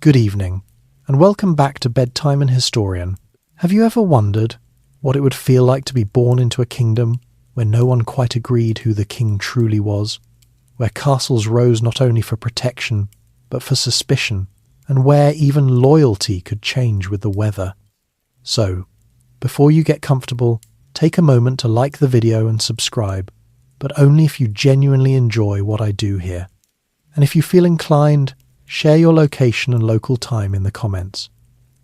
Good evening, and welcome back to Bedtime and Historian. Have you ever wondered what it would feel like to be born into a kingdom where no one quite agreed who the king truly was, where castles rose not only for protection, but for suspicion, and where even loyalty could change with the weather? So, before you get comfortable, take a moment to like the video and subscribe, but only if you genuinely enjoy what I do here. And if you feel inclined, share your location and local time in the comments.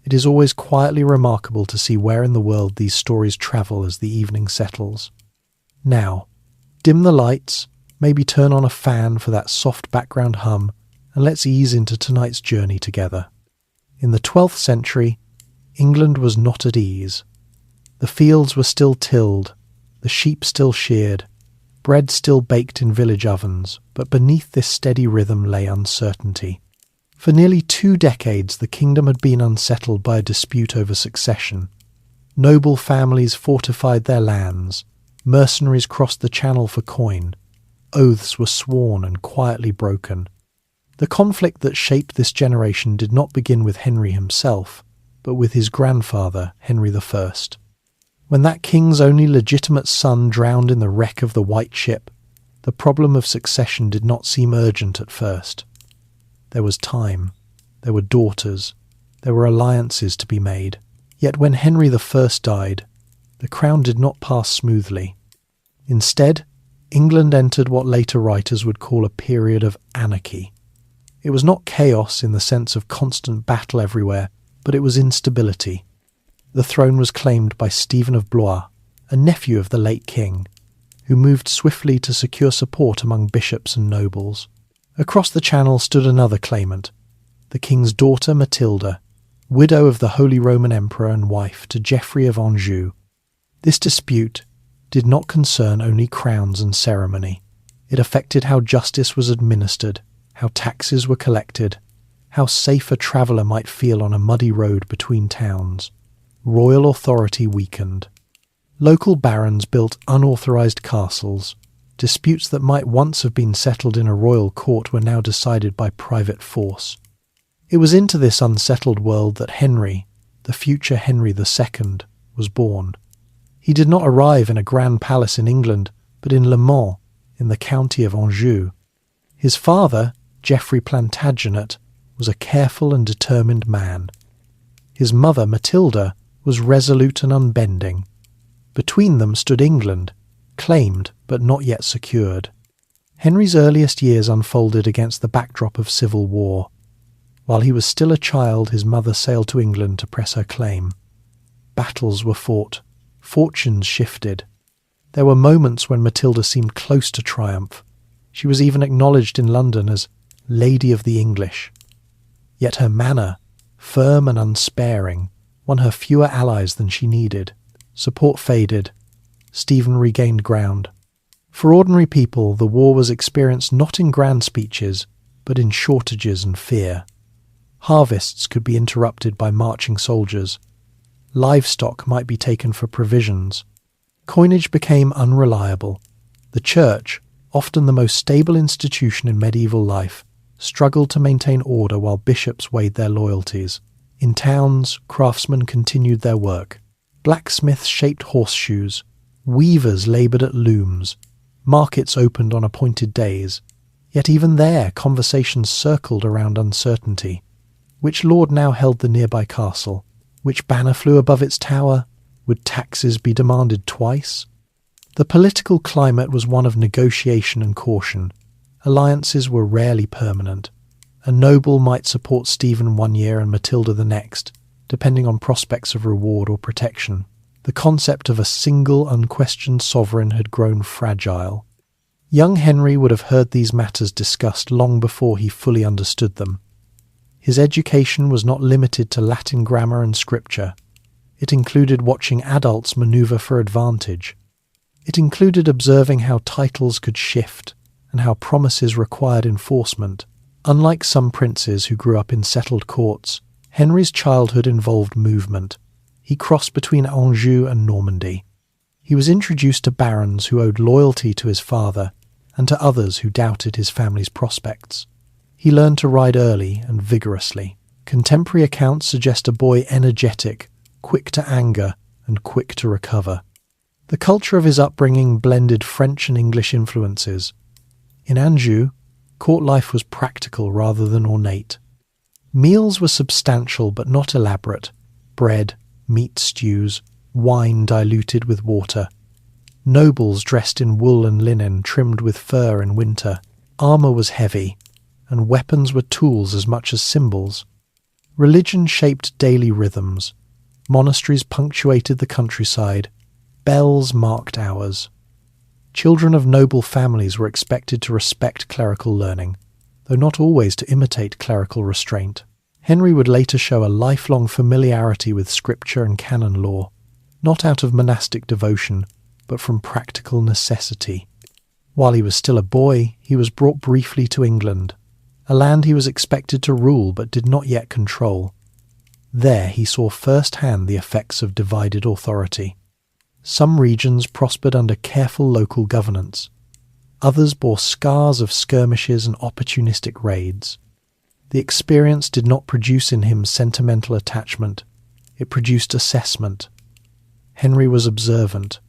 It is always quietly remarkable to see where in the world these stories travel as the evening settles. Now, dim the lights, maybe turn on a fan for that soft background hum, and let's ease into tonight's journey together. In the 12th century, England was not at ease. The fields were still tilled, the sheep still sheared, bread still baked in village ovens, but beneath this steady rhythm lay uncertainty. For nearly 2 decades the kingdom had been unsettled by a dispute over succession. Noble families fortified their lands, mercenaries crossed the channel for coin, oaths were sworn and quietly broken. The conflict that shaped this generation did not begin with Henry himself, but with his grandfather, Henry I. When that king's only legitimate son drowned in the wreck of the White Ship, the problem of succession did not seem urgent at first. There was time, there were daughters, there were alliances to be made. Yet when Henry I died, the crown did not pass smoothly. Instead, England entered what later writers would call a period of anarchy. It was not chaos in the sense of constant battle everywhere, but it was instability. The throne was claimed by Stephen of Blois, a nephew of the late king, who moved swiftly to secure support among bishops and nobles. Across the channel stood another claimant, the king's daughter Matilda, widow of the Holy Roman Emperor and wife to Geoffrey of Anjou. This dispute did not concern only crowns and ceremony. It affected how justice was administered, how taxes were collected, how safe a traveller might feel on a muddy road between towns. Royal authority weakened. Local barons built unauthorised castles. Disputes that might once have been settled in a royal court were now decided by private force. It was into this unsettled world that Henry, the future Henry II, was born. He did not arrive in a grand palace in England, but in Le Mans, in the county of Anjou. His father, Geoffrey Plantagenet, was a careful and determined man. His mother, Matilda, was resolute and unbending. Between them stood England, claimed but not yet secured. Henry's earliest years unfolded against the backdrop of civil war. While he was still a child, his mother sailed to England to press her claim. Battles were fought, fortunes shifted. There were moments when Matilda seemed close to triumph. She was even acknowledged in London as Lady of the English. Yet her manner, firm and unsparing, won her fewer allies than she needed. Support faded. Stephen regained ground. For ordinary people, the war was experienced not in grand speeches, but in shortages and fear. Harvests could be interrupted by marching soldiers. Livestock might be taken for provisions. Coinage became unreliable. The church, often the most stable institution in medieval life, struggled to maintain order while bishops weighed their loyalties. In towns, craftsmen continued their work. Blacksmiths shaped horseshoes. Weavers laboured at looms. Markets opened on appointed days. Yet even there, conversations circled around uncertainty. Which lord now held the nearby castle? Which banner flew above its tower? Would taxes be demanded twice? The political climate was one of negotiation and caution. Alliances were rarely permanent. A noble might support Stephen one year and Matilda the next, depending on prospects of reward or protection. The concept of a single, unquestioned sovereign had grown fragile. Young Henry would have heard these matters discussed long before he fully understood them. His education was not limited to Latin grammar and scripture. It included watching adults manoeuvre for advantage. It included observing how titles could shift and how promises required enforcement. Unlike some princes who grew up in settled courts, Henry's childhood involved movement. He crossed between Anjou and Normandy. He was introduced to barons who owed loyalty to his father and to others who doubted his family's prospects. He learned to ride early and vigorously. Contemporary accounts suggest a boy energetic, quick to anger, and quick to recover. The culture of his upbringing blended French and English influences. In Anjou, court life was practical rather than ornate. Meals were substantial but not elaborate: bread, meat stews, wine diluted with water. Nobles dressed in wool and linen trimmed with fur in winter. Armour was heavy, and weapons were tools as much as symbols. Religion shaped daily rhythms. Monasteries punctuated the countryside. Bells marked hours. Children of noble families were expected to respect clerical learning, though not always to imitate clerical restraint. Henry would later show a lifelong familiarity with scripture and canon law, not out of monastic devotion, but from practical necessity. While he was still a boy, he was brought briefly to England, a land he was expected to rule but did not yet control. There he saw firsthand the effects of divided authority. Some regions prospered under careful local governance. Others bore scars of skirmishes and opportunistic raids. The experience did not produce in him sentimental attachment. It produced assessment. Henry was observant.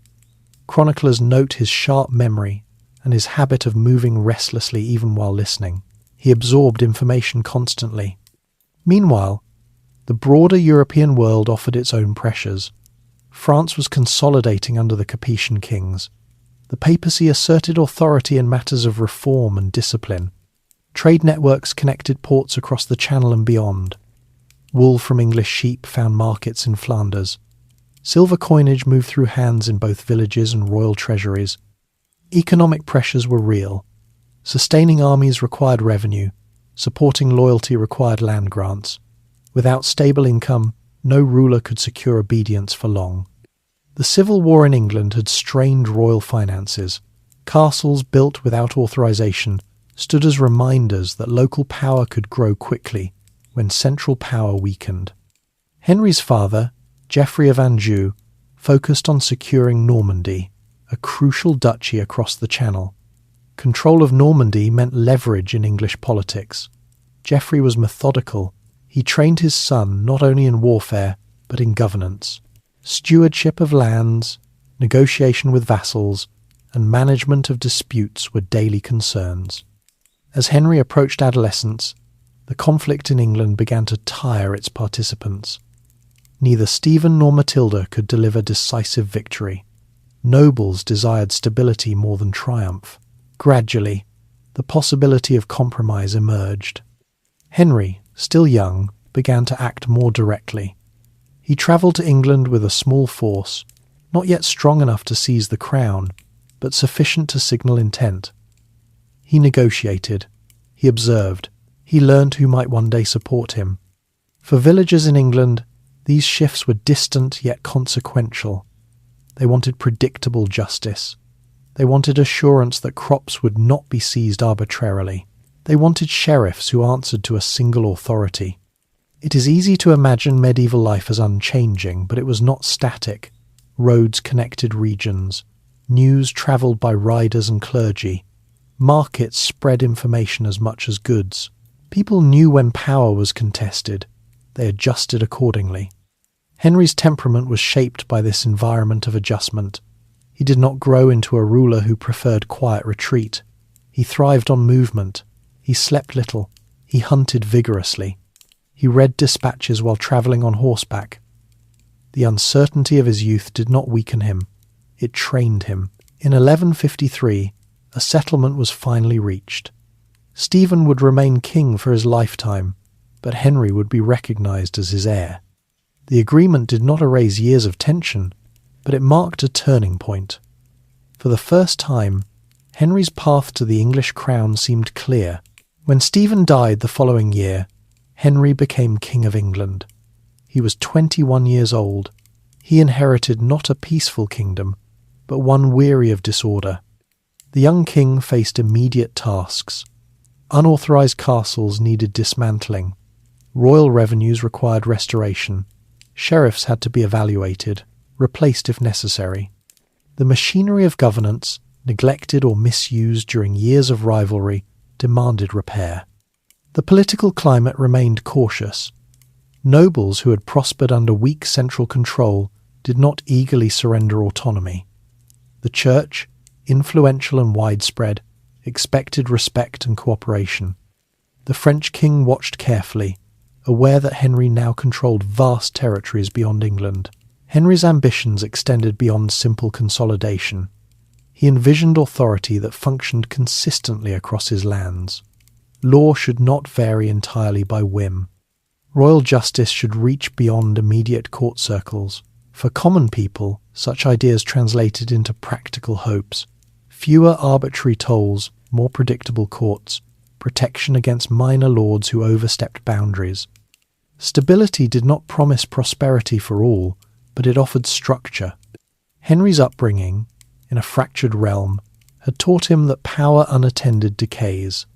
Chroniclers note his sharp memory and his habit of moving restlessly even while listening. He absorbed information constantly. Meanwhile, the broader European world offered its own pressures. France was consolidating under the Capetian kings. The papacy asserted authority in matters of reform and discipline. Trade networks connected ports across the Channel and beyond. Wool from English sheep found markets in Flanders. Silver coinage moved through hands in both villages and royal treasuries. Economic pressures were real. Sustaining armies required revenue. Supporting loyalty required land grants. Without stable income, no ruler could secure obedience for long. The civil war in England had strained royal finances. Castles built without authorization stood as reminders that local power could grow quickly when central power weakened. Henry's father, Geoffrey of Anjou, focused on securing Normandy, a crucial duchy across the Channel. Control of Normandy meant leverage in English politics. Geoffrey was methodical. He trained his son not only in warfare, but in governance. Stewardship of lands, negotiation with vassals, and management of disputes were daily concerns. As Henry approached adolescence, the conflict in England began to tire its participants. Neither Stephen nor Matilda could deliver decisive victory. Nobles desired stability more than triumph. Gradually, the possibility of compromise emerged. Henry, still young, began to act more directly. He travelled to England with a small force, not yet strong enough to seize the crown, but sufficient to signal intent. He negotiated. He observed. He learned who might one day support him. For villagers in England, these shifts were distant yet consequential. They wanted predictable justice. They wanted assurance that crops would not be seized arbitrarily. They wanted sheriffs who answered to a single authority. It is easy to imagine medieval life as unchanging, but it was not static. Roads connected regions. News travelled by riders and clergy. Markets spread information as much as goods. People knew when power was contested. They adjusted accordingly. Henry's temperament was shaped by this environment of adjustment. He did not grow into a ruler who preferred quiet retreat. He thrived on movement. He slept little. He hunted vigorously. He read dispatches while travelling on horseback. The uncertainty of his youth did not weaken him. It trained him. In 1153, a settlement was finally reached. Stephen would remain king for his lifetime, but Henry would be recognised as his heir. The agreement did not erase years of tension, but it marked a turning point. For the first time, Henry's path to the English crown seemed clear. When Stephen died the following year, Henry became King of England. He was 21 years old. He inherited not a peaceful kingdom, but one weary of disorder. The young king faced immediate tasks. Unauthorized castles needed dismantling. Royal revenues required restoration. Sheriffs had to be evaluated, replaced if necessary. The machinery of governance, neglected or misused during years of rivalry, demanded repair. The political climate remained cautious. Nobles who had prospered under weak central control did not eagerly surrender autonomy. The Church, influential and widespread, expected respect and cooperation. The French king watched carefully, aware that Henry now controlled vast territories beyond England. Henry's ambitions extended beyond simple consolidation. He envisioned authority that functioned consistently across his lands. Law should not vary entirely by whim. Royal justice should reach beyond immediate court circles. For common people, such ideas translated into practical hopes: fewer arbitrary tolls, more predictable courts, protection against minor lords who overstepped boundaries. Stability did not promise prosperity for all, but it offered structure. Henry's upbringing, in a fractured realm, had taught him that power unattended decays.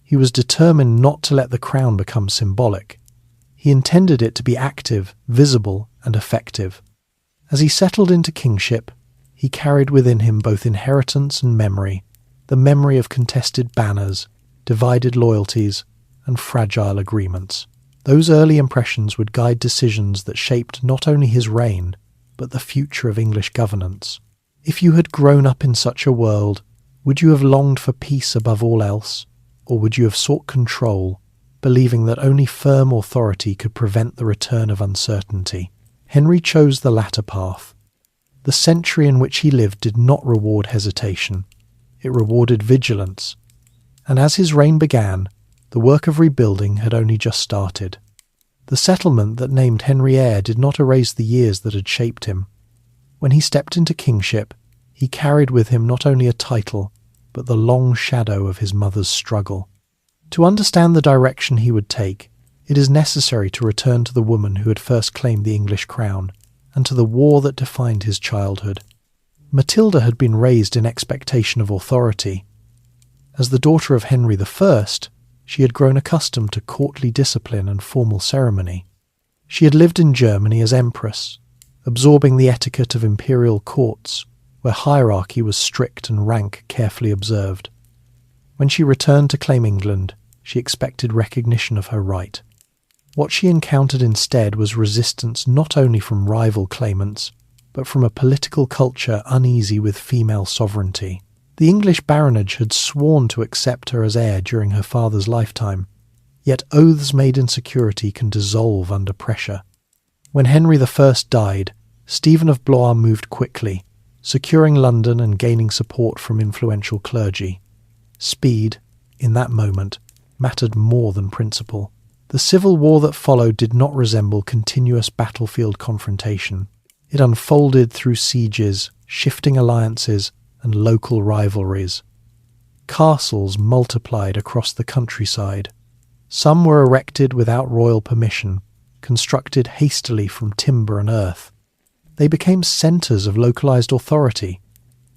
He was determined not to let the crown become symbolic. He intended it to be active, visible, and effective. As he settled into kingship, he carried within him both inheritance and memory, the memory of contested banners, divided loyalties, and fragile agreements. Those early impressions would guide decisions that shaped not only his reign, but the future of English governance. If you had grown up in such a world, would you have longed for peace above all else, or would you have sought control, believing that only firm authority could prevent the return of uncertainty? Henry chose the latter path. The century in which he lived did not reward hesitation. It rewarded vigilance. And as his reign began, the work of rebuilding had only just started. The settlement that named Henry heir did not erase the years that had shaped him. When he stepped into kingship, he carried with him not only a title, but the long shadow of his mother's struggle. To understand the direction he would take, it is necessary to return to the woman who had first claimed the English crown, and to the war that defined his childhood. Matilda had been raised in expectation of authority. As the daughter of Henry I, she had grown accustomed to courtly discipline and formal ceremony. She had lived in Germany as empress, absorbing the etiquette of imperial courts, where hierarchy was strict and rank carefully observed. When she returned to claim England, she expected recognition of her right. What she encountered instead was resistance not only from rival claimants, but from a political culture uneasy with female sovereignty. The English baronage had sworn to accept her as heir during her father's lifetime, yet oaths made in security can dissolve under pressure. When Henry I died, Stephen of Blois moved quickly, securing London and gaining support from influential clergy. Speed, in that moment, mattered more than principle. The civil war that followed did not resemble continuous battlefield confrontation. It unfolded through sieges, shifting alliances, and local rivalries. Castles multiplied across the countryside. Some were erected without royal permission, constructed hastily from timber and earth. They became centres of localised authority.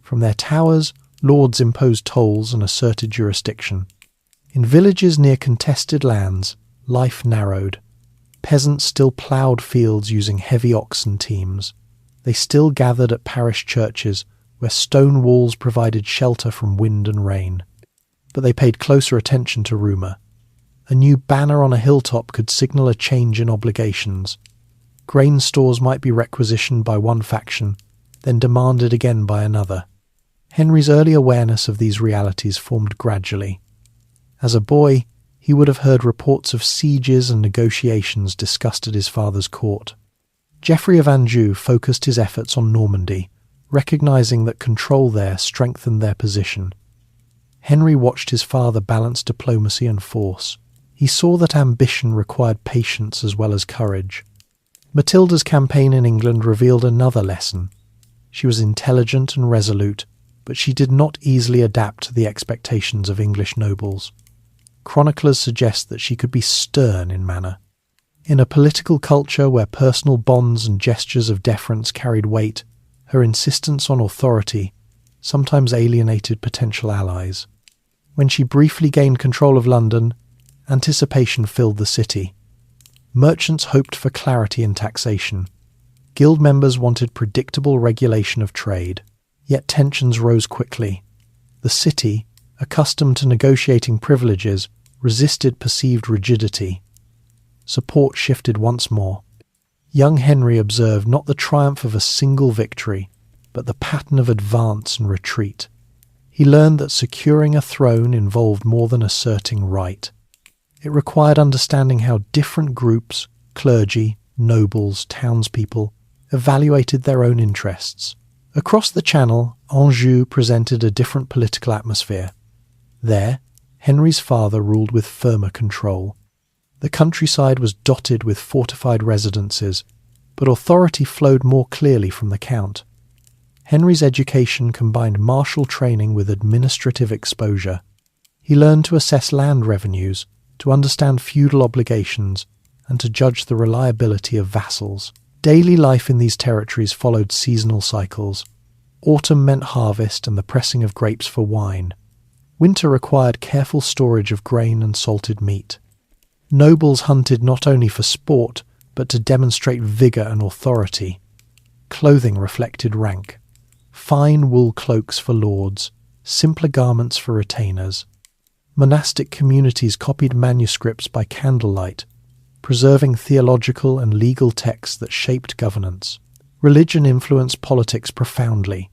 From their towers, lords imposed tolls and asserted jurisdiction. In villages near contested lands, life narrowed. Peasants still ploughed fields using heavy oxen teams. They still gathered at parish churches, where stone walls provided shelter from wind and rain. But they paid closer attention to rumour. A new banner on a hilltop could signal a change in obligations. Grain stores might be requisitioned by one faction, then demanded again by another. Henry's early awareness of these realities formed gradually. As a boy, he would have heard reports of sieges and negotiations discussed at his father's court. Geoffrey of Anjou focused his efforts on Normandy, recognising that control there strengthened their position. Henry watched his father balance diplomacy and force. He saw that ambition required patience as well as courage. Matilda's campaign in England revealed another lesson. She was intelligent and resolute, but she did not easily adapt to the expectations of English nobles. Chroniclers suggest that she could be stern in manner. In a political culture where personal bonds and gestures of deference carried weight, her insistence on authority sometimes alienated potential allies. When she briefly gained control of London, anticipation filled the city. Merchants hoped for clarity in taxation. Guild members wanted predictable regulation of trade. Yet tensions rose quickly. The city, accustomed to negotiating privileges, resisted perceived rigidity. support shifted once more. Young Henry observed not the triumph of a single victory, but the pattern of advance and retreat. He learned that securing a throne involved more than asserting right. It required understanding how different groups, clergy, nobles, townspeople, evaluated their own interests. Across the Channel, Anjou presented a different political atmosphere. There, Henry's father ruled with firmer control. The countryside was dotted with fortified residences, but authority flowed more clearly from the count. Henry's education combined martial training with administrative exposure. He learned to assess land revenues, to understand feudal obligations, and to judge the reliability of vassals. Daily life in these territories followed seasonal cycles. Autumn meant harvest and the pressing of grapes for wine. Winter required careful storage of grain and salted meat. Nobles hunted not only for sport, but to demonstrate vigour and authority. Clothing reflected rank. Fine wool cloaks for lords, simpler garments for retainers. Monastic communities copied manuscripts by candlelight, preserving theological and legal texts that shaped governance. Religion influenced politics profoundly.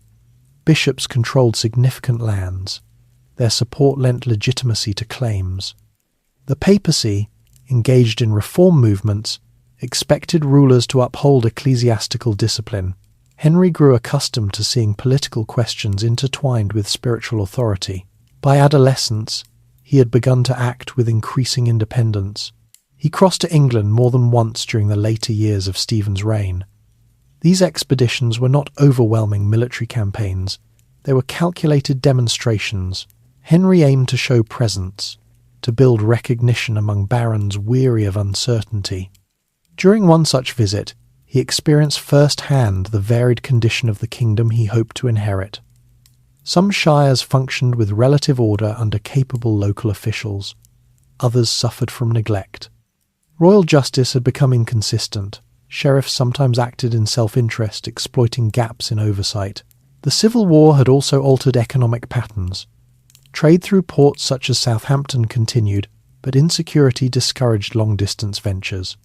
Bishops controlled significant lands. Their support lent legitimacy to claims. The papacy, engaged in reform movements, expected rulers to uphold ecclesiastical discipline. Henry grew accustomed to seeing political questions intertwined with spiritual authority. By adolescence, he had begun to act with increasing independence. He crossed to England more than once during the later years of Stephen's reign. These expeditions were not overwhelming military campaigns. They were calculated demonstrations. Henry aimed to show presence, to build recognition among barons weary of uncertainty. During one such visit, he experienced firsthand the varied condition of the kingdom he hoped to inherit. Some shires functioned with relative order under capable local officials. Others suffered from neglect. Royal justice had become inconsistent. Sheriffs sometimes acted in self-interest, exploiting gaps in oversight. The Civil War had also altered economic patterns. Trade through ports such as Southampton continued, but insecurity discouraged long-distance ventures.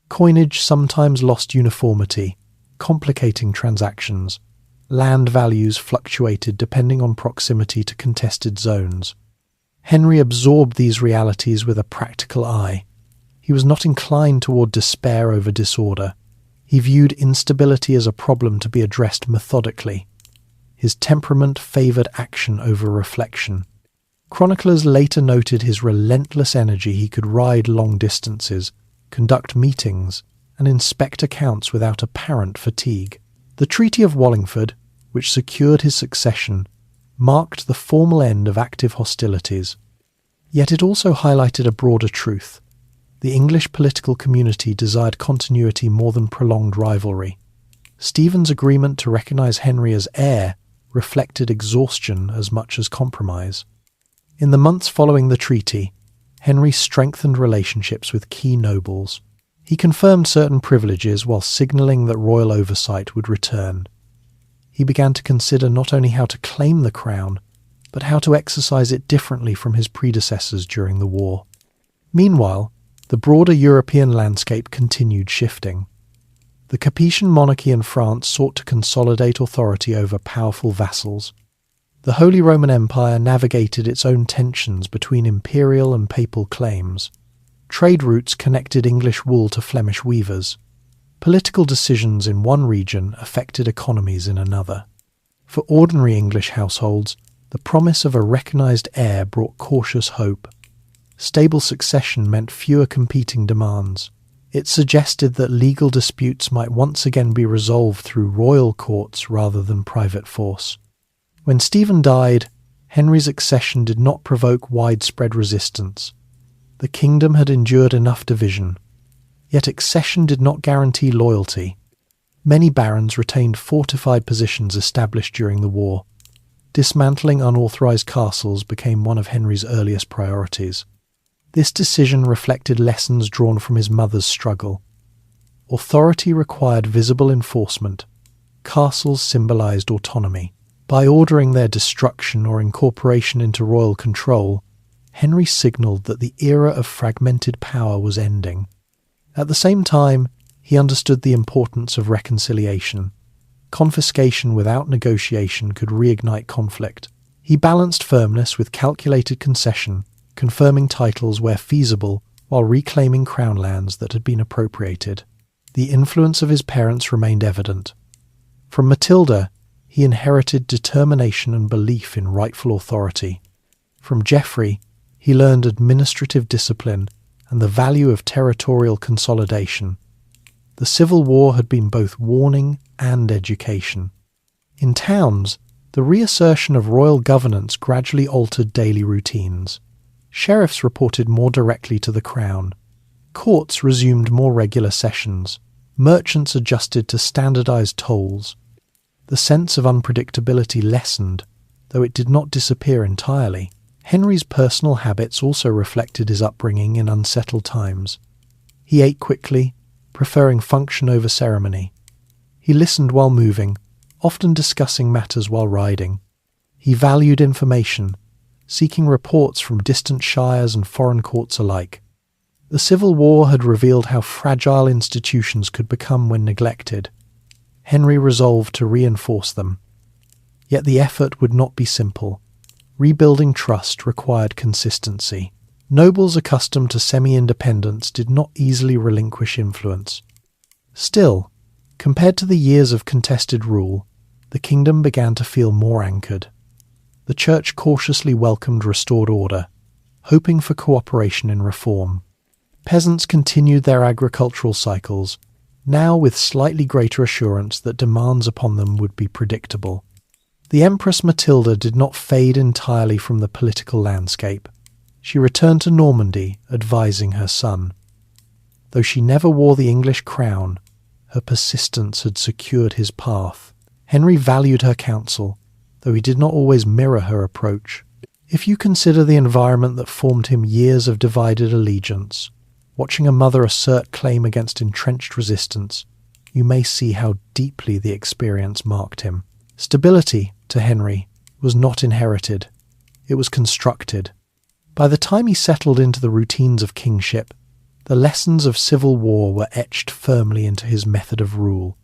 Coinage sometimes lost uniformity, complicating transactions. Land values fluctuated depending on proximity to contested zones. Henry absorbed these realities with a practical eye. He was not inclined toward despair over disorder. He viewed instability as a problem to be addressed methodically. His temperament favoured action over reflection. Chroniclers later noted his relentless energy. He could ride long distances, conduct meetings, and inspect accounts without apparent fatigue. The Treaty of Wallingford, which secured his succession, marked the formal end of active hostilities. Yet it also highlighted a broader truth. The English political community desired continuity more than prolonged rivalry. Stephen's agreement to recognise Henry as heir reflected exhaustion as much as compromise. In the months following the treaty, Henry strengthened relationships with key nobles. He confirmed certain privileges while signalling that royal oversight would return. He began to consider not only how to claim the crown, but how to exercise it differently from his predecessors during the war. Meanwhile, the broader European landscape continued shifting. The Capetian monarchy in France sought to consolidate authority over powerful vassals. The Holy Roman Empire navigated its own tensions between imperial and papal claims. Trade routes connected English wool to Flemish weavers. Political decisions in one region affected economies in another. For ordinary English households, the promise of a recognised heir brought cautious hope. Stable succession meant fewer competing demands. It suggested that legal disputes might once again be resolved through royal courts rather than private force. When Stephen died, Henry's accession did not provoke widespread resistance. The kingdom had endured enough division. Yet accession did not guarantee loyalty. Many barons retained fortified positions established during the war. Dismantling unauthorised castles became one of Henry's earliest priorities. This decision reflected lessons drawn from his mother's struggle. Authority required visible enforcement. Castles symbolised autonomy. By ordering their destruction or incorporation into royal control, Henry signalled that the era of fragmented power was ending. At the same time, he understood the importance of reconciliation. Confiscation without negotiation could reignite conflict. He balanced firmness with calculated concession, confirming titles where feasible while reclaiming crown lands that had been appropriated. The influence of his parents remained evident. From Matilda, he inherited determination and belief in rightful authority. From Geoffrey, he learned administrative discipline and the value of territorial consolidation. The Civil War had been both warning and education. In towns, the reassertion of royal governance gradually altered daily routines. Sheriffs reported more directly to the crown. Courts resumed more regular sessions. Merchants adjusted to standardized tolls. The sense of unpredictability lessened, though it did not disappear entirely. Henry's personal habits also reflected his upbringing in unsettled times. He ate quickly, preferring function over ceremony. He listened while moving, often discussing matters while riding. He valued information, seeking reports from distant shires and foreign courts alike. The Civil War had revealed how fragile institutions could become when neglected. Henry resolved to reinforce them. Yet the effort would not be simple. Rebuilding trust required consistency. Nobles accustomed to semi-independence did not easily relinquish influence. Still, compared to the years of contested rule, the kingdom began to feel more anchored. The church cautiously welcomed restored order, hoping for cooperation in reform. Peasants continued their agricultural cycles, now with slightly greater assurance that demands upon them would be predictable. The Empress Matilda did not fade entirely from the political landscape. She returned to Normandy, advising her son. Though she never wore the English crown, her persistence had secured his path. Henry valued her counsel, though he did not always mirror her approach. If you consider the environment that formed him years of divided allegiance, watching a mother assert claim against entrenched resistance, you may see how deeply the experience marked him. Stability, to Henry, was not inherited. It was constructed. By the time he settled into the routines of kingship, the lessons of civil war were etched firmly into his method of rule.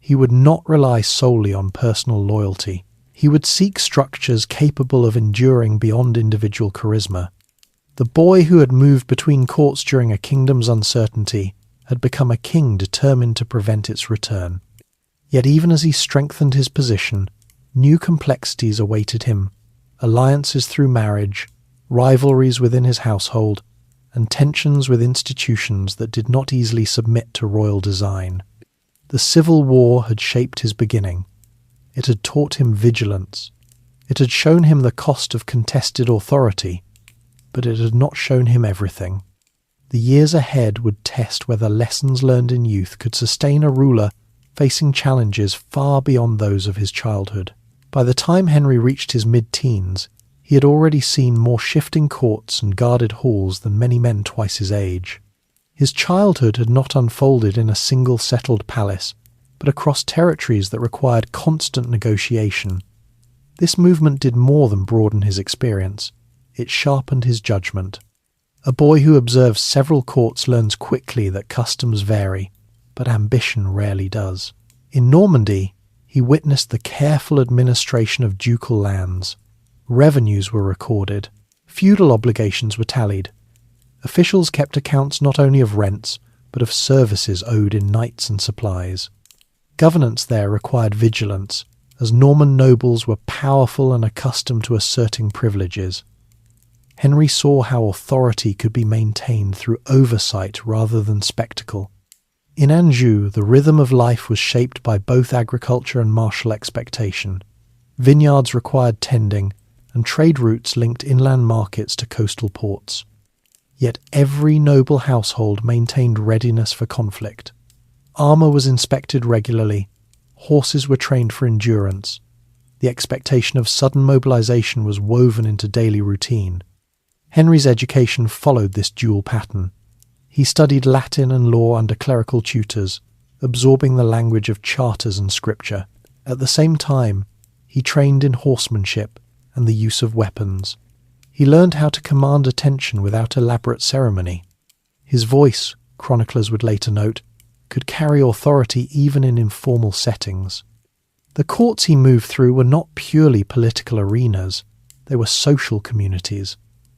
He would not rely solely on personal loyalty. He would seek structures capable of enduring beyond individual charisma. The boy who had moved between courts during a kingdom's uncertainty had become a king determined to prevent its return. Yet even as he strengthened his position, new complexities awaited him: alliances through marriage, rivalries within his household, and tensions with institutions that did not easily submit to royal design. The Civil War had shaped his beginning. It had taught him vigilance. It had shown him the cost of contested authority, but it had not shown him everything. The years ahead would test whether lessons learned in youth could sustain a ruler facing challenges far beyond those of his childhood. By the time Henry reached his mid-teens, he had already seen more shifting courts and guarded halls than many men twice his age. His childhood had not unfolded in a single settled palace, but across territories that required constant negotiation. This movement did more than broaden his experience. It sharpened his judgment. A boy who observes several courts learns quickly that customs vary, but ambition rarely does. In Normandy, he witnessed the careful administration of ducal lands. Revenues were recorded. Feudal obligations were tallied. Officials kept accounts not only of rents, but of services owed in knights and supplies. Governance there required vigilance, as Norman nobles were powerful and accustomed to asserting privileges. Henry saw how authority could be maintained through oversight rather than spectacle. In Anjou, the rhythm of life was shaped by both agriculture and martial expectation. Vineyards required tending, and trade routes linked inland markets to coastal ports. Yet every noble household maintained readiness for conflict. Armour was inspected regularly. Horses were trained for endurance. The expectation of sudden mobilization was woven into daily routine. Henry's education followed this dual pattern. He studied Latin and law under clerical tutors, absorbing the language of charters and scripture. At the same time, he trained in horsemanship and the use of weapons. He learned how to command attention without elaborate ceremony. His voice, chroniclers would later note, could carry authority even in informal settings. The courts he moved through were not purely political arenas, they were social communities.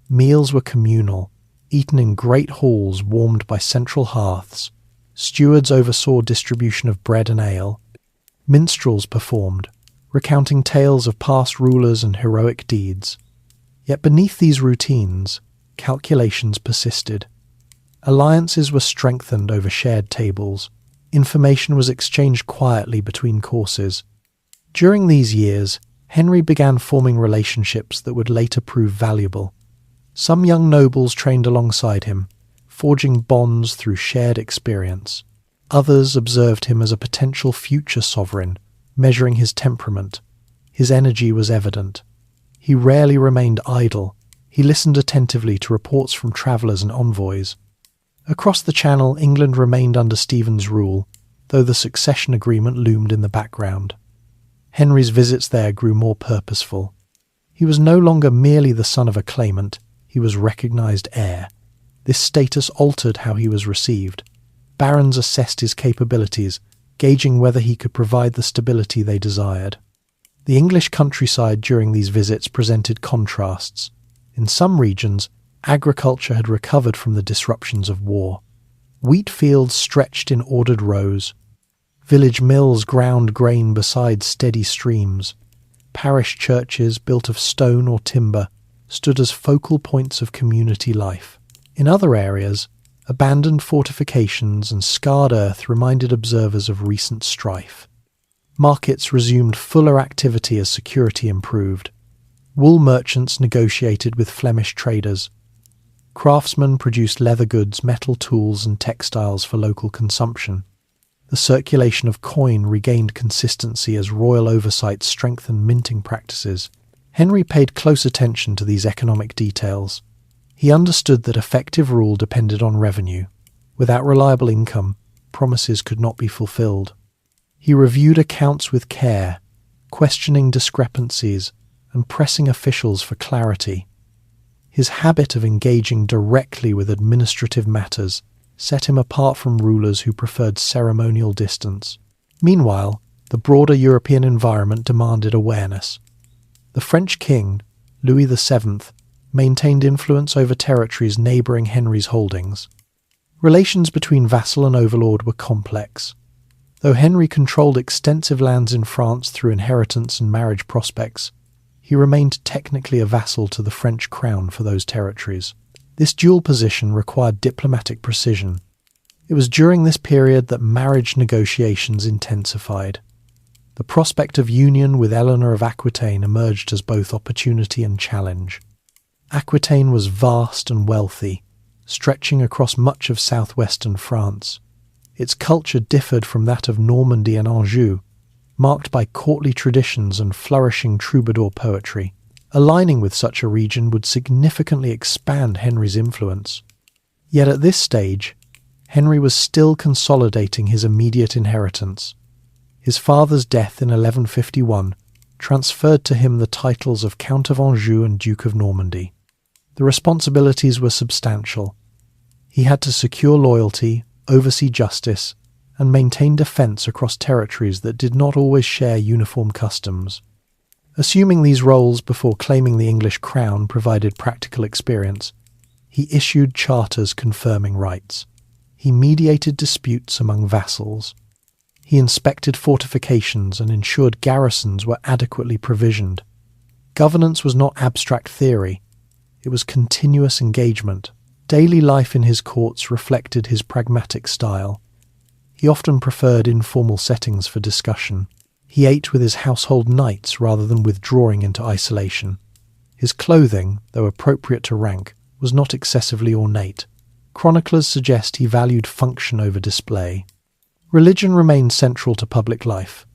Meals were communal, eaten in great halls warmed by central hearths. Stewards oversaw distribution of bread and ale. Minstrels performed, recounting tales of past rulers and heroic deeds. Yet beneath these routines, calculations persisted. Alliances were strengthened over shared tables. Information was exchanged quietly between courses. During these years, Henry began forming relationships that would later prove valuable. Some young nobles trained alongside him, forging bonds through shared experience. Others observed him as a potential future sovereign, measuring his temperament. His energy was evident. He rarely remained idle. He listened attentively to reports from travellers and envoys. Across the Channel, England remained under Stephen's rule, though the succession agreement loomed in the background. Henry's visits there grew more purposeful. He was no longer merely the son of a claimant, he was recognised heir. This status altered how he was received. Barons assessed his capabilities, gauging whether he could provide the stability they desired. The English countryside during these visits presented contrasts. In some regions, agriculture had recovered from the disruptions of war. Wheat fields stretched in ordered rows. Village mills ground grain beside steady streams. Parish churches, built of stone or timber, stood as focal points of community life. In other areas, abandoned fortifications and scarred earth reminded observers of recent strife. Markets resumed fuller activity as security improved. Wool merchants negotiated with Flemish traders. Craftsmen produced leather goods, metal tools, and textiles for local consumption. The circulation of coin regained consistency as royal oversight strengthened minting practices. Henry paid close attention to these economic details. He understood that effective rule depended on revenue. Without reliable income, promises could not be fulfilled. He reviewed accounts with care, questioning discrepancies and pressing officials for clarity. His habit of engaging directly with administrative matters set him apart from rulers who preferred ceremonial distance. Meanwhile, the broader European environment demanded awareness. The French king, Louis VII, maintained influence over territories neighbouring Henry's holdings. Relations between vassal and overlord were complex. Though Henry controlled extensive lands in France through inheritance and marriage prospects, he remained technically a vassal to the French crown for those territories. This dual position required diplomatic precision. It was during this period that marriage negotiations intensified. The prospect of union with Eleanor of Aquitaine emerged as both opportunity and challenge. Aquitaine was vast and wealthy, stretching across much of southwestern France. Its culture differed from that of Normandy and Anjou, marked by courtly traditions and flourishing troubadour poetry. Aligning with such a region would significantly expand Henry's influence. Yet at this stage, Henry was still consolidating his immediate inheritance. His father's death in 1151 transferred to him the titles of Count of Anjou and Duke of Normandy. The responsibilities were substantial. He had to secure loyalty, oversee justice, and maintain defence across territories that did not always share uniform customs. Assuming these roles before claiming the English crown provided practical experience, he issued charters confirming rights. He mediated disputes among vassals. He inspected fortifications and ensured garrisons were adequately provisioned. Governance was not abstract theory. It was continuous engagement. Daily life in his courts reflected his pragmatic style. He often preferred informal settings for discussion. He ate with his household knights rather than withdrawing into isolation. His clothing, though appropriate to rank, was not excessively ornate. Chroniclers suggest he valued function over display. Religion remained central to public life.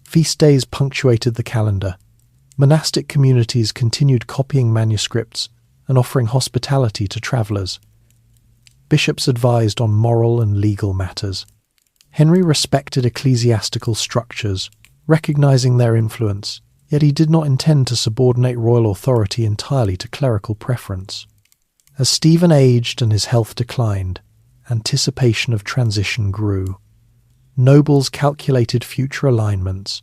Feast days punctuated the calendar. Monastic communities continued copying manuscripts and offering hospitality to travellers. Bishops advised on moral and legal matters. Henry respected ecclesiastical structures, recognising their influence, yet he did not intend to subordinate royal authority entirely to clerical preference. As Stephen aged and his health declined, anticipation of transition grew. Nobles calculated future alignments.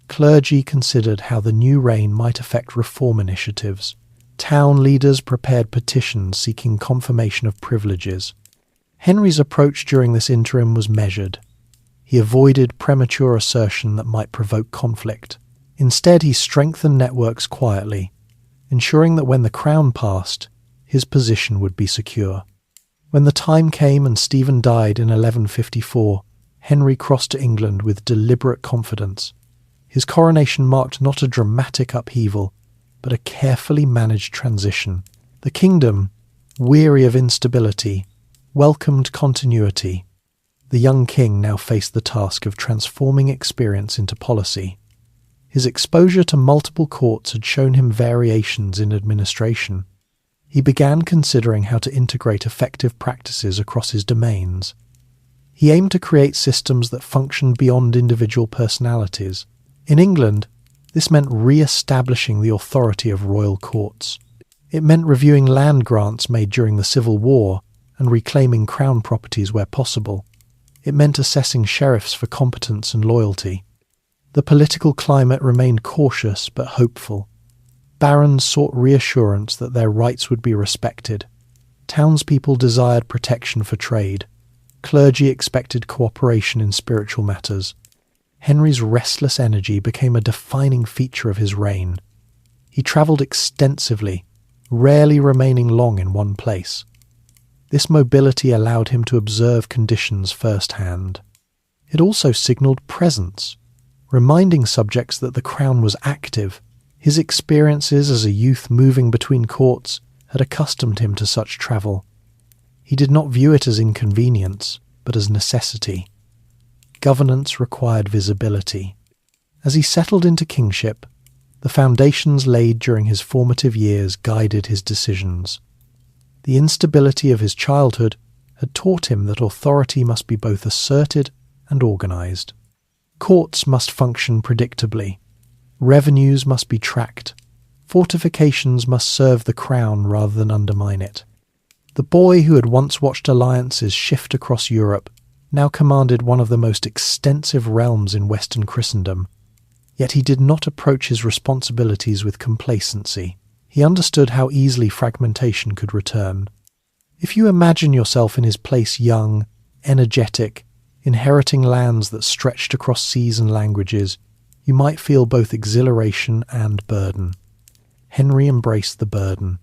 Clergy considered how the new reign might affect reform initiatives. Town leaders prepared petitions seeking confirmation of privileges. Henry's approach during this interim was measured. He avoided premature assertion that might provoke conflict. Instead, he strengthened networks quietly, ensuring that when the crown passed, his position would be secure. When the time came and Stephen died in 1154, Henry crossed to England with deliberate confidence. His coronation marked not a dramatic upheaval, but a carefully managed transition. The kingdom, weary of instability, welcomed continuity. The young king now faced the task of transforming experience into policy. His exposure to multiple courts had shown him variations in administration. He began considering how to integrate effective practices across his domains. He aimed to create systems that functioned beyond individual personalities. In England, this meant re-establishing the authority of royal courts. It meant reviewing land grants made during the Civil War and reclaiming crown properties where possible. It meant assessing sheriffs for competence and loyalty. The political climate remained cautious but hopeful. Barons sought reassurance that their rights would be respected. Townspeople desired protection for trade. Clergy expected cooperation in spiritual matters. Henry's restless energy became a defining feature of his reign. He travelled extensively, rarely remaining long in one place. This mobility allowed him to observe conditions firsthand. It also signalled presence, reminding subjects that the crown was active. His experiences as a youth moving between courts had accustomed him to such travel. He did not view it as inconvenience, but as necessity. Governance required visibility. As he settled into kingship, the foundations laid during his formative years guided his decisions. The instability of his childhood had taught him that authority must be both asserted and organised. Courts must function predictably. Revenues must be tracked. Fortifications must serve the crown rather than undermine it. The boy who had once watched alliances shift across Europe now commanded one of the most extensive realms in Western Christendom. Yet he did not approach his responsibilities with complacency. He understood how easily fragmentation could return. If you imagine yourself in his place young, energetic, inheriting lands that stretched across seas and languages, you might feel both exhilaration and burden. Henry embraced the burden.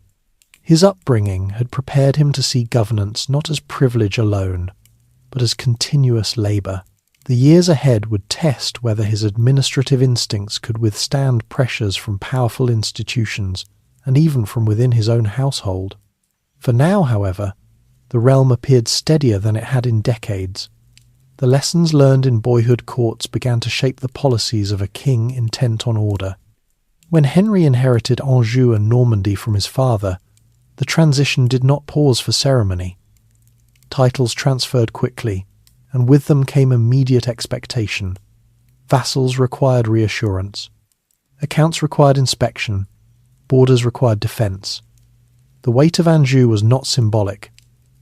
His upbringing had prepared him to see governance not as privilege alone, but as continuous labour. The years ahead would test whether his administrative instincts could withstand pressures from powerful institutions and even from within his own household. For now, however, the realm appeared steadier than it had in decades. The lessons learned in boyhood courts began to shape the policies of a king intent on order. When Henry inherited Anjou and Normandy from his father, the transition did not pause for ceremony. Titles transferred quickly, and with them came immediate expectation. Vassals required reassurance. Accounts required inspection. Borders required defence. The weight of Anjou was not symbolic.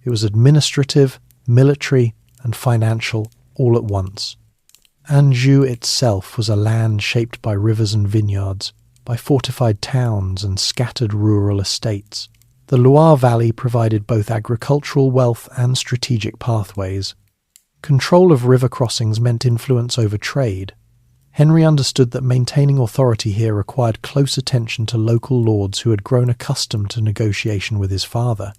It was administrative, military, and financial all at once. Anjou itself was a land shaped by rivers and vineyards, by fortified towns and scattered rural estates. The Loire Valley provided both agricultural wealth and strategic pathways. Control of river crossings meant influence over trade. Henry understood that maintaining authority here required close attention to local lords who had grown accustomed to negotiation with his father.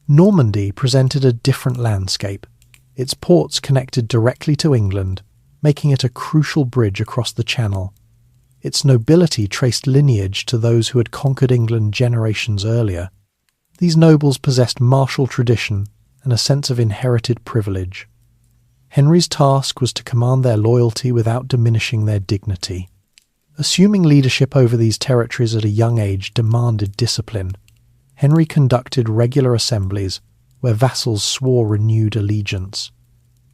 Normandy presented a different landscape. Its ports connected directly to England, making it a crucial bridge across the Channel. Its nobility traced lineage to those who had conquered England generations earlier. These nobles possessed martial tradition and a sense of inherited privilege. Henry's task was to command their loyalty without diminishing their dignity. Assuming leadership over these territories at a young age demanded discipline. Henry conducted regular assemblies where vassals swore renewed allegiance.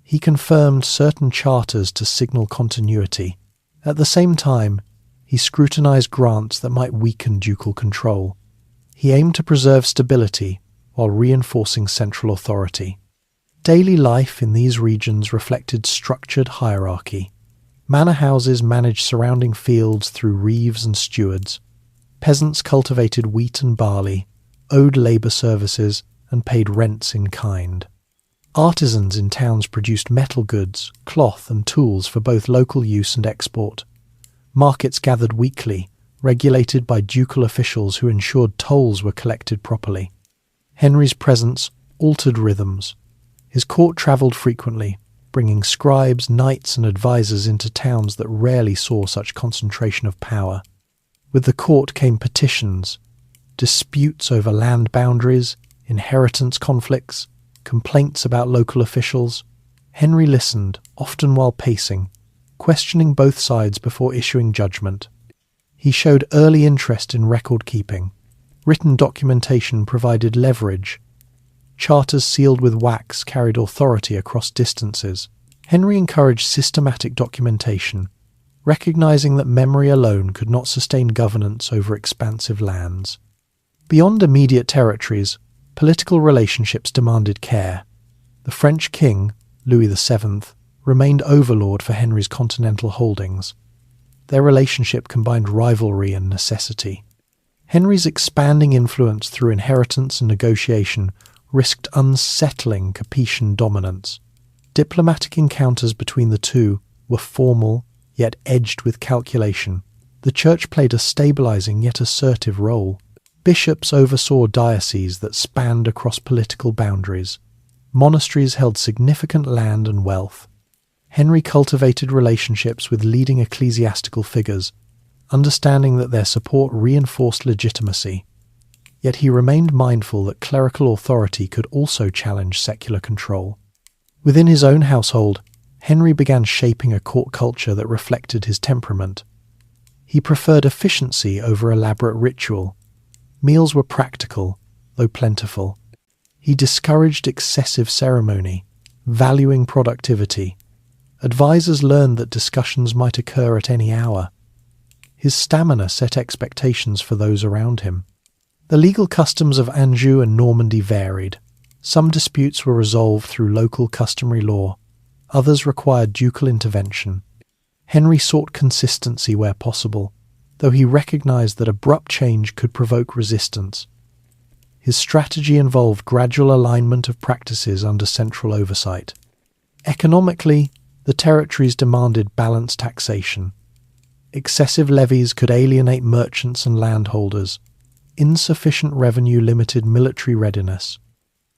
He confirmed certain charters to signal continuity. At the same time, he scrutinized grants that might weaken ducal control. He aimed to preserve stability while reinforcing central authority. Daily life in these regions reflected structured hierarchy. Manor houses managed surrounding fields through reeves and stewards. Peasants cultivated wheat and barley, owed labour services, and paid rents in kind. Artisans in towns produced metal goods, cloth and tools for both local use and export. Markets gathered weekly, regulated by ducal officials who ensured tolls were collected properly. Henry's presence altered rhythms. His court travelled frequently, bringing scribes, knights and advisers into towns that rarely saw such concentration of power. With the court came petitions, disputes over land boundaries, inheritance conflicts, complaints about local officials. Henry listened, often while pacing, questioning both sides before issuing judgment. He showed early interest in record-keeping. Written documentation provided leverage. Charters sealed with wax carried authority across distances. Henry encouraged systematic documentation, recognizing that memory alone could not sustain governance over expansive lands. Beyond immediate territories, political relationships demanded care. The French king, Louis VII, remained overlord for Henry's continental holdings. Their relationship combined rivalry and necessity. Henry's expanding influence through inheritance and negotiation risked unsettling Capetian dominance. Diplomatic encounters between the two were formal, yet edged with calculation. The Church played a stabilizing yet assertive role. Bishops oversaw dioceses that spanned across political boundaries. Monasteries held significant land and wealth. Henry cultivated relationships with leading ecclesiastical figures, understanding that their support reinforced legitimacy. Yet he remained mindful that clerical authority could also challenge secular control. Within his own household, Henry began shaping a court culture that reflected his temperament. He preferred efficiency over elaborate ritual. Meals were practical, though plentiful. He discouraged excessive ceremony, valuing productivity. Advisors learned that discussions might occur at any hour. His stamina set expectations for those around him. The legal customs of Anjou and Normandy varied. Some disputes were resolved through local customary law. Others required ducal intervention. Henry sought consistency where possible, though he recognized that abrupt change could provoke resistance. His strategy involved gradual alignment of practices under central oversight. Economically, the territories demanded balanced taxation. Excessive levies could alienate merchants and landholders. Insufficient revenue limited military readiness.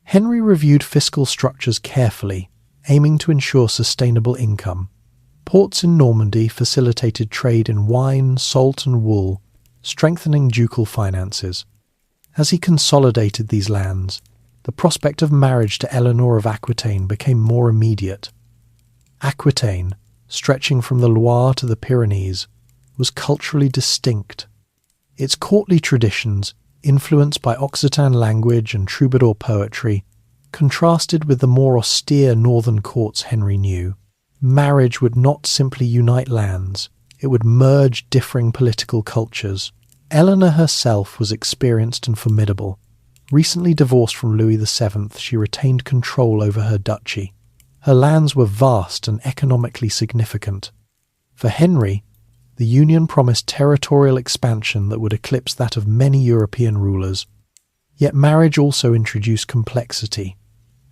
Henry reviewed fiscal structures carefully, aiming to ensure sustainable income. Ports in Normandy facilitated trade in wine, salt and wool, strengthening ducal finances. As he consolidated these lands, the prospect of marriage to Eleanor of Aquitaine became more immediate. Aquitaine, stretching from the Loire to the Pyrenees, was culturally distinct. Its courtly traditions, influenced by Occitan language and troubadour poetry, contrasted with the more austere northern courts Henry knew. Marriage would not simply unite lands, it would merge differing political cultures. Eleanor herself was experienced and formidable. Recently divorced from Louis VII, she retained control over her duchy. Her lands were vast and economically significant. For Henry, the union promised territorial expansion that would eclipse that of many European rulers. Yet marriage also introduced complexity.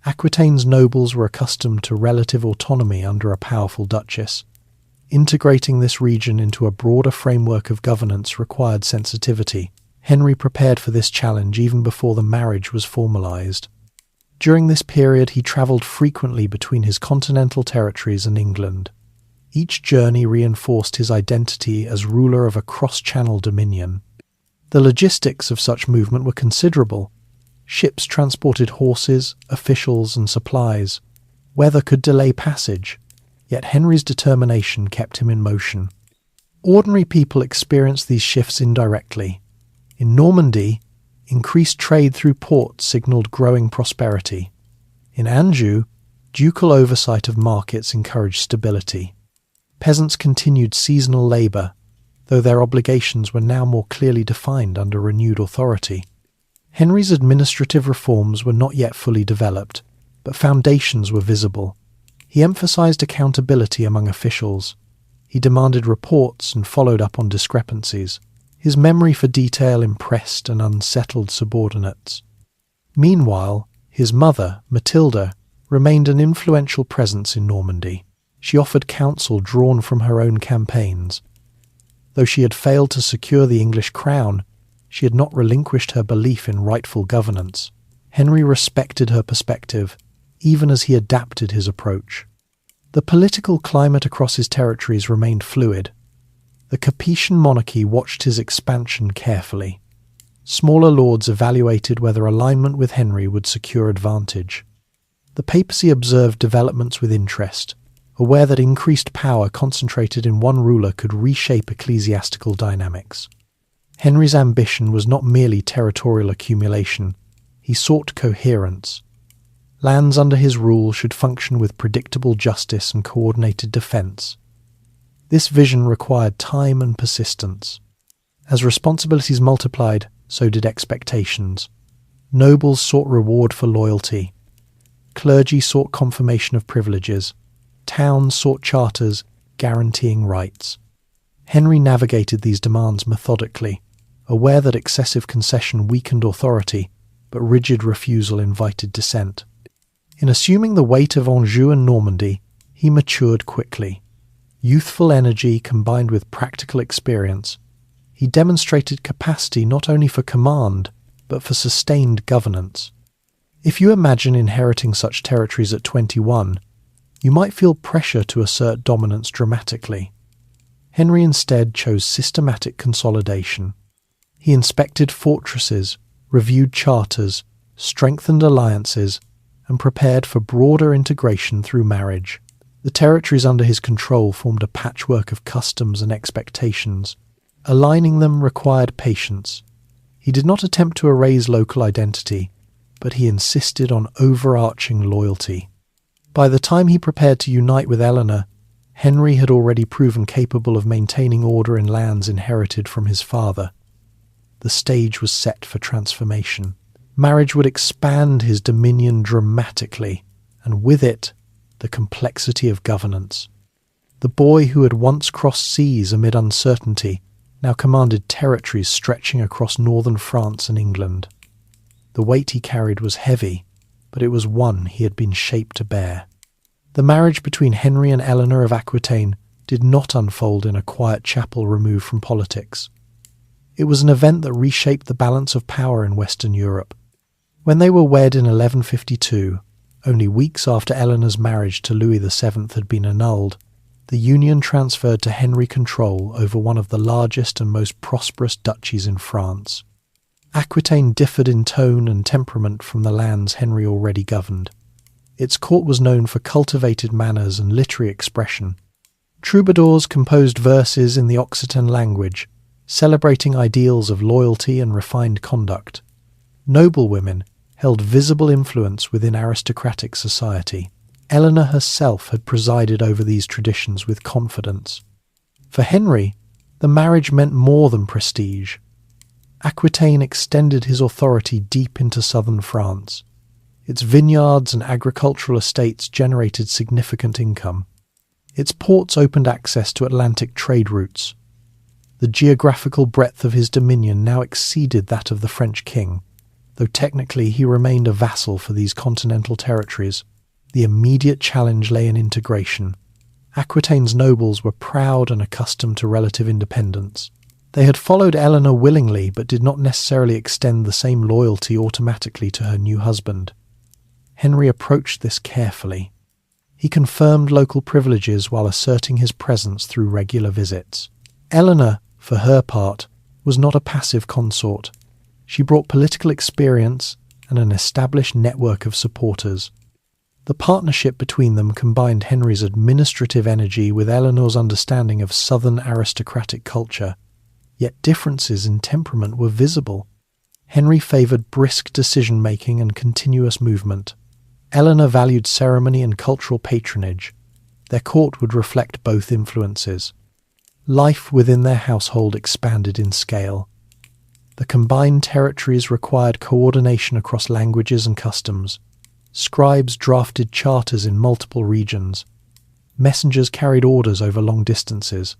Aquitaine's nobles were accustomed to relative autonomy under a powerful duchess. Integrating this region into a broader framework of governance required sensitivity. Henry prepared for this challenge even before the marriage was formalized. During this period, he travelled frequently between his continental territories and England. Each journey reinforced his identity as ruler of a cross-channel dominion. The logistics of such movement were considerable. Ships transported horses, officials, and supplies. Weather could delay passage, yet Henry's determination kept him in motion. Ordinary people experienced these shifts indirectly. In Normandy, increased trade through ports signalled growing prosperity. In Anjou, ducal oversight of markets encouraged stability. Peasants continued seasonal labour, though their obligations were now more clearly defined under renewed authority. Henry's administrative reforms were not yet fully developed. but foundations were visible. He emphasized accountability among officials. He demanded reports and followed up on discrepancies. His memory for detail impressed and unsettled subordinates. Meanwhile, his mother, Matilda, remained an influential presence in Normandy. She offered counsel drawn from her own campaigns. Though she had failed to secure the English crown, she had not relinquished her belief in rightful governance. Henry respected her perspective, even as he adapted his approach. The political climate across his territories remained fluid. The Capetian monarchy watched his expansion carefully. Smaller lords evaluated whether alignment with Henry would secure advantage. The papacy observed developments with interest, aware that increased power concentrated in one ruler could reshape ecclesiastical dynamics. Henry's ambition was not merely territorial accumulation. He sought coherence. Lands under his rule should function with predictable justice and coordinated defence. This vision required time and persistence. As responsibilities multiplied, so did expectations. Nobles sought reward for loyalty. Clergy sought confirmation of privileges. Towns sought charters guaranteeing rights. Henry navigated these demands methodically, aware that excessive concession weakened authority, but rigid refusal invited dissent. In assuming the weight of Anjou and Normandy, he matured quickly. Youthful energy combined with practical experience, he demonstrated capacity not only for command, but for sustained governance. If you imagine inheriting such territories at 21, you might feel pressure to assert dominance dramatically. Henry instead chose systematic consolidation. He inspected fortresses, reviewed charters, strengthened alliances, and prepared for broader integration through marriage. The territories under his control formed a patchwork of customs and expectations. Aligning them required patience. He did not attempt to erase local identity, but he insisted on overarching loyalty. By the time he prepared to unite with Eleanor, Henry had already proven capable of maintaining order in lands inherited from his father. The stage was set for transformation. Marriage would expand his dominion dramatically, and with it, the complexity of governance. The boy who had once crossed seas amid uncertainty now commanded territories stretching across northern France and England. The weight he carried was heavy, but it was one he had been shaped to bear. The marriage between Henry and Eleanor of Aquitaine did not unfold in a quiet chapel removed from politics. It was an event that reshaped the balance of power in Western Europe. When they were wed in 1152, only weeks after Eleanor's marriage to Louis VII had been annulled, the union transferred to Henry control over one of the largest and most prosperous duchies in France. Aquitaine differed in tone and temperament from the lands Henry already governed. Its court was known for cultivated manners and literary expression. Troubadours composed verses in the Occitan language, celebrating ideals of loyalty and refined conduct. Noblewomen held visible influence within aristocratic society. Eleanor herself had presided over these traditions with confidence. For Henry, the marriage meant more than prestige. Aquitaine extended his authority deep into southern France. Its vineyards and agricultural estates generated significant income. Its ports opened access to Atlantic trade routes. The geographical breadth of his dominion now exceeded that of the French king, though technically he remained a vassal for these continental territories. The immediate challenge lay in integration. Aquitaine's nobles were proud and accustomed to relative independence. They had followed Eleanor willingly, but did not necessarily extend the same loyalty automatically to her new husband. Henry approached this carefully. He confirmed local privileges while asserting his presence through regular visits. Eleanor, for her part, was not a passive consort. She brought political experience and an established network of supporters. The partnership between them combined Henry's administrative energy with Eleanor's understanding of southern aristocratic culture, yet differences in temperament were visible. Henry favoured brisk decision-making and continuous movement. Eleanor valued ceremony and cultural patronage. Their court would reflect both influences. Life within their household expanded in scale. The combined territories required coordination across languages and customs. Scribes drafted charters in multiple regions. Messengers carried orders over long distances.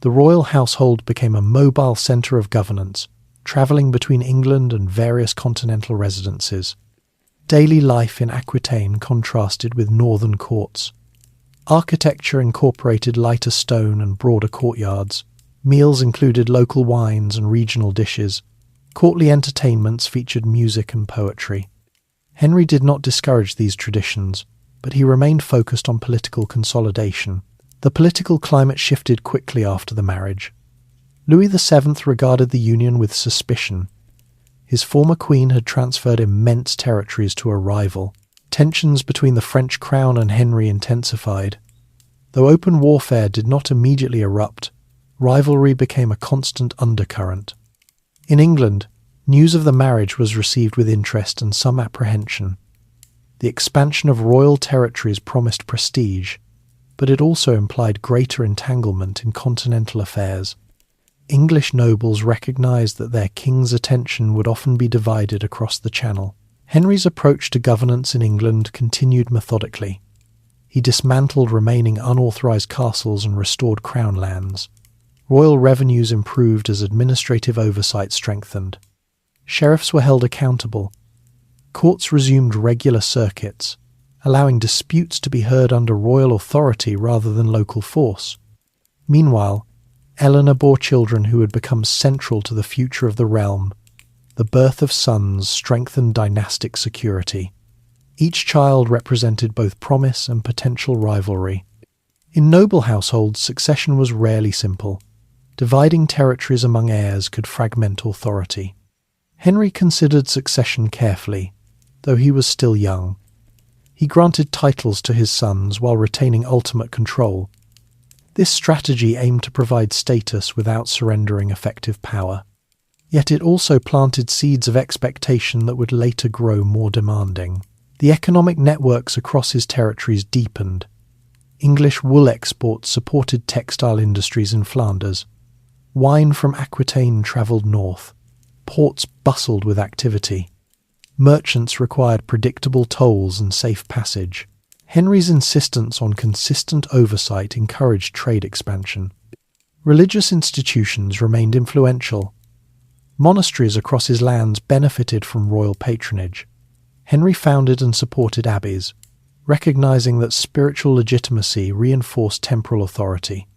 The royal household became a mobile centre of governance, travelling between England and various continental residences. Daily life in Aquitaine contrasted with northern courts. Architecture incorporated lighter stone and broader courtyards. Meals included local wines and regional dishes. Courtly entertainments featured music and poetry. Henry did not discourage these traditions, but he remained focused on political consolidation. The political climate shifted quickly after the marriage. Louis VII regarded the union with suspicion. His former queen had transferred immense territories to a rival. Tensions between the French crown and Henry intensified. Though open warfare did not immediately erupt, rivalry became a constant undercurrent. In England, news of the marriage was received with interest and some apprehension. The expansion of royal territories promised prestige, but it also implied greater entanglement in continental affairs. English nobles recognised that their king's attention would often be divided across the Channel. Henry's approach to governance in England continued methodically. He dismantled remaining unauthorised castles and restored crown lands. Royal revenues improved as administrative oversight strengthened. Sheriffs were held accountable. Courts resumed regular circuits, allowing disputes to be heard under royal authority rather than local force. Meanwhile, Eleanor bore children who would become central to the future of the realm. The birth of sons strengthened dynastic security. Each child represented both promise and potential rivalry. In noble households, succession was rarely simple. Dividing territories among heirs could fragment authority. Henry considered succession carefully, though he was still young. He granted titles to his sons while retaining ultimate control. This strategy aimed to provide status without surrendering effective power. Yet it also planted seeds of expectation that would later grow more demanding. The economic networks across his territories deepened. English wool exports supported textile industries in Flanders. Wine from Aquitaine travelled north. Ports bustled with activity. Merchants required predictable tolls and safe passage. Henry's insistence on consistent oversight encouraged trade expansion. Religious institutions remained influential. Monasteries across his lands benefited from royal patronage. Henry founded and supported abbeys, recognizing that spiritual legitimacy reinforced temporal authority.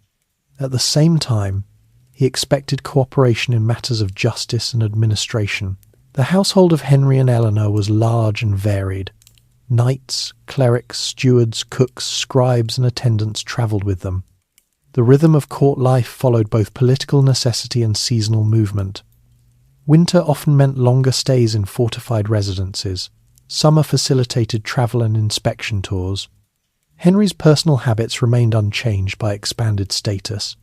At the same time, he expected cooperation in matters of justice and administration. The household of Henry and Eleanor was large and varied. Knights, clerics, stewards, cooks, scribes, and attendants travelled with them. The rhythm of court life followed both political necessity and seasonal movement. Winter often meant longer stays in fortified residences. Summer facilitated travel and inspection tours. Henry's personal habits remained unchanged by expanded status.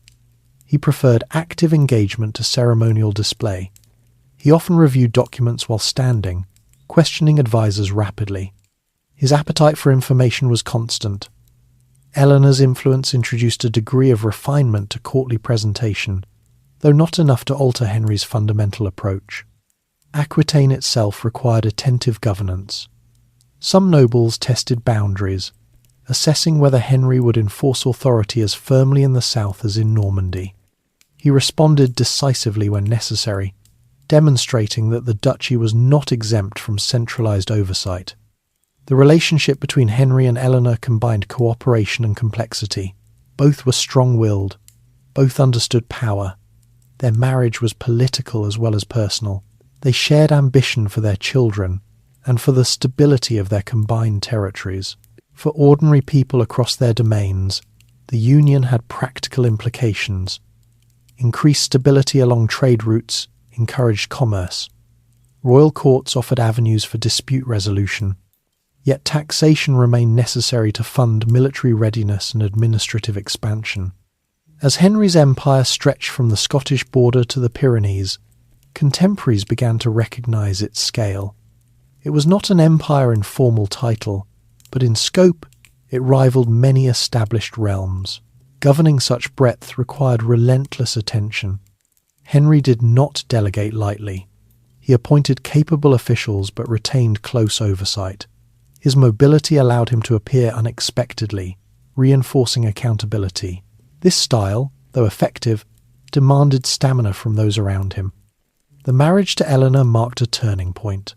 He preferred active engagement to ceremonial display. He often reviewed documents while standing, questioning advisors rapidly. His appetite for information was constant. Eleanor's influence introduced a degree of refinement to courtly presentation, though not enough to alter Henry's fundamental approach. Aquitaine itself required attentive governance. Some nobles tested boundaries, assessing whether Henry would enforce authority as firmly in the south as in Normandy. He responded decisively when necessary, demonstrating that the duchy was not exempt from centralized oversight. The relationship between Henry and Eleanor combined cooperation and complexity. Both were strong-willed. Both understood power. Their marriage was political as well as personal. They shared ambition for their children and for the stability of their combined territories. For ordinary people across their domains, the union had practical implications. Increased stability along trade routes encouraged commerce. Royal courts offered avenues for dispute resolution. Yet taxation remained necessary to fund military readiness and administrative expansion. As Henry's empire stretched from the Scottish border to the Pyrenees, contemporaries began to recognise its scale. It was not an empire in formal title, but in scope it rivaled many established realms. Governing such breadth required relentless attention. Henry did not delegate lightly. He appointed capable officials but retained close oversight. His mobility allowed him to appear unexpectedly, reinforcing accountability. This style, though effective, demanded stamina from those around him. The marriage to Eleanor marked a turning point.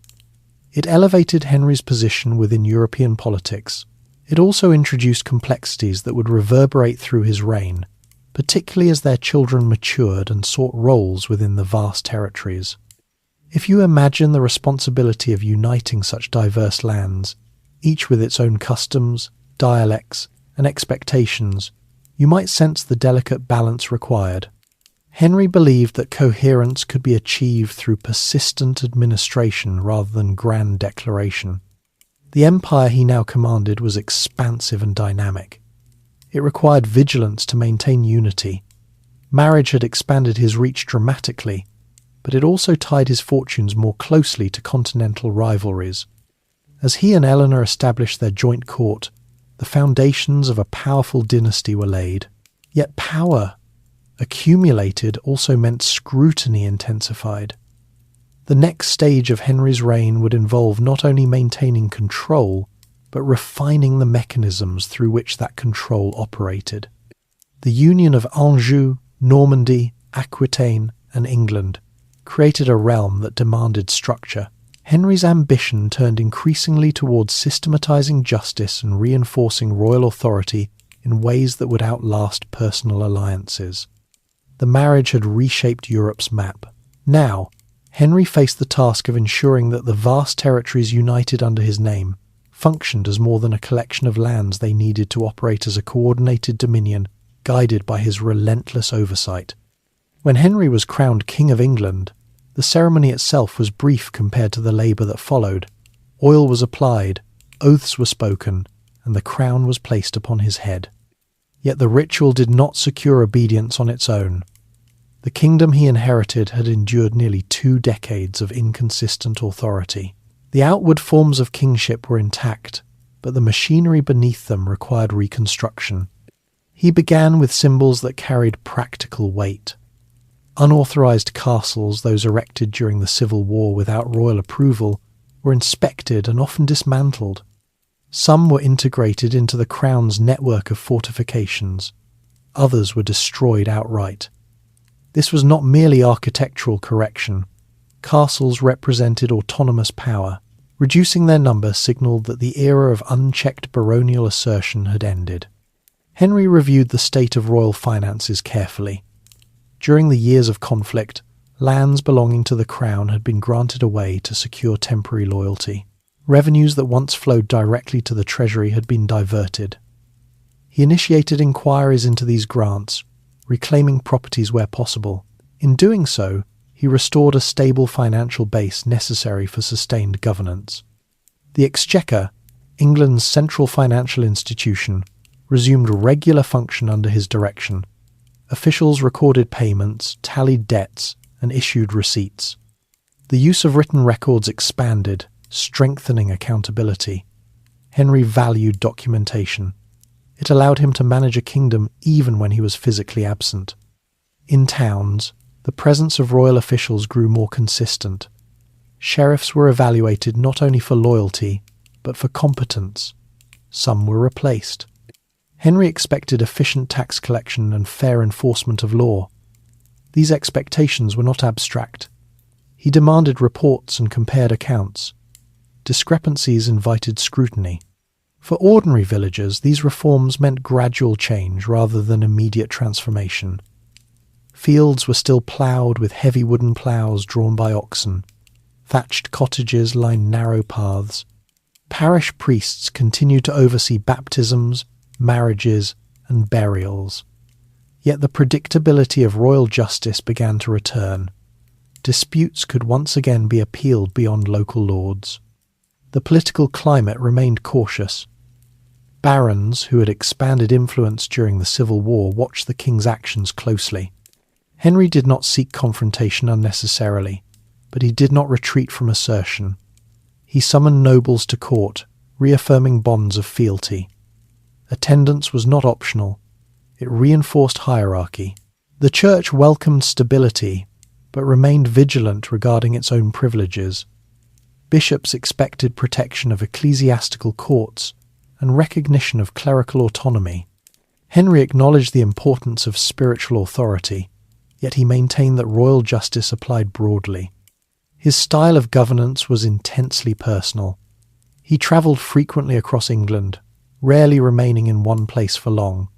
It elevated Henry's position within European politics. It also introduced complexities that would reverberate through his reign, particularly as their children matured and sought roles within the vast territories. If you imagine the responsibility of uniting such diverse lands, each with its own customs, dialects, and expectations, you might sense the delicate balance required. Henry believed that coherence could be achieved through persistent administration rather than grand declaration. The empire he now commanded was expansive and dynamic. It required vigilance to maintain unity. Marriage had expanded his reach dramatically, but it also tied his fortunes more closely to continental rivalries. As he and Eleanor established their joint court, the foundations of a powerful dynasty were laid. Yet power accumulated also meant scrutiny intensified. The next stage of Henry's reign would involve not only maintaining control, but refining the mechanisms through which that control operated. The union of Anjou, Normandy, Aquitaine, and England created a realm that demanded structure. Henry's ambition turned increasingly towards systematizing justice and reinforcing royal authority in ways that would outlast personal alliances. The marriage had reshaped Europe's map. Now, Henry faced the task of ensuring that the vast territories united under his name functioned as more than a collection of lands they needed to operate as a coordinated dominion guided by his relentless oversight. When Henry was crowned King of England, the ceremony itself was brief compared to the labour that followed. Oil was applied, oaths were spoken, and the crown was placed upon his head. Yet the ritual did not secure obedience on its own. The kingdom he inherited had endured nearly 2 decades of inconsistent authority. The outward forms of kingship were intact, but the machinery beneath them required reconstruction. He began with symbols that carried practical weight. Unauthorized castles, those erected during the Civil War without royal approval, were inspected and often dismantled. Some were integrated into the crown's network of fortifications. Others were destroyed outright. This was not merely architectural correction. Castles represented autonomous power. Reducing their number signalled that the era of unchecked baronial assertion had ended. Henry reviewed the state of royal finances carefully. During the years of conflict, lands belonging to the crown had been granted away to secure temporary loyalty. Revenues that once flowed directly to the treasury had been diverted. He initiated inquiries into these grants, reclaiming properties where possible. In doing so, he restored a stable financial base necessary for sustained governance. The Exchequer, England's central financial institution, resumed regular function under his direction. Officials recorded payments, tallied debts, and issued receipts. The use of written records expanded, strengthening accountability. Henry valued documentation. It allowed him to manage a kingdom even when he was physically absent. In towns, the presence of royal officials grew more consistent. Sheriffs were evaluated not only for loyalty, but for competence. Some were replaced. Henry expected efficient tax collection and fair enforcement of law. These expectations were not abstract. He demanded reports and compared accounts. Discrepancies invited scrutiny. For ordinary villagers, these reforms meant gradual change rather than immediate transformation. Fields were still ploughed with heavy wooden ploughs drawn by oxen. Thatched cottages lined narrow paths. Parish priests continued to oversee baptisms, marriages, and burials. Yet the predictability of royal justice began to return. Disputes could once again be appealed beyond local lords. The political climate remained cautious. Barons, who had expanded influence during the Civil War, watched the king's actions closely. Henry did not seek confrontation unnecessarily, but he did not retreat from assertion. He summoned nobles to court, reaffirming bonds of fealty. Attendance was not optional. It reinforced hierarchy. The Church welcomed stability, but remained vigilant regarding its own privileges. Bishops expected protection of ecclesiastical courts and recognition of clerical autonomy. Henry acknowledged the importance of spiritual authority, yet he maintained that royal justice applied broadly. His style of governance was intensely personal. He travelled frequently across England, rarely remaining in one place for long.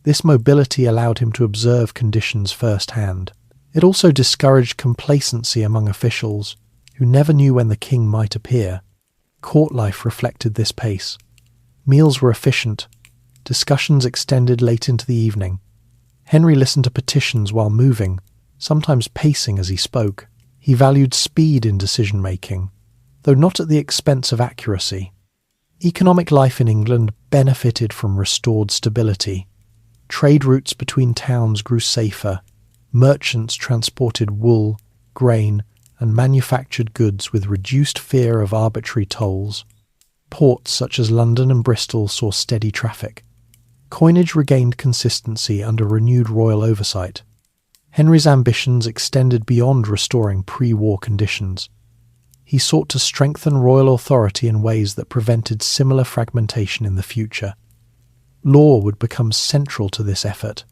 This mobility allowed him to observe conditions firsthand. It also discouraged complacency among officials, who never knew when the king might appear. Court life reflected this pace. Meals were efficient. Discussions extended late into the evening. Henry listened to petitions while moving, sometimes pacing as he spoke. He valued speed in decision-making, though not at the expense of accuracy. Economic life in England benefited from restored stability. Trade routes between towns grew safer. Merchants transported wool, grain, and manufactured goods with reduced fear of arbitrary tolls. Ports such as London and Bristol saw steady traffic. Coinage regained consistency under renewed royal oversight. Henry's ambitions extended beyond restoring pre-war conditions. He sought to strengthen royal authority in ways that prevented similar fragmentation in the future. Law would become central to this effort.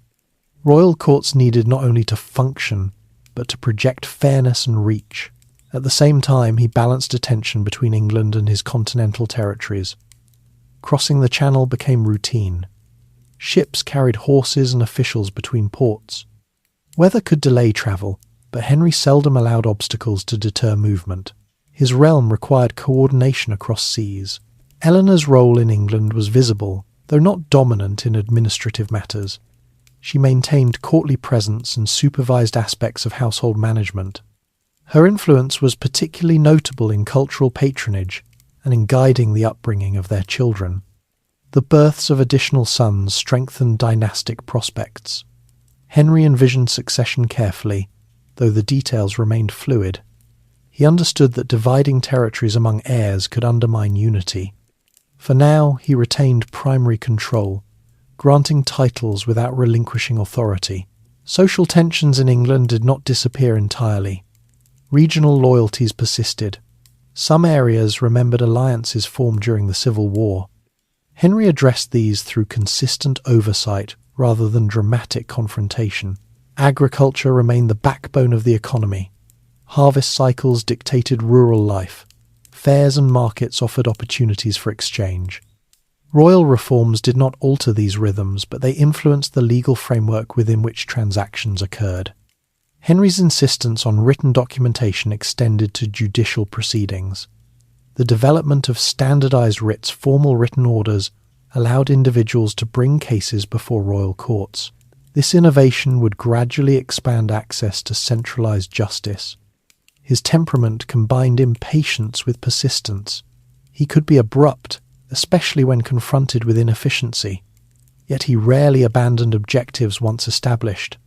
Royal courts needed not only to function, but to project fairness and reach. At the same time, he balanced attention between England and his continental territories. Crossing the Channel became routine. Ships carried horses and officials between ports. Weather could delay travel, but Henry seldom allowed obstacles to deter movement. His realm required coordination across seas. Eleanor's role in England was visible, though not dominant in administrative matters. She maintained courtly presence and supervised aspects of household management. Her influence was particularly notable in cultural patronage and in guiding the upbringing of their children. The births of additional sons strengthened dynastic prospects. Henry envisioned succession carefully, though the details remained fluid. He understood that dividing territories among heirs could undermine unity. For now, he retained primary control, granting titles without relinquishing authority. Social tensions in England did not disappear entirely. Regional loyalties persisted. Some areas remembered alliances formed during the Civil War. Henry addressed these through consistent oversight rather than dramatic confrontation. Agriculture remained the backbone of the economy. Harvest cycles dictated rural life. Fairs and markets offered opportunities for exchange. Royal reforms did not alter these rhythms, but they influenced the legal framework within which transactions occurred. Henry's insistence on written documentation extended to judicial proceedings. The development of standardized writs, formal written orders, allowed individuals to bring cases before royal courts. This innovation would gradually expand access to centralized justice. His temperament combined impatience with persistence. He could be abrupt, especially when confronted with inefficiency, yet he rarely abandoned objectives once established.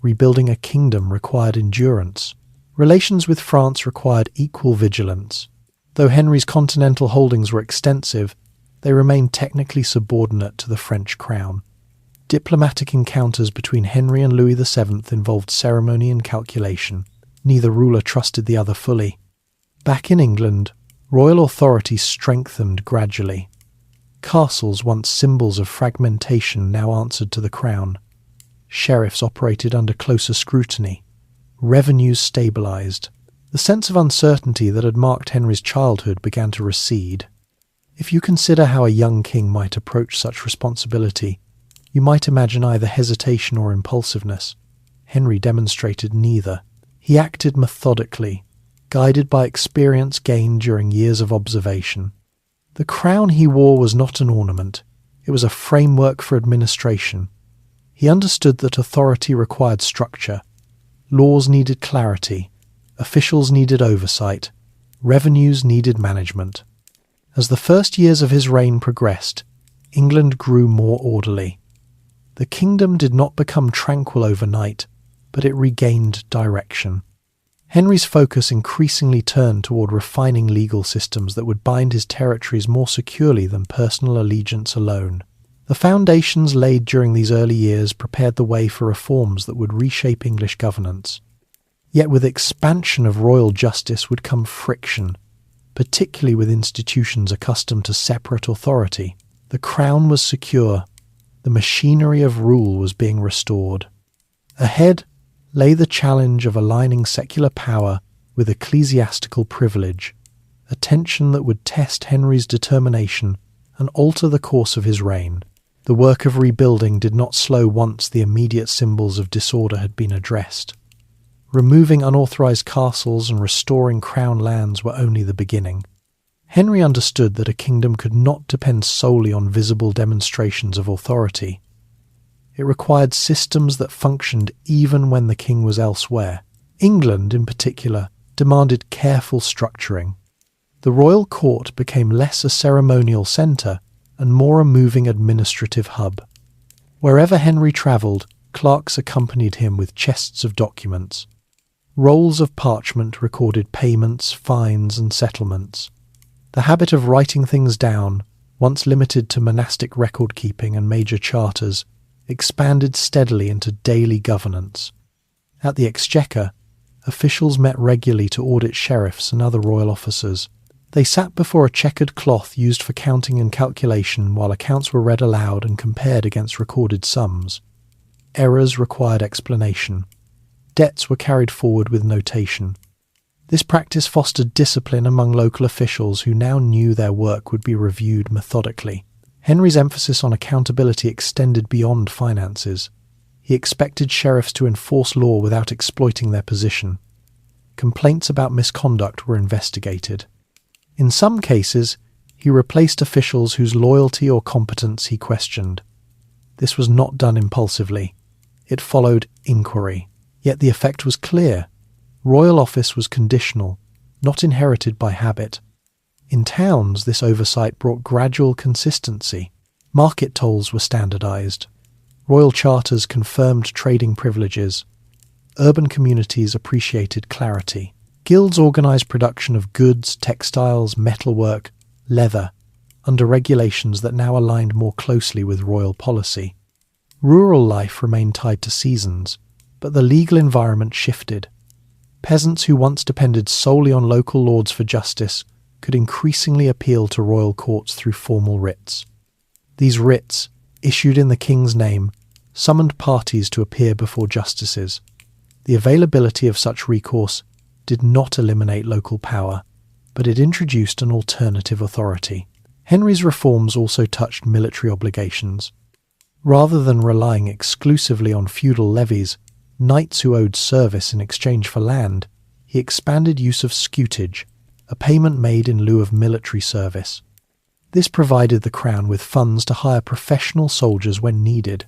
Rebuilding a kingdom required endurance. Relations with France required equal vigilance. Though Henry's continental holdings were extensive, they remained technically subordinate to the French crown. Diplomatic encounters between Henry and Louis VII involved ceremony and calculation. Neither ruler trusted the other fully. Back in England, royal authority strengthened gradually. Castles, once symbols of fragmentation, now answered to the crown. Sheriffs operated under closer scrutiny. Revenues stabilized. The sense of uncertainty that had marked Henry's childhood began to recede. If you consider how a young king might approach such responsibility, you might imagine either hesitation or impulsiveness. Henry demonstrated neither. He acted methodically, guided by experience gained during years of observation. The crown he wore was not an ornament. It was a framework for administration. He understood that authority required structure. Laws needed clarity. Officials needed oversight. Revenues needed management. As the first years of his reign progressed, England grew more orderly. The kingdom did not become tranquil overnight, but it regained direction. Henry's focus increasingly turned toward refining legal systems that would bind his territories more securely than personal allegiance alone. The foundations laid during these early years prepared the way for reforms that would reshape English governance. Yet with expansion of royal justice would come friction. particularly with institutions accustomed to separate authority. The crown was secure. The machinery of rule was being restored. Ahead lay the challenge of aligning secular power with ecclesiastical privilege, a tension that would test Henry's determination and alter the course of his reign. The work of rebuilding did not slow once the immediate symbols of disorder had been addressed. Removing unauthorized castles and restoring crown lands were only the beginning. Henry understood that a kingdom could not depend solely on visible demonstrations of authority. It required systems that functioned even when the king was elsewhere. England, in particular, demanded careful structuring. The royal court became less a ceremonial centre and more a moving administrative hub. Wherever Henry travelled, clerks accompanied him with chests of documents. Rolls of parchment recorded payments, fines, and settlements. The habit of writing things down, once limited to monastic record-keeping and major charters, expanded steadily into daily governance. At the Exchequer, officials met regularly to audit sheriffs and other royal officers. They sat before a checkered cloth used for counting and calculation while accounts were read aloud and compared against recorded sums. Errors required explanation. Debts were carried forward with notation. This practice fostered discipline among local officials who now knew their work would be reviewed methodically. Henry's emphasis on accountability extended beyond finances. He expected sheriffs to enforce law without exploiting their position. Complaints about misconduct were investigated. In some cases, he replaced officials whose loyalty or competence he questioned. This was not done impulsively. It followed inquiry. Yet the effect was clear. Royal office was conditional, not inherited by habit. In towns, this oversight brought gradual consistency. Market tolls were standardized. Royal charters confirmed trading privileges. Urban communities appreciated clarity. Guilds organized production of goods, textiles, metalwork, leather, under regulations that now aligned more closely with royal policy. Rural life remained tied to seasons, but the legal environment shifted. Peasants who once depended solely on local lords for justice could increasingly appeal to royal courts through formal writs. These writs, issued in the king's name, summoned parties to appear before justices. The availability of such recourse did not eliminate local power, but it introduced an alternative authority. Henry's reforms also touched military obligations. Rather than relying exclusively on feudal levies, knights who owed service in exchange for land, he expanded use of scutage, a payment made in lieu of military service. This provided the crown with funds to hire professional soldiers when needed.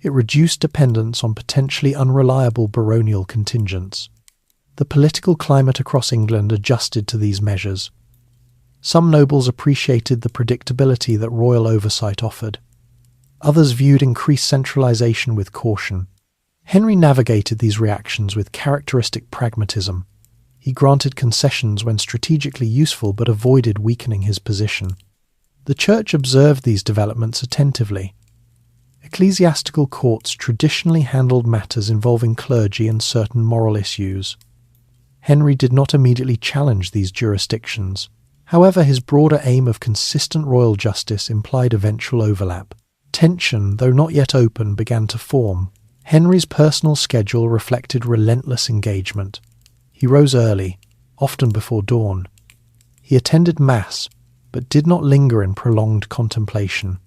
It reduced dependence on potentially unreliable baronial contingents. The political climate across England adjusted to these measures. Some nobles appreciated the predictability that royal oversight offered. Others viewed increased centralization with caution. Henry navigated these reactions with characteristic pragmatism. He granted concessions when strategically useful but avoided weakening his position. The Church observed these developments attentively. Ecclesiastical courts traditionally handled matters involving clergy and certain moral issues. Henry did not immediately challenge these jurisdictions. However, his broader aim of consistent royal justice implied eventual overlap. Tension, though not yet open, began to form. Henry's personal schedule reflected relentless engagement. He rose early, often before dawn. He attended Mass, but did not linger in prolonged contemplation.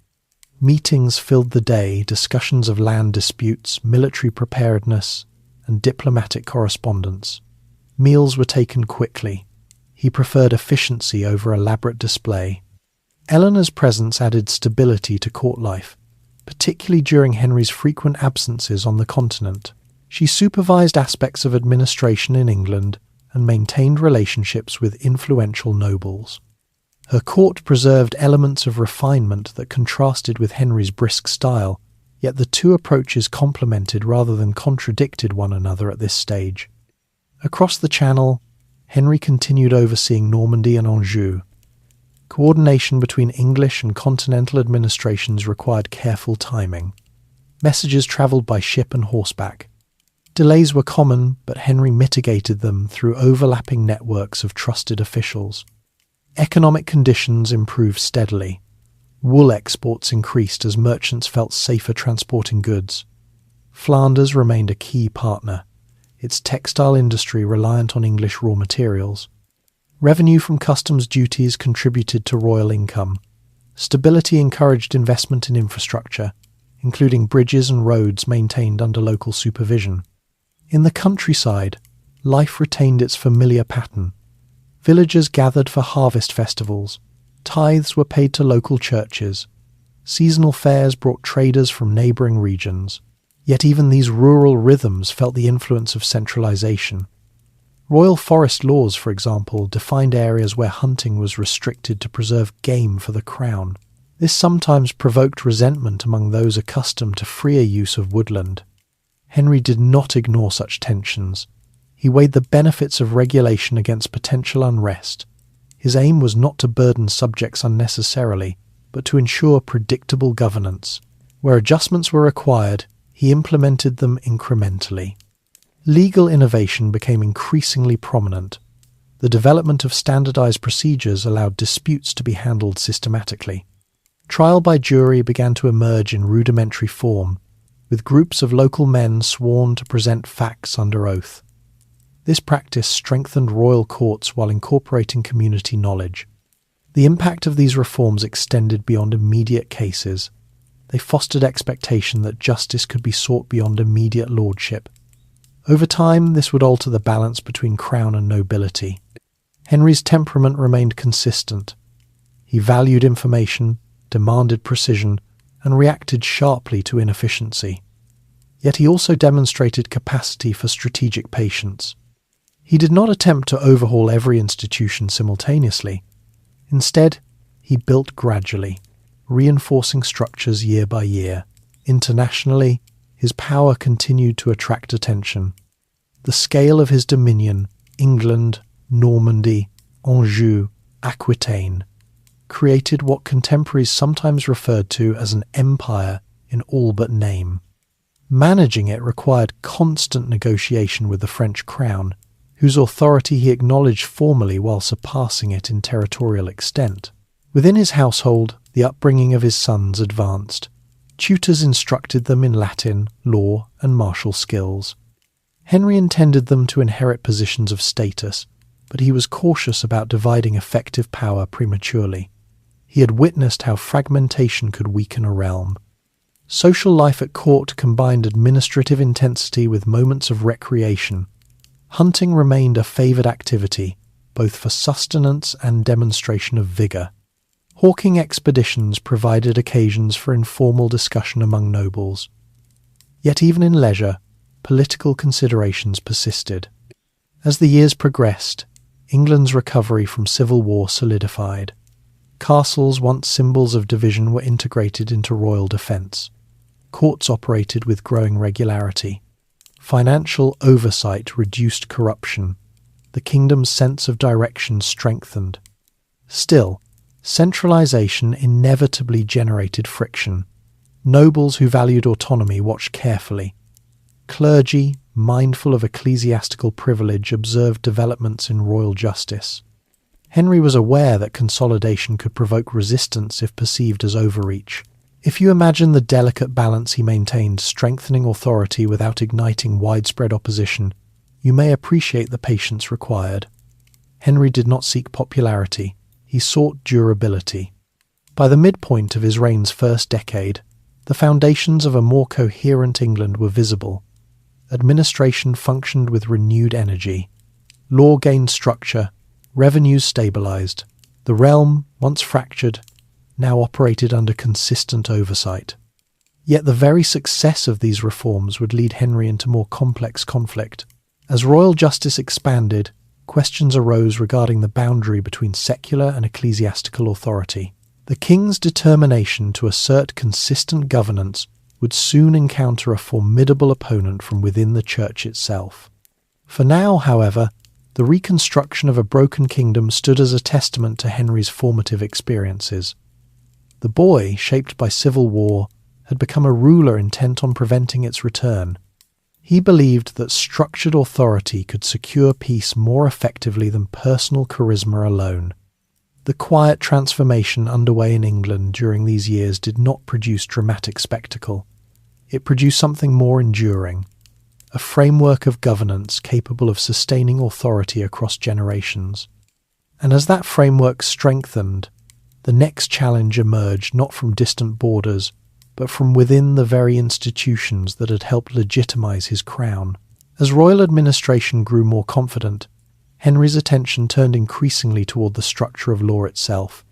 Meetings filled the day, discussions of land disputes, military preparedness, and diplomatic correspondence. Meals were taken quickly. He preferred efficiency over elaborate display. Eleanor's presence added stability to court life, particularly during Henry's frequent absences on the continent. She supervised aspects of administration in England and maintained relationships with influential nobles. Her court preserved elements of refinement that contrasted with Henry's brisk style, yet the two approaches complemented rather than contradicted one another at this stage. Across the Channel, Henry continued overseeing Normandy and Anjou. Coordination between English and continental administrations required careful timing. Messages travelled by ship and horseback. Delays were common, but Henry mitigated them through overlapping networks of trusted officials. Economic conditions improved steadily. Wool exports increased as merchants felt safer transporting goods. Flanders remained a key partner, its textile industry reliant on English raw materials. Revenue from customs duties contributed to royal income. Stability encouraged investment in infrastructure, including bridges and roads maintained under local supervision. In the countryside, life retained its familiar pattern. Villagers gathered for harvest festivals. Tithes were paid to local churches. Seasonal fairs brought traders from neighbouring regions. Yet even these rural rhythms felt the influence of centralization. Royal forest laws, for example, defined areas where hunting was restricted to preserve game for the crown. This sometimes provoked resentment among those accustomed to freer use of woodland. Henry did not ignore such tensions. He weighed the benefits of regulation against potential unrest. His aim was not to burden subjects unnecessarily, but to ensure predictable governance. Where adjustments were required, he implemented them incrementally. Legal innovation became increasingly prominent. The development of standardized procedures allowed disputes to be handled systematically. Trial by jury began to emerge in rudimentary form, with groups of local men sworn to present facts under oath. This practice strengthened royal courts while incorporating community knowledge. The impact of these reforms extended beyond immediate cases. They fostered expectation that justice could be sought beyond immediate lordship. Over time, this would alter the balance between crown and nobility. Henry's temperament remained consistent. He valued information, demanded precision, and reacted sharply to inefficiency. Yet he also demonstrated capacity for strategic patience. He did not attempt to overhaul every institution simultaneously. Instead, he built gradually, reinforcing structures year by year. Internationally, his power continued to attract attention. The scale of his dominion, England, Normandy, Anjou, Aquitaine, created what contemporaries sometimes referred to as an empire in all but name. Managing it required constant negotiation with the French crown, whose authority he acknowledged formally while surpassing it in territorial extent. Within his household, the upbringing of his sons advanced. Tutors instructed them in Latin, law, and martial skills. Henry intended them to inherit positions of status, but he was cautious about dividing effective power prematurely. He had witnessed how fragmentation could weaken a realm. Social life at court combined administrative intensity with moments of recreation. Hunting remained a favoured activity, both for sustenance and demonstration of vigour. Hawking expeditions provided occasions for informal discussion among nobles. Yet even in leisure, political considerations persisted. As the years progressed, England's recovery from civil war solidified. Castles, once symbols of division, were integrated into royal defence. Courts operated with growing regularity. Financial oversight reduced corruption. The kingdom's sense of direction strengthened. Still, centralization inevitably generated friction. Nobles who valued autonomy watched carefully. Clergy, mindful of ecclesiastical privilege, observed developments in royal justice. Henry was aware that consolidation could provoke resistance if perceived as overreach. If you imagine the delicate balance he maintained, strengthening authority without igniting widespread opposition, you may appreciate the patience required. Henry did not seek popularity. He sought durability. By the midpoint of his reign's first decade, the foundations of a more coherent England were visible. Administration functioned with renewed energy. Law gained structure. Revenues stabilized. The realm, once fractured, now operated under consistent oversight. Yet the very success of these reforms would lead Henry into more complex conflict. As royal justice expanded, questions arose regarding the boundary between secular and ecclesiastical authority. The king's determination to assert consistent governance would soon encounter a formidable opponent from within the church itself. For now, however, the reconstruction of a broken kingdom stood as a testament to Henry's formative experiences. The boy, shaped by civil war, had become a ruler intent on preventing its return. He believed that structured authority could secure peace more effectively than personal charisma alone. The quiet transformation underway in England during these years did not produce dramatic spectacle. It produced something more enduring, a framework of governance capable of sustaining authority across generations. And as that framework strengthened, the next challenge emerged not from distant borders, but from within the very institutions that had helped legitimize his crown. As royal administration grew more confident, Henry's attention turned increasingly toward the structure of law itself.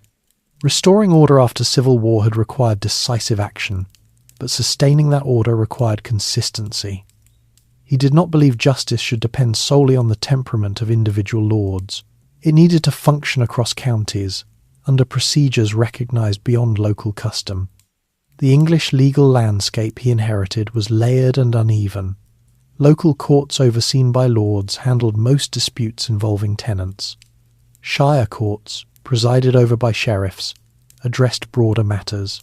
Restoring order after civil war had required decisive action, but sustaining that order required consistency. He did not believe justice should depend solely on the temperament of individual lords. It needed to function across counties, under procedures recognised beyond local custom. The English legal landscape he inherited was layered and uneven. Local courts overseen by lords handled most disputes involving tenants. Shire courts, presided over by sheriffs, addressed broader matters.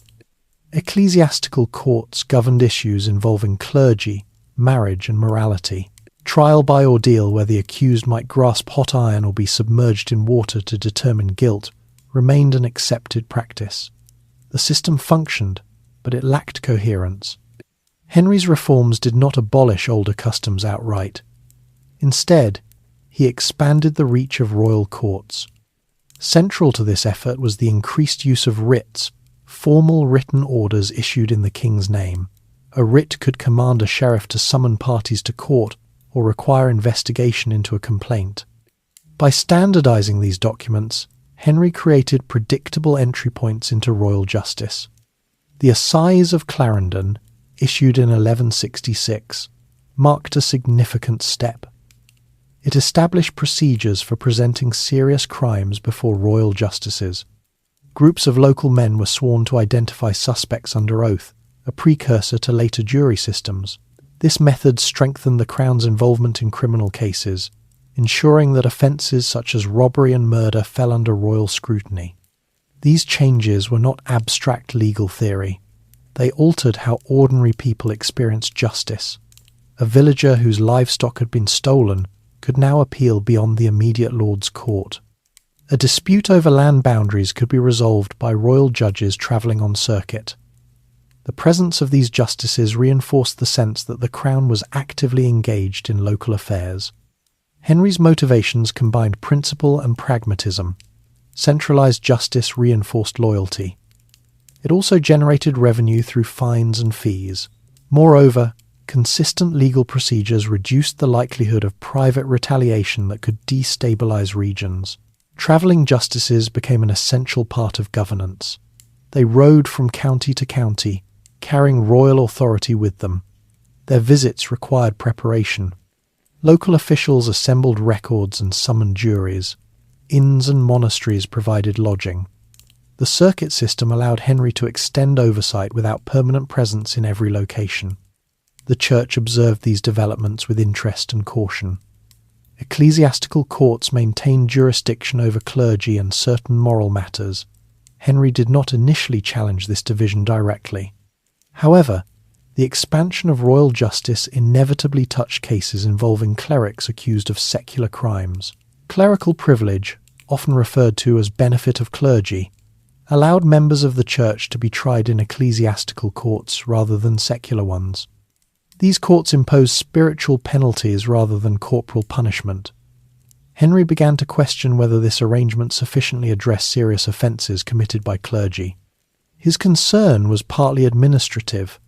Ecclesiastical courts governed issues involving clergy, marriage and morality. Trial by ordeal, where the accused might grasp hot iron or be submerged in water to determine guilt, remained an accepted practice. The system functioned, but it lacked coherence. Henry's reforms did not abolish older customs outright. Instead, he expanded the reach of royal courts. Central to this effort was the increased use of writs, formal written orders issued in the king's name. A writ could command a sheriff to summon parties to court or require investigation into a complaint. By standardizing these documents, Henry created predictable entry points into royal justice. The Assize of Clarendon, issued in 1166, marked a significant step. It established procedures for presenting serious crimes before royal justices. Groups of local men were sworn to identify suspects under oath, a precursor to later jury systems. This method strengthened the Crown's involvement in criminal cases, ensuring that offences such as robbery and murder fell under royal scrutiny. These changes were not abstract legal theory. They altered how ordinary people experienced justice. A villager whose livestock had been stolen could now appeal beyond the immediate lord's court. A dispute over land boundaries could be resolved by royal judges travelling on circuit. The presence of these justices reinforced the sense that the Crown was actively engaged in local affairs. Henry's motivations combined principle and pragmatism. Centralised justice reinforced loyalty. It also generated revenue through fines and fees. Moreover, consistent legal procedures reduced the likelihood of private retaliation that could destabilise regions. Travelling justices became an essential part of governance. They rode from county to county, carrying royal authority with them. Their visits required preparation. Local officials assembled records and summoned juries. Inns and monasteries provided lodging. The circuit system allowed Henry to extend oversight without permanent presence in every location. The Church observed these developments with interest and caution. Ecclesiastical courts maintained jurisdiction over clergy and certain moral matters. Henry did not initially challenge this division directly. However, the expansion of royal justice inevitably touched cases involving clerics accused of secular crimes. Clerical privilege, often referred to as benefit of clergy, allowed members of the Church to be tried in ecclesiastical courts rather than secular ones. These courts imposed spiritual penalties rather than corporal punishment. Henry began to question whether this arrangement sufficiently addressed serious offences committed by clergy. His concern was partly administrative.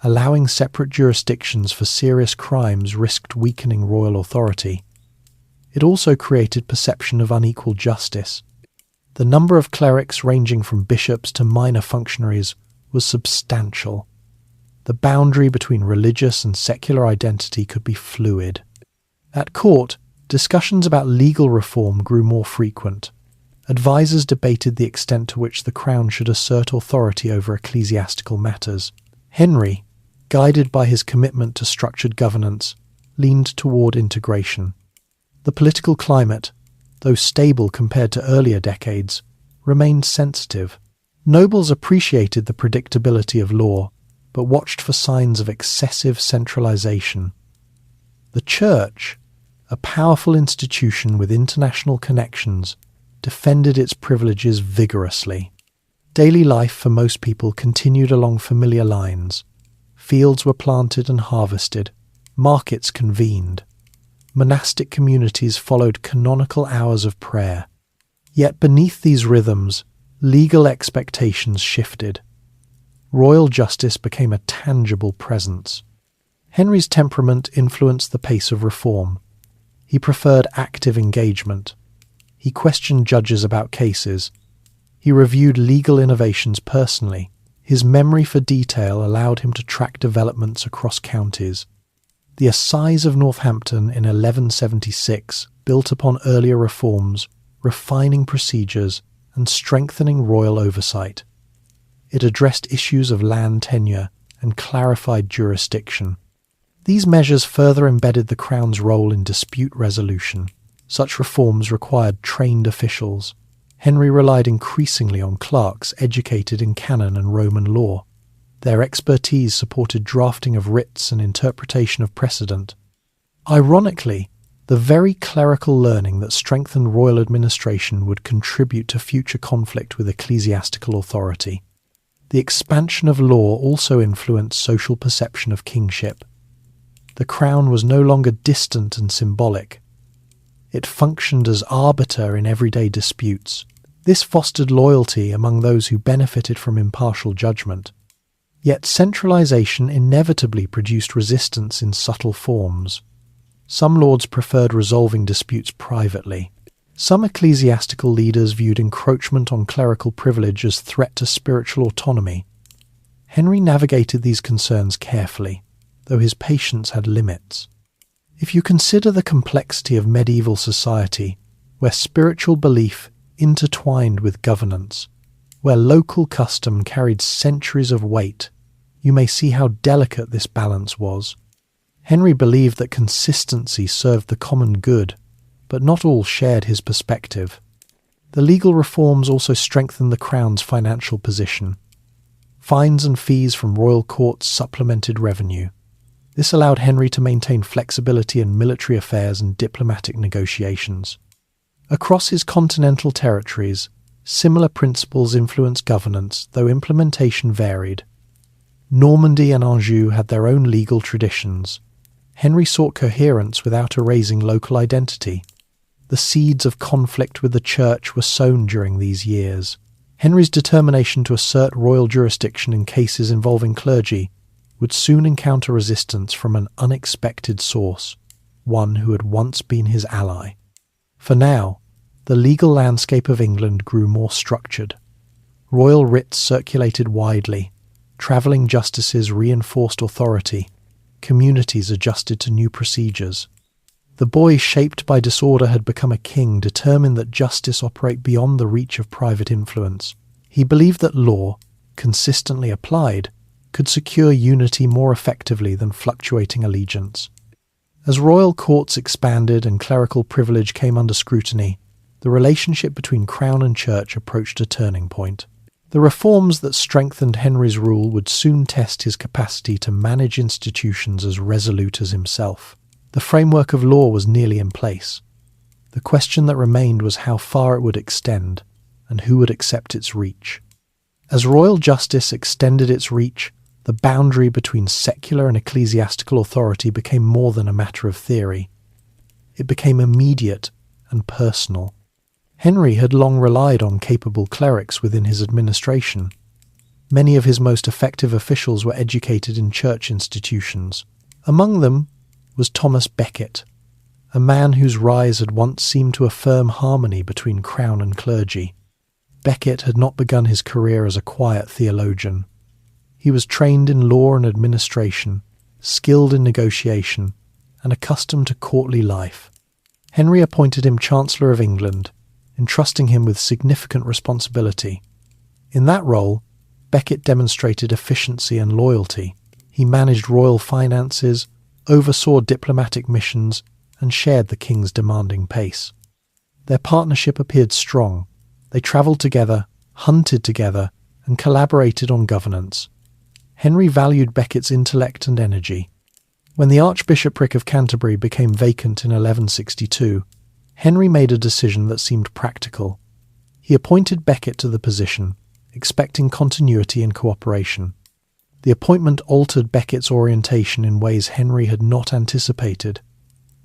Allowing separate jurisdictions for serious crimes risked weakening royal authority. It also created perception of unequal justice. The number of clerics ranging from bishops to minor functionaries was substantial. The boundary between religious and secular identity could be fluid. At court, discussions about legal reform grew more frequent. Advisers debated the extent to which the Crown should assert authority over ecclesiastical matters. Henry, guided by his commitment to structured governance, leaned toward integration. The political climate, though stable compared to earlier decades, remained sensitive. Nobles appreciated the predictability of law, but watched for signs of excessive centralization. The Church, a powerful institution with international connections, defended its privileges vigorously. Daily life for most people continued along familiar lines. Fields were planted and harvested, markets convened. Monastic communities followed canonical hours of prayer. Yet beneath these rhythms, legal expectations shifted. Royal justice became a tangible presence. Henry's temperament influenced the pace of reform. He preferred active engagement. He questioned judges about cases. He reviewed legal innovations personally. His memory for detail allowed him to track developments across counties. The Assize of Northampton in 1176 built upon earlier reforms, refining procedures and strengthening royal oversight. It addressed issues of land tenure and clarified jurisdiction. These measures further embedded the Crown's role in dispute resolution. Such reforms required trained officials. Henry relied increasingly on clerks educated in canon and Roman law. Their expertise supported drafting of writs and interpretation of precedent. Ironically, the very clerical learning that strengthened royal administration would contribute to future conflict with ecclesiastical authority. The expansion of law also influenced social perception of kingship. The crown was no longer distant and symbolic. It functioned as arbiter in everyday disputes. This fostered loyalty among those who benefited from impartial judgment. Yet centralization inevitably produced resistance in subtle forms. Some lords preferred resolving disputes privately. Some ecclesiastical leaders viewed encroachment on clerical privilege as threat to spiritual autonomy. Henry navigated these concerns carefully, though his patience had limits. If you consider the complexity of medieval society, where spiritual belief intertwined with governance, where local custom carried centuries of weight, you may see how delicate this balance was. Henry believed that consistency served the common good, but not all shared his perspective. The legal reforms also strengthened the Crown's financial position. Fines and fees from royal courts supplemented revenue. This allowed Henry to maintain flexibility in military affairs and diplomatic negotiations. Across his continental territories, similar principles influenced governance, though implementation varied. Normandy and Anjou had their own legal traditions. Henry sought coherence without erasing local identity. The seeds of conflict with the Church were sown during these years. Henry's determination to assert royal jurisdiction in cases involving clergy would soon encounter resistance from an unexpected source, one who had once been his ally. For now, the legal landscape of England grew more structured. Royal writs circulated widely. Travelling justices reinforced authority. Communities adjusted to new procedures. The boy shaped by disorder had become a king determined that justice operate beyond the reach of private influence. He believed that law, consistently applied, could secure unity more effectively than fluctuating allegiance. As royal courts expanded and clerical privilege came under scrutiny, the relationship between crown and church approached a turning point. The reforms that strengthened Henry's rule would soon test his capacity to manage institutions as resolute as himself. The framework of law was nearly in place. The question that remained was how far it would extend, and who would accept its reach. As royal justice extended its reach, the boundary between secular and ecclesiastical authority became more than a matter of theory. It became immediate and personal. Henry had long relied on capable clerics within his administration. Many of his most effective officials were educated in church institutions. Among them was Thomas Becket, a man whose rise had once seemed to affirm harmony between crown and clergy. Becket had not begun his career as a quiet theologian. He was trained in law and administration, skilled in negotiation, and accustomed to courtly life. Henry appointed him Chancellor of England, entrusting him with significant responsibility. In that role, Becket demonstrated efficiency and loyalty. He managed royal finances, oversaw diplomatic missions, and shared the king's demanding pace. Their partnership appeared strong. They travelled together, hunted together, and collaborated on governance. Henry valued Becket's intellect and energy. When the Archbishopric of Canterbury became vacant in 1162, Henry made a decision that seemed practical. He appointed Becket to the position, expecting continuity and cooperation. The appointment altered Becket's orientation in ways Henry had not anticipated.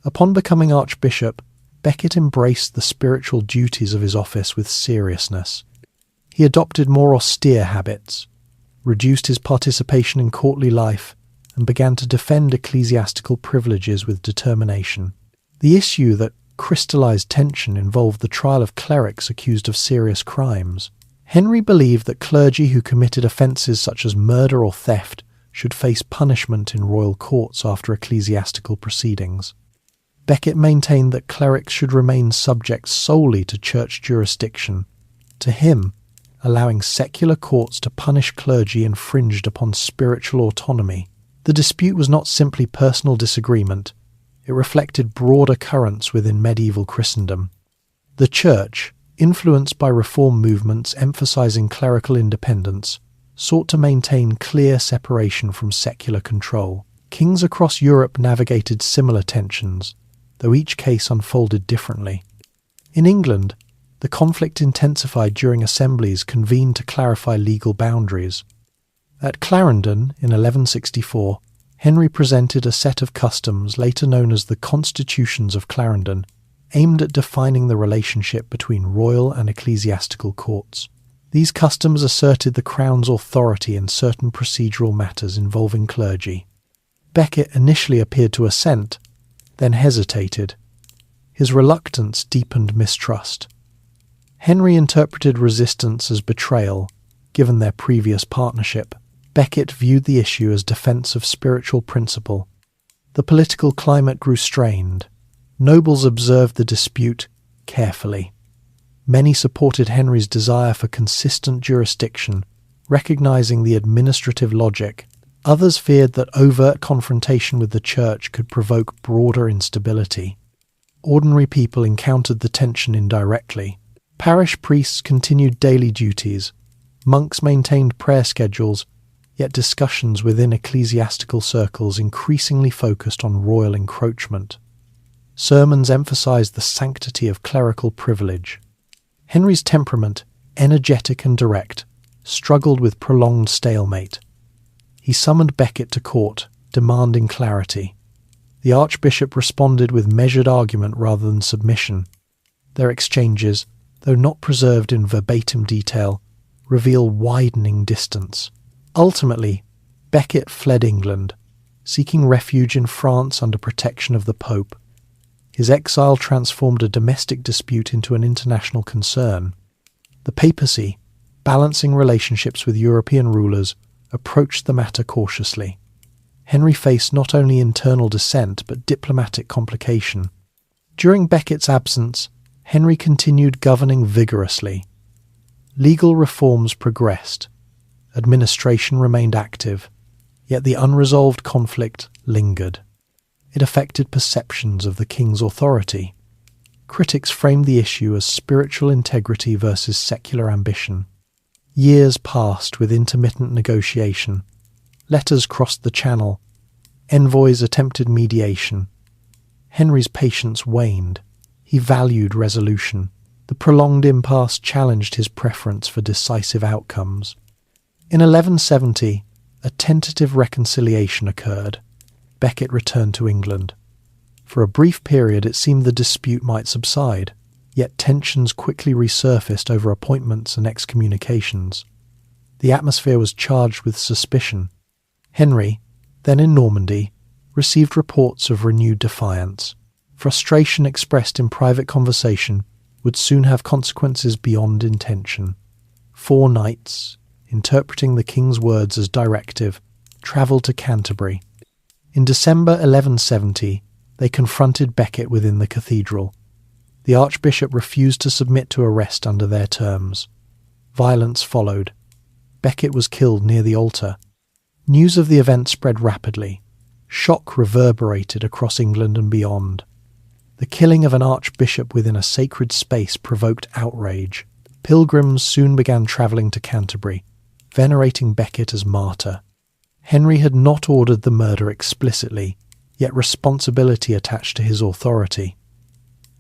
Upon becoming Archbishop, Becket embraced the spiritual duties of his office with seriousness. He adopted more austere habits, reduced his participation in courtly life, and began to defend ecclesiastical privileges with determination. The issue that crystallized tension involved the trial of clerics accused of serious crimes. Henry believed that clergy who committed offences such as murder or theft should face punishment in royal courts after ecclesiastical proceedings. Becket maintained that clerics should remain subject solely to church jurisdiction. To him, allowing secular courts to punish clergy infringed upon spiritual autonomy. The dispute was not simply personal disagreement, it reflected broader currents within medieval Christendom. The Church, influenced by reform movements emphasizing clerical independence, sought to maintain clear separation from secular control. Kings across Europe navigated similar tensions, though each case unfolded differently. In England, the conflict intensified during assemblies convened to clarify legal boundaries. At Clarendon in 1164, Henry presented a set of customs later known as the Constitutions of Clarendon, aimed at defining the relationship between royal and ecclesiastical courts. These customs asserted the Crown's authority in certain procedural matters involving clergy. Becket initially appeared to assent, then hesitated. His reluctance deepened mistrust. Henry interpreted resistance as betrayal, given their previous partnership. Becket viewed the issue as defence of spiritual principle. The political climate grew strained. Nobles observed the dispute carefully. Many supported Henry's desire for consistent jurisdiction, recognising the administrative logic. Others feared that overt confrontation with the Church could provoke broader instability. Ordinary people encountered the tension indirectly. Parish priests continued daily duties. Monks maintained prayer schedules, yet discussions within ecclesiastical circles increasingly focused on royal encroachment. Sermons emphasized the sanctity of clerical privilege. Henry's temperament, energetic and direct, struggled with prolonged stalemate. He summoned Becket to court, demanding clarity. The Archbishop responded with measured argument rather than submission. Their exchanges, though not preserved in verbatim detail, reveal widening distance. Ultimately, Becket fled England, seeking refuge in France under protection of the Pope. His exile transformed a domestic dispute into an international concern. The papacy, balancing relationships with European rulers, approached the matter cautiously. Henry faced not only internal dissent but diplomatic complication. During Becket's absence, Henry continued governing vigorously. Legal reforms progressed. Administration remained active, yet the unresolved conflict lingered. It affected perceptions of the king's authority. Critics framed the issue as spiritual integrity versus secular ambition. Years passed with intermittent negotiation. Letters crossed the Channel. Envoys attempted mediation. Henry's patience waned. He valued resolution. The prolonged impasse challenged his preference for decisive outcomes. In 1170, a tentative reconciliation occurred. Becket returned to England. For a brief period it seemed the dispute might subside, yet tensions quickly resurfaced over appointments and excommunications. The atmosphere was charged with suspicion. Henry, then in Normandy, received reports of renewed defiance. Frustration expressed in private conversation would soon have consequences beyond intention. 4 knights, interpreting the king's words as directive, travelled to Canterbury. In December 1170, they confronted Becket within the cathedral. The Archbishop refused to submit to arrest under their terms. Violence followed. Becket was killed near the altar. News of the event spread rapidly. Shock reverberated across England and beyond. The killing of an archbishop within a sacred space provoked outrage. Pilgrims soon began travelling to Canterbury, venerating Becket as martyr. Henry had not ordered the murder explicitly, yet responsibility attached to his authority.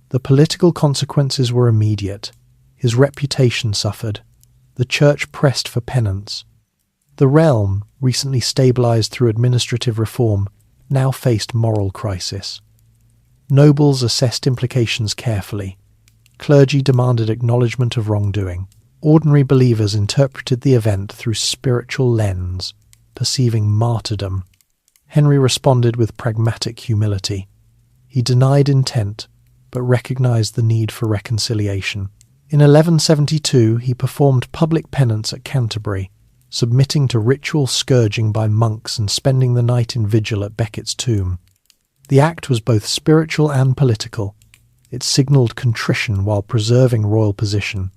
The political consequences were immediate. His reputation suffered. The church pressed for penance. The realm, recently stabilised through administrative reform, now faced moral crisis. Nobles assessed implications carefully. Clergy demanded acknowledgement of wrongdoing. Ordinary believers interpreted the event through spiritual lens, perceiving martyrdom. Henry responded with pragmatic humility. He denied intent, but recognised the need for reconciliation. In 1172 he performed public penance at Canterbury, submitting to ritual scourging by monks and spending the night in vigil at Becket's tomb. The act was both spiritual and political. It signalled contrition while preserving royal position.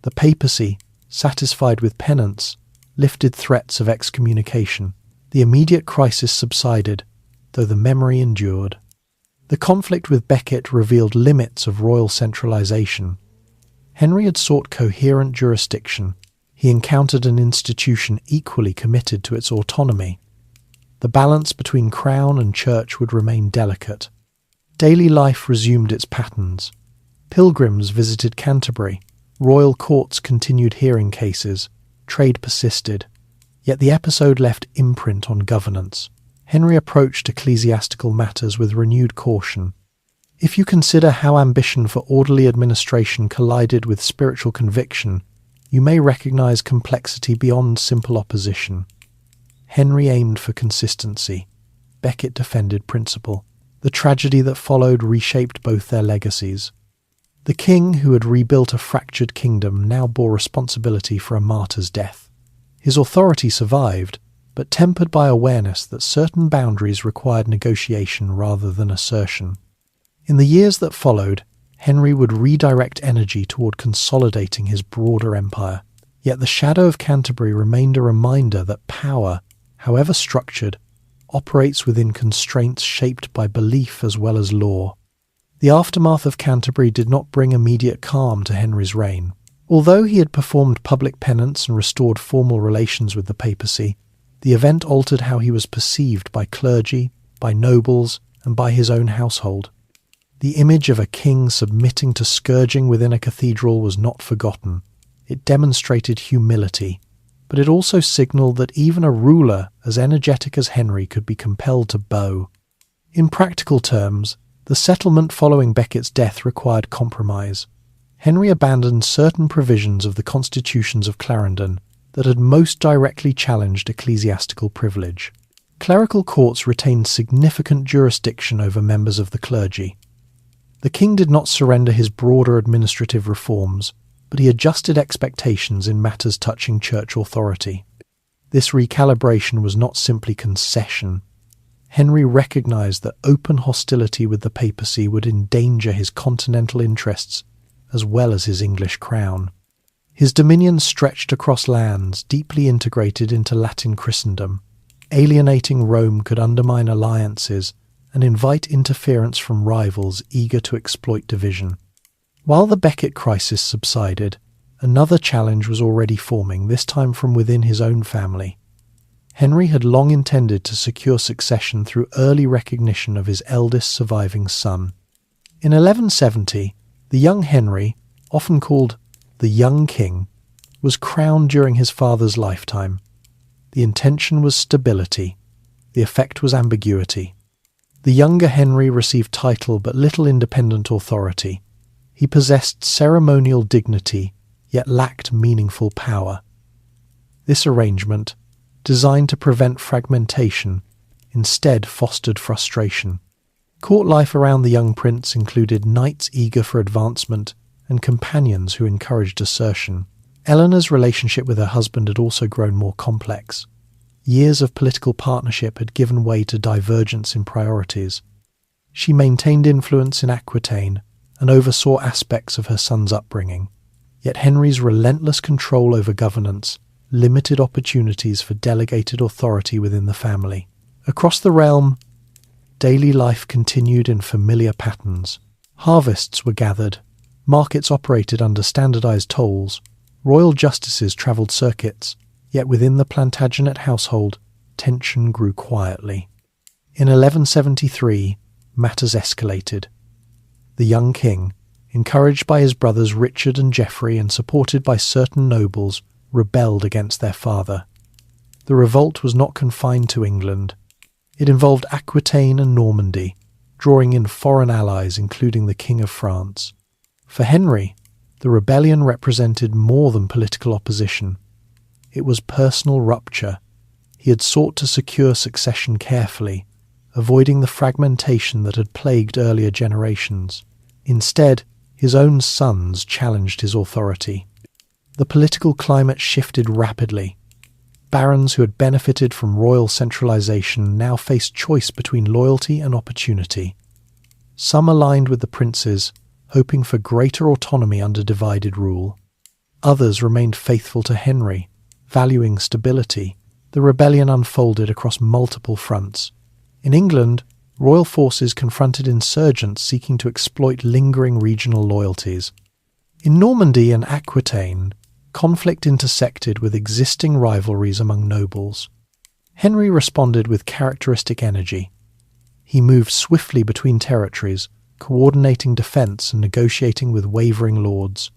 The papacy, satisfied with penance, lifted threats of excommunication. The immediate crisis subsided, though the memory endured. The conflict with Becket revealed limits of royal centralization. Henry had sought coherent jurisdiction. He encountered an institution equally committed to its autonomy. The balance between crown and church would remain delicate. Daily life resumed its patterns. Pilgrims visited Canterbury. Royal courts continued hearing cases. Trade persisted. Yet the episode left imprint on governance. Henry approached ecclesiastical matters with renewed caution. If you consider how ambition for orderly administration collided with spiritual conviction, you may recognise complexity beyond simple opposition. Henry aimed for consistency. Becket defended principle. The tragedy that followed reshaped both their legacies. The king, who had rebuilt a fractured kingdom, now bore responsibility for a martyr's death. His authority survived, but tempered by awareness that certain boundaries required negotiation rather than assertion. In the years that followed, Henry would redirect energy toward consolidating his broader empire. Yet the shadow of Canterbury remained a reminder that power, however structured, operates within constraints shaped by belief as well as law. The aftermath of Canterbury did not bring immediate calm to Henry's reign. Although he had performed public penance and restored formal relations with the papacy, the event altered how he was perceived by clergy, by nobles, and by his own household. The image of a king submitting to scourging within a cathedral was not forgotten. It demonstrated humility, but it also signalled that even a ruler as energetic as Henry could be compelled to bow. In practical terms, the settlement following Becket's death required compromise. Henry abandoned certain provisions of the Constitutions of Clarendon that had most directly challenged ecclesiastical privilege. Clerical courts retained significant jurisdiction over members of the clergy. The king did not surrender his broader administrative reforms, but he adjusted expectations in matters touching church authority. This recalibration was not simply concession. Henry recognised that open hostility with the papacy would endanger his continental interests as well as his English crown. His dominions stretched across lands deeply integrated into Latin Christendom. Alienating Rome could undermine alliances and invite interference from rivals eager to exploit division. While the Becket crisis subsided, another challenge was already forming, this time from within his own family. Henry had long intended to secure succession through early recognition of his eldest surviving son. In 1170, the young Henry, often called the young king, was crowned during his father's lifetime. The intention was stability. The effect was ambiguity. The younger Henry received title but little independent authority. He possessed ceremonial dignity, yet lacked meaningful power. This arrangement, designed to prevent fragmentation, instead fostered frustration. Court life around the young prince included knights eager for advancement and companions who encouraged assertion. Eleanor's relationship with her husband had also grown more complex. Years of political partnership had given way to divergence in priorities. She maintained influence in Aquitaine and oversaw aspects of her son's upbringing. Yet Henry's relentless control over governance limited opportunities for delegated authority within the family. Across the realm, daily life continued in familiar patterns. Harvests were gathered, markets operated under standardized tolls, royal justices travelled circuits, yet within the Plantagenet household, tension grew quietly. In 1173, matters escalated. The young king, encouraged by his brothers Richard and Geoffrey and supported by certain nobles, rebelled against their father. The revolt was not confined to England. It involved Aquitaine and Normandy, drawing in foreign allies including the King of France. For Henry, the rebellion represented more than political opposition. It was personal rupture. He had sought to secure succession carefully, avoiding the fragmentation that had plagued earlier generations. Instead, his own sons challenged his authority. The political climate shifted rapidly. Barons who had benefited from royal centralization now faced choice between loyalty and opportunity. Some aligned with the princes, hoping for greater autonomy under divided rule. Others remained faithful to Henry, valuing stability. The rebellion unfolded across multiple fronts. In England, royal forces confronted insurgents seeking to exploit lingering regional loyalties. In Normandy and Aquitaine, conflict intersected with existing rivalries among nobles. Henry responded with characteristic energy. He moved swiftly between territories, coordinating defence and negotiating with wavering lords.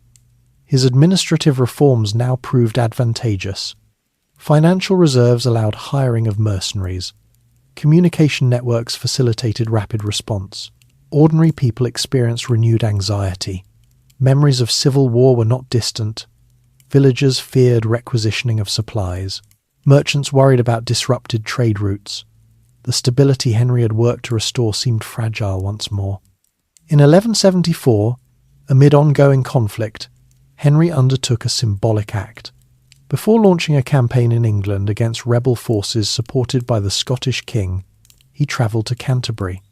His administrative reforms now proved advantageous. Financial reserves allowed hiring of mercenaries. Communication networks facilitated rapid response. Ordinary people experienced renewed anxiety. Memories of civil war were not distant. Villagers feared requisitioning of supplies. Merchants worried about disrupted trade routes. The stability Henry had worked to restore seemed fragile once more. In 1174, amid ongoing conflict, Henry undertook a symbolic act. Before launching a campaign in England against rebel forces supported by the Scottish king, he travelled to Canterbury.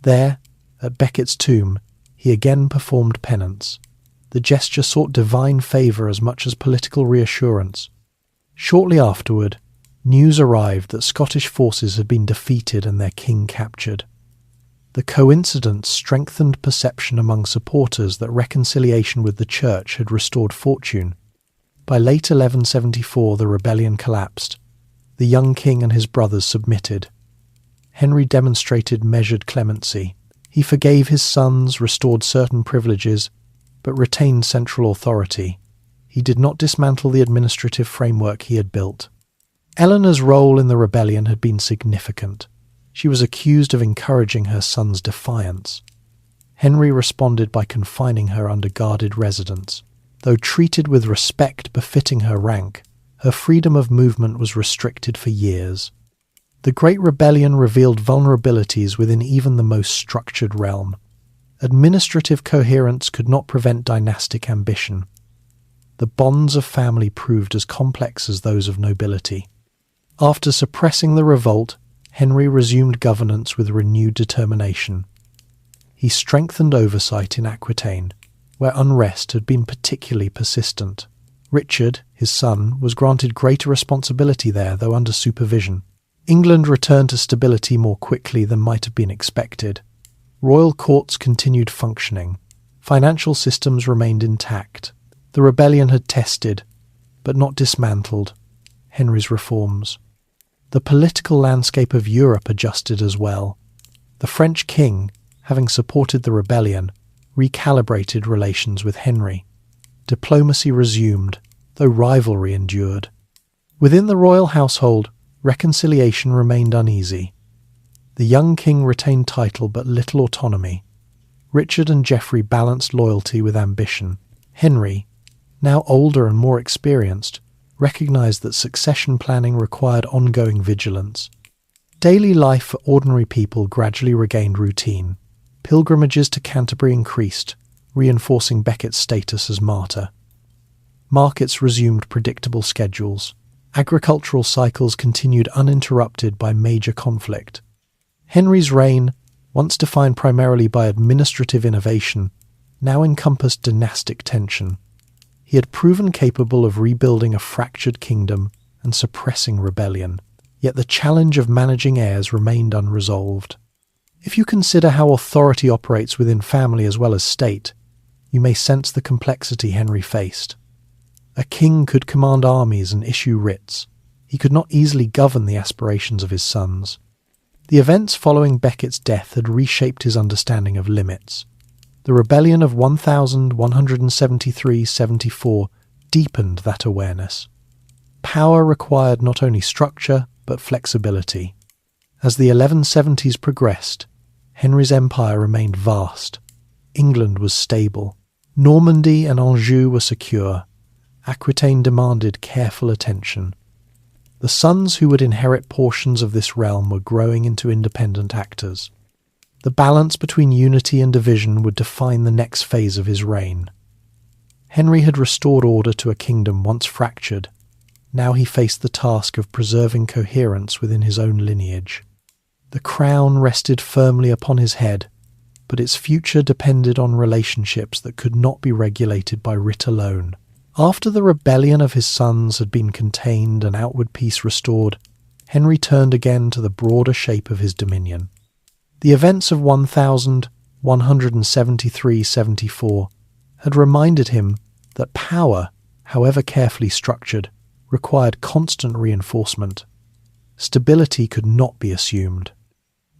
There, at Becket's tomb, he again performed penance. The gesture sought divine favour as much as political reassurance. Shortly afterward, news arrived that Scottish forces had been defeated and their king captured. The coincidence strengthened perception among supporters that reconciliation with the Church had restored fortune. By late 1174 the rebellion collapsed. The young king and his brothers submitted. Henry demonstrated measured clemency. He forgave his sons, restored certain privileges, but retained central authority. He did not dismantle the administrative framework he had built. Eleanor's role in the rebellion had been significant. She was accused of encouraging her son's defiance. Henry responded by confining her under guarded residence. Though treated with respect befitting her rank, her freedom of movement was restricted for years. The Great Rebellion revealed vulnerabilities within even the most structured realm. Administrative coherence could not prevent dynastic ambition. The bonds of family proved as complex as those of nobility. After suppressing the revolt, Henry resumed governance with renewed determination. He strengthened oversight in Aquitaine, where unrest had been particularly persistent. Richard, his son, was granted greater responsibility there, though under supervision. England returned to stability more quickly than might have been expected. Royal courts continued functioning. Financial systems remained intact. The rebellion had tested, but not dismantled, Henry's reforms. The political landscape of Europe adjusted as well. The French king, having supported the rebellion, recalibrated relations with Henry. Diplomacy resumed, though rivalry endured. Within the royal household, reconciliation remained uneasy. The young king retained title but little autonomy. Richard and Geoffrey balanced loyalty with ambition. Henry, now older and more experienced, recognised that succession planning required ongoing vigilance. Daily life for ordinary people gradually regained routine. Pilgrimages to Canterbury increased, reinforcing Becket's status as martyr. Markets resumed predictable schedules. Agricultural cycles continued uninterrupted by major conflict. Henry's reign, once defined primarily by administrative innovation, now encompassed dynastic tension. He had proven capable of rebuilding a fractured kingdom and suppressing rebellion, yet the challenge of managing heirs remained unresolved. If you consider how authority operates within family as well as state, you may sense the complexity Henry faced. A king could command armies and issue writs. He could not easily govern the aspirations of his sons. The events following Becket's death had reshaped his understanding of limits. The rebellion of 1173-74 deepened that awareness. Power required not only structure but flexibility. As the 1170s progressed, Henry's empire remained vast. England was stable. Normandy and Anjou were secure. Aquitaine demanded careful attention. The sons who would inherit portions of this realm were growing into independent actors. The balance between unity and division would define the next phase of his reign. Henry had restored order to a kingdom once fractured. Now he faced the task of preserving coherence within his own lineage. The crown rested firmly upon his head, but its future depended on relationships that could not be regulated by writ alone. After the rebellion of his sons had been contained and outward peace restored, Henry turned again to the broader shape of his dominion. The events of 1173-74 had reminded him that power, however carefully structured, required constant reinforcement. Stability could not be assumed.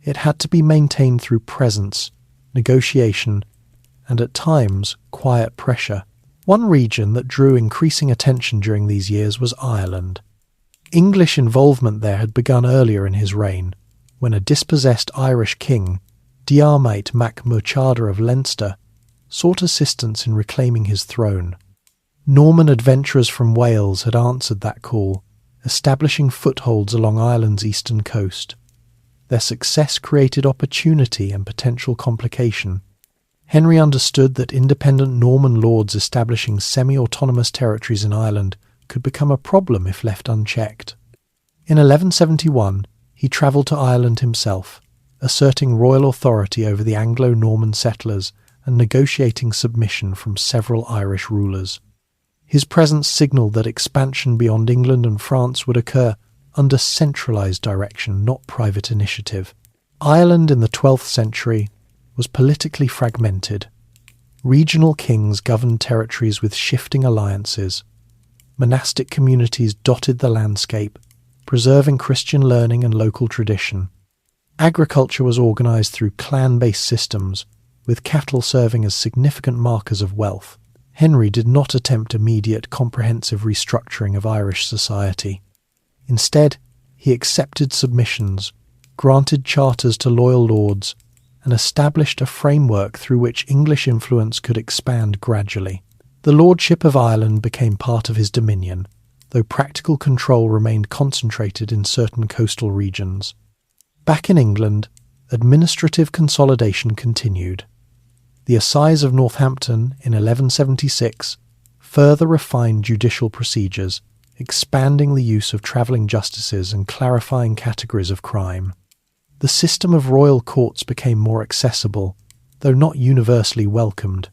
It had to be maintained through presence, negotiation, and at times quiet pressure. One region that drew increasing attention during these years was Ireland. English involvement there had begun earlier in his reign, when a dispossessed Irish king, Diarmait mac Murchada of Leinster, sought assistance in reclaiming his throne. Norman adventurers from Wales had answered that call, establishing footholds along Ireland's eastern coast. Their success created opportunity and potential complication. Henry understood that independent Norman lords establishing semi-autonomous territories in Ireland could become a problem if left unchecked. In 1171, he travelled to Ireland himself, asserting royal authority over the Anglo-Norman settlers and negotiating submission from several Irish rulers. His presence signalled that expansion beyond England and France would occur under centralised direction, not private initiative. Ireland in the 12th century was politically fragmented. Regional kings governed territories with shifting alliances. Monastic communities dotted the landscape, preserving Christian learning and local tradition. Agriculture was organised through clan-based systems, with cattle serving as significant markers of wealth. Henry did not attempt immediate comprehensive restructuring of Irish society. Instead, he accepted submissions, granted charters to loyal lords, and established a framework through which English influence could expand gradually. The lordship of Ireland became part of his dominion, though practical control remained concentrated in certain coastal regions. Back in England, administrative consolidation continued. The Assize of Northampton in 1176 further refined judicial procedures, expanding the use of travelling justices and clarifying categories of crime. The system of royal courts became more accessible, though not universally welcomed.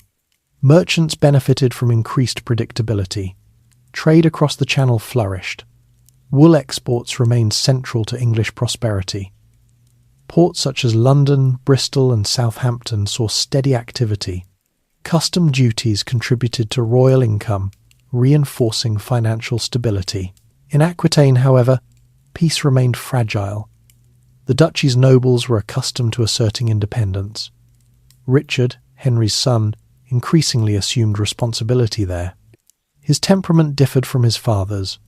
Merchants benefited from increased predictability. Trade across the Channel flourished. Wool exports remained central to English prosperity. Ports such as London, Bristol and Southampton saw steady activity. Custom duties contributed to royal income, reinforcing financial stability. In Aquitaine, however, peace remained fragile. The duchy's nobles were accustomed to asserting independence. Richard, Henry's son, increasingly assumed responsibility there. His temperament differed from his father's.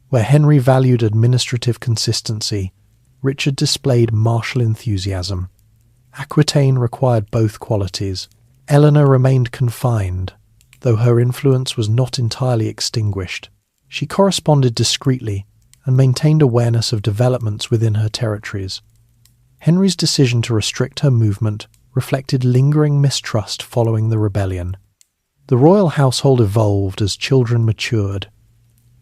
Where Henry valued administrative consistency, Richard displayed martial enthusiasm. Aquitaine required both qualities. Eleanor remained confined, though her influence was not entirely extinguished. She corresponded discreetly and maintained awareness of developments within her territories. Henry's decision to restrict her movement reflected lingering mistrust following the rebellion. The royal household evolved as children matured.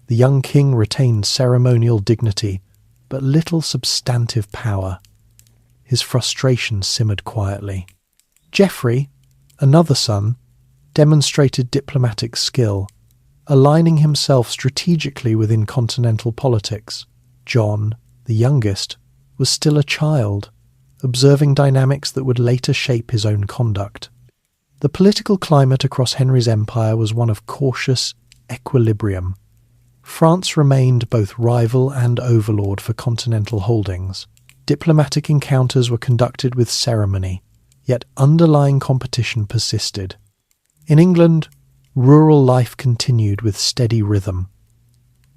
The young king retained ceremonial dignity, but little substantive power. His frustration simmered quietly. Geoffrey, another son, demonstrated diplomatic skill, aligning himself strategically within continental politics. John, the youngest, was still a child, observing dynamics that would later shape his own conduct. The political climate across Henry's empire was one of cautious equilibrium. France remained both rival and overlord for continental holdings. Diplomatic encounters were conducted with ceremony, yet underlying competition persisted. In England, rural life continued with steady rhythm.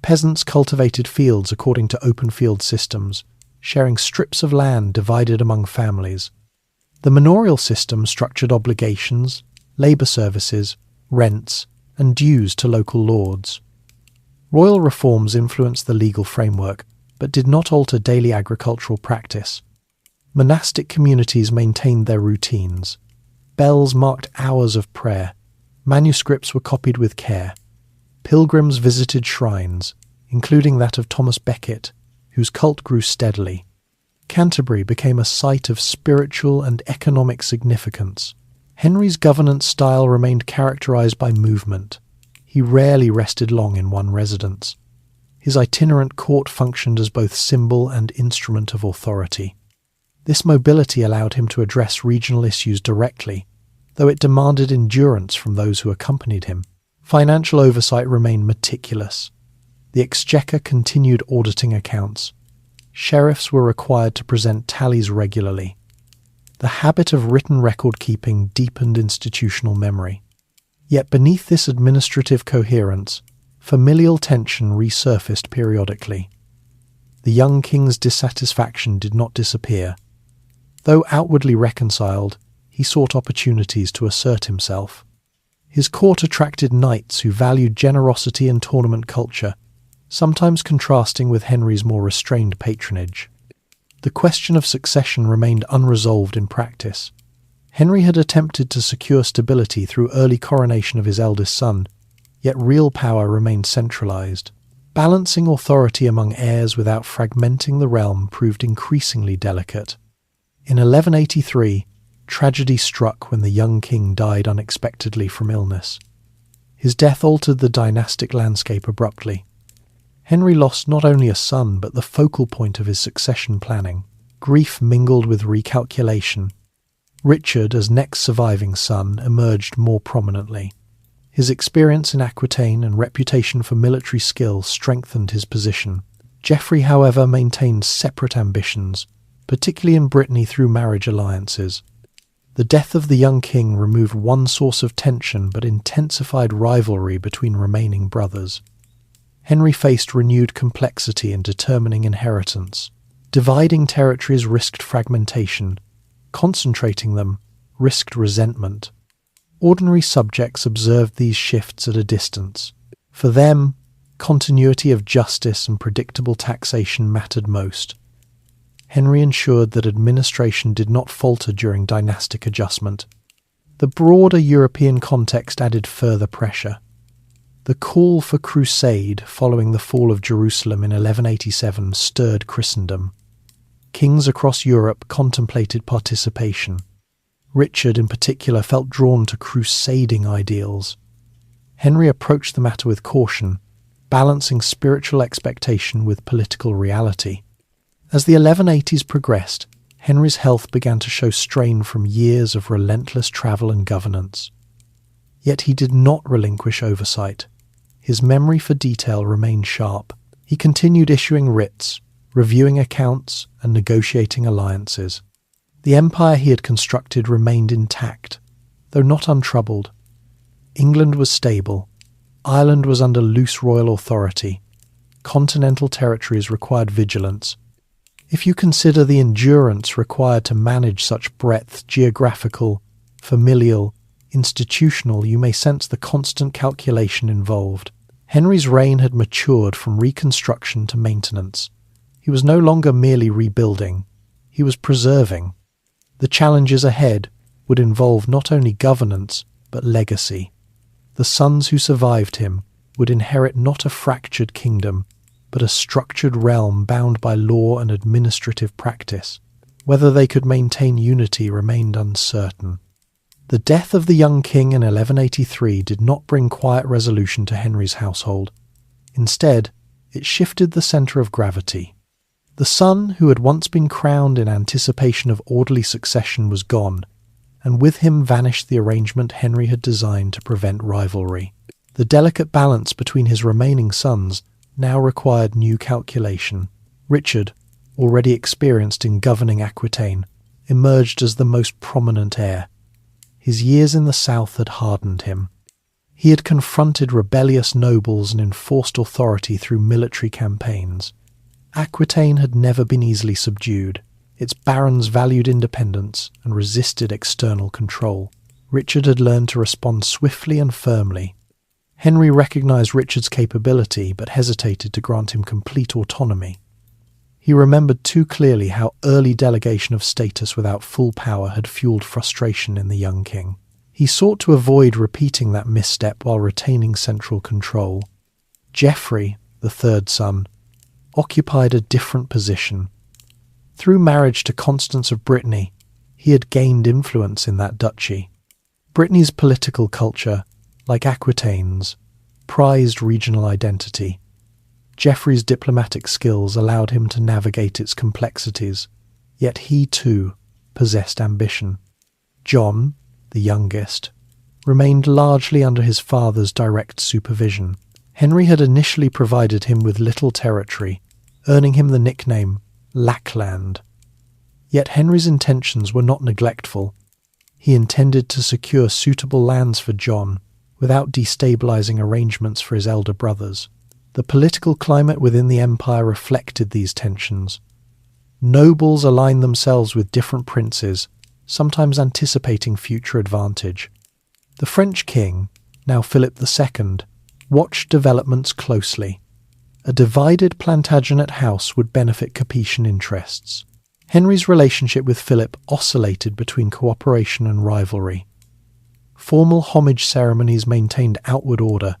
Peasants cultivated fields according to open field systems, sharing strips of land divided among families. The manorial system structured obligations, labour services, rents, and dues to local lords. Royal reforms influenced the legal framework, but did not alter daily agricultural practice. Monastic communities maintained their routines. Bells marked hours of prayer. Manuscripts were copied with care. Pilgrims visited shrines, including that of Thomas Becket, whose cult grew steadily. Canterbury became a site of spiritual and economic significance. Henry's governance style remained characterized by movement. He rarely rested long in one residence. His itinerant court functioned as both symbol and instrument of authority. This mobility allowed him to address regional issues directly, though it demanded endurance from those who accompanied him. Financial oversight remained meticulous. The Exchequer continued auditing accounts. Sheriffs were required to present tallies regularly. The habit of written record-keeping deepened institutional memory. Yet beneath this administrative coherence, familial tension resurfaced periodically. The young king's dissatisfaction did not disappear. Though outwardly reconciled, he sought opportunities to assert himself. His court attracted knights who valued generosity and tournament culture, sometimes contrasting with Henry's more restrained patronage. The question of succession remained unresolved in practice. Henry had attempted to secure stability through early coronation of his eldest son, yet real power remained centralized. Balancing authority among heirs without fragmenting the realm proved increasingly delicate. In 1183, tragedy struck when the young king died unexpectedly from illness. His death altered the dynastic landscape abruptly. Henry lost not only a son but the focal point of his succession planning. Grief mingled with recalculation. Richard, as next surviving son, emerged more prominently. His experience in Aquitaine and reputation for military skill strengthened his position. Geoffrey, however, maintained separate ambitions, particularly in Brittany through marriage alliances. The death of the young king removed one source of tension but intensified rivalry between remaining brothers. Henry faced renewed complexity in determining inheritance. Dividing territories risked fragmentation. Concentrating them risked resentment. Ordinary subjects observed these shifts at a distance. For them, continuity of justice and predictable taxation mattered most. Henry ensured that administration did not falter during dynastic adjustment. The broader European context added further pressure. The call for crusade following the fall of Jerusalem in 1187 stirred Christendom. Kings across Europe contemplated participation. Richard, in particular, felt drawn to crusading ideals. Henry approached the matter with caution, balancing spiritual expectation with political reality. As the 1180s progressed, Henry's health began to show strain from years of relentless travel and governance. Yet he did not relinquish oversight. His memory for detail remained sharp. He continued issuing writs, reviewing accounts, and negotiating alliances. The empire he had constructed remained intact, though not untroubled. England was stable. Ireland was under loose royal authority. Continental territories required vigilance. If you consider the endurance required to manage such breadth, geographical, familial, institutional, you may sense the constant calculation involved. Henry's reign had matured from reconstruction to maintenance. He was no longer merely rebuilding, he was preserving. The challenges ahead would involve not only governance, but legacy. The sons who survived him would inherit not a fractured kingdom, but a structured realm bound by law and administrative practice. Whether they could maintain unity remained uncertain. The death of the young king in 1183 did not bring quiet resolution to Henry's household. Instead, it shifted the centre of gravity. The son who had once been crowned in anticipation of orderly succession was gone, and with him vanished the arrangement Henry had designed to prevent rivalry. The delicate balance between his remaining sons now required new calculation. Richard, already experienced in governing Aquitaine, emerged as the most prominent heir. His years in the south had hardened him. He had confronted rebellious nobles and enforced authority through military campaigns. Aquitaine had never been easily subdued. Its barons valued independence and resisted external control. Richard had learned to respond swiftly and firmly. Henry recognised Richard's capability but hesitated to grant him complete autonomy. He remembered too clearly how early delegation of status without full power had fueled frustration in the young king. He sought to avoid repeating that misstep while retaining central control. Geoffrey, the third son, occupied a different position. Through marriage to Constance of Brittany, he had gained influence in that duchy. Brittany's political culture, like Aquitaine's, prized regional identity. Geoffrey's diplomatic skills allowed him to navigate its complexities, yet he too possessed ambition. John, the youngest, remained largely under his father's direct supervision. Henry had initially provided him with little territory, earning him the nickname Lackland. Yet Henry's intentions were not neglectful. He intended to secure suitable lands for John without destabilizing arrangements for his elder brothers. The political climate within the empire reflected these tensions. Nobles aligned themselves with different princes, sometimes anticipating future advantage. The French king, now Philip II, watched developments closely. A divided Plantagenet house would benefit Capetian interests. Henry's relationship with Philip oscillated between cooperation and rivalry. Formal homage ceremonies maintained outward order,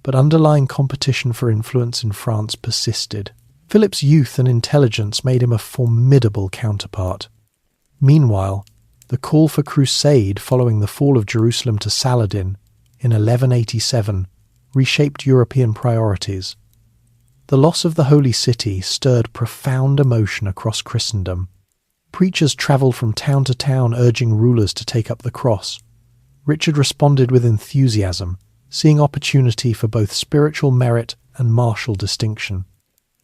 but underlying competition for influence in France persisted. Philip's youth and intelligence made him a formidable counterpart. Meanwhile, the call for crusade following the fall of Jerusalem to Saladin in 1187 reshaped European priorities. The loss of the Holy City stirred profound emotion across Christendom. Preachers travelled from town to town urging rulers to take up the cross. Richard responded with enthusiasm, seeing opportunity for both spiritual merit and martial distinction.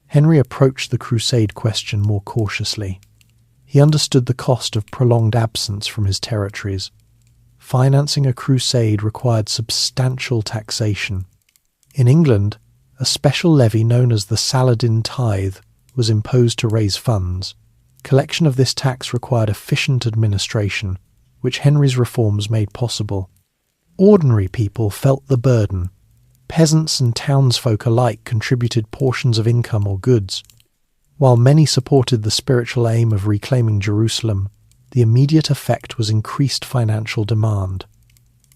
Henry approached the crusade question more cautiously. He understood the cost of prolonged absence from his territories. Financing a crusade required substantial taxation. In England, a special levy known as the Saladin tithe was imposed to raise funds. Collection of this tax required efficient administration, which Henry's reforms made possible. Ordinary people felt the burden. Peasants and townsfolk alike contributed portions of income or goods. While many supported the spiritual aim of reclaiming Jerusalem, the immediate effect was increased financial demand.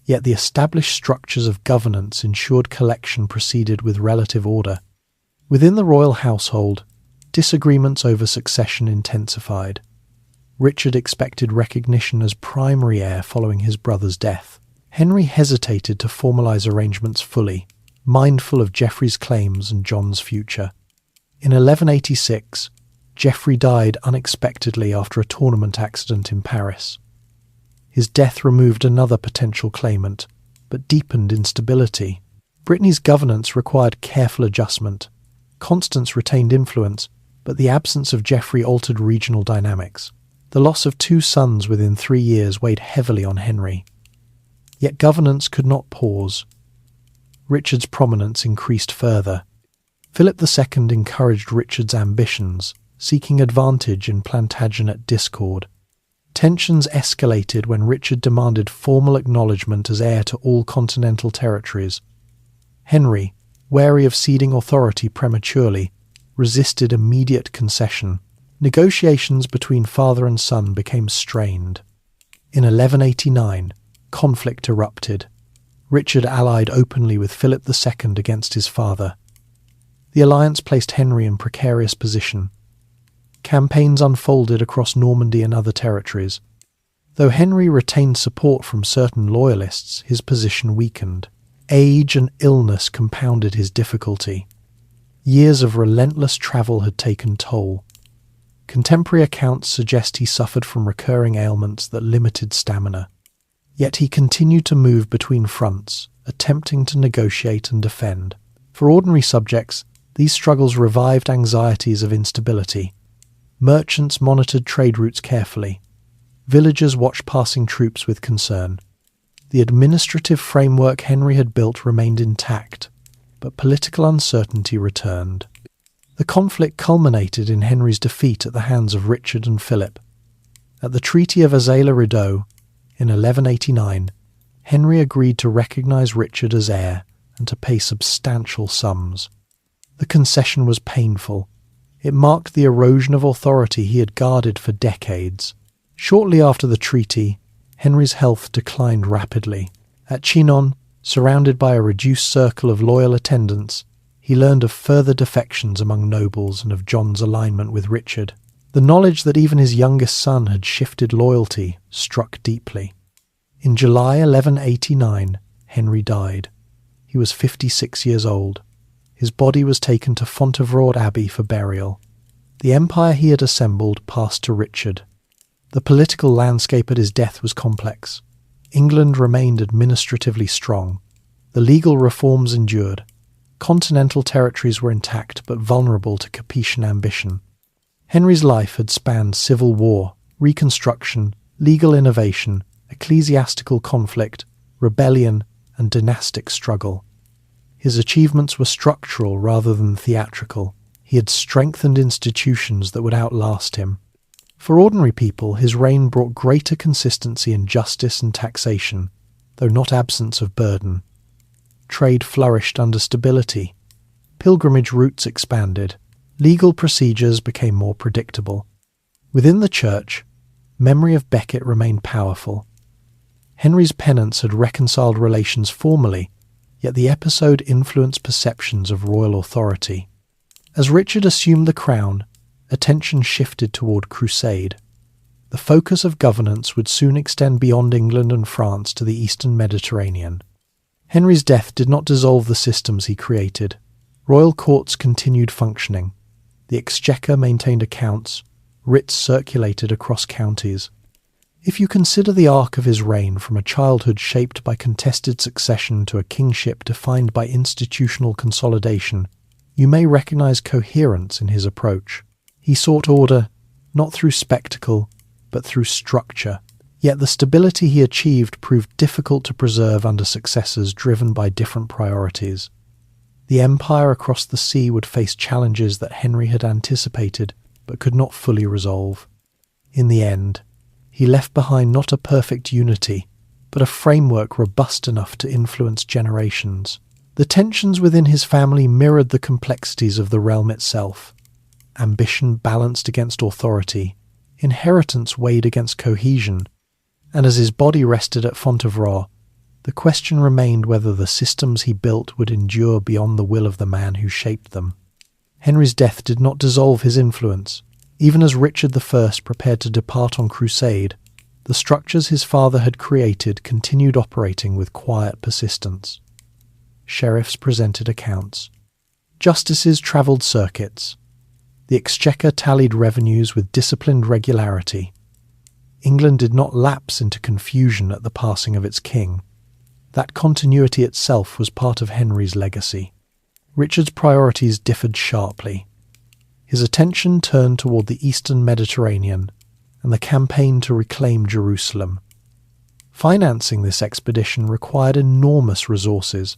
Yet the established structures of governance ensured collection proceeded with relative order. Within the royal household, disagreements over succession intensified. Richard expected recognition as primary heir following his brother's death. Henry hesitated to formalise arrangements fully, mindful of Geoffrey's claims and John's future. In 1186, Geoffrey died unexpectedly after a tournament accident in Paris. His death removed another potential claimant, but deepened instability. Brittany's governance required careful adjustment. Constance retained influence, but the absence of Geoffrey altered regional dynamics. The loss of 2 sons within 3 years weighed heavily on Henry. Yet governance could not pause. Richard's prominence increased further. Philip II encouraged Richard's ambitions, seeking advantage in Plantagenet discord. Tensions escalated when Richard demanded formal acknowledgement as heir to all continental territories. Henry, wary of ceding authority prematurely, resisted immediate concession. Negotiations between father and son became strained. In 1189, conflict erupted. Richard allied openly with Philip II against his father. The alliance placed Henry in precarious position. Campaigns unfolded across Normandy and other territories. Though Henry retained support from certain loyalists, his position weakened. Age and illness compounded his difficulty. Years of relentless travel had taken toll. Contemporary accounts suggest he suffered from recurring ailments that limited stamina. Yet he continued to move between fronts, attempting to negotiate and defend. For ordinary subjects, these struggles revived anxieties of instability. Merchants monitored trade routes carefully. Villagers watched passing troops with concern. The administrative framework Henry had built remained intact, but political uncertainty returned. The conflict culminated in Henry's defeat at the hands of Richard and Philip. At the Treaty of Azela-Rideau in 1189, Henry agreed to recognise Richard as heir and to pay substantial sums. The concession was painful. It marked the erosion of authority he had guarded for decades. Shortly after the treaty, Henry's health declined rapidly. At Chinon, surrounded by a reduced circle of loyal attendants, he learned of further defections among nobles and of John's alignment with Richard. The knowledge that even his youngest son had shifted loyalty struck deeply. In July 1189, Henry died. He was 56 years old. His body was taken to Fontevraud Abbey for burial. The empire he had assembled passed to Richard. The political landscape at his death was complex. England remained administratively strong. The legal reforms endured. Continental territories were intact but vulnerable to Capetian ambition. Henry's life had spanned civil war, reconstruction, legal innovation, ecclesiastical conflict, rebellion, and dynastic struggle. His achievements were structural rather than theatrical. He had strengthened institutions that would outlast him. For ordinary people, his reign brought greater consistency in justice and taxation, though not absence of burden. Trade flourished under stability. Pilgrimage routes expanded. Legal procedures became more predictable. Within the Church, memory of Becket remained powerful. Henry's penance had reconciled relations formally, yet the episode influenced perceptions of royal authority. As Richard assumed the crown, attention shifted toward crusade. The focus of governance would soon extend beyond England and France to the eastern Mediterranean. Henry's death did not dissolve the systems he created. Royal courts continued functioning. The exchequer maintained accounts. Writs circulated across counties. If you consider the arc of his reign from a childhood shaped by contested succession to a kingship defined by institutional consolidation, you may recognise coherence in his approach. He sought order, not through spectacle, but through structure. Yet the stability he achieved proved difficult to preserve under successors driven by different priorities. The empire across the sea would face challenges that Henry had anticipated, but could not fully resolve. In the end, he left behind not a perfect unity, but a framework robust enough to influence generations. The tensions within his family mirrored the complexities of the realm itself. Ambition balanced against authority, inheritance weighed against cohesion, and as his body rested at Fontevraud, the question remained whether the systems he built would endure beyond the will of the man who shaped them. Henry's death did not dissolve his influence. Even as Richard I prepared to depart on crusade, the structures his father had created continued operating with quiet persistence. Sheriffs presented accounts. Justices travelled circuits. The exchequer tallied revenues with disciplined regularity. England did not lapse into confusion at the passing of its king. That continuity itself was part of Henry's legacy. Richard's priorities differed sharply. His attention turned toward the eastern Mediterranean and the campaign to reclaim Jerusalem. Financing this expedition required enormous resources.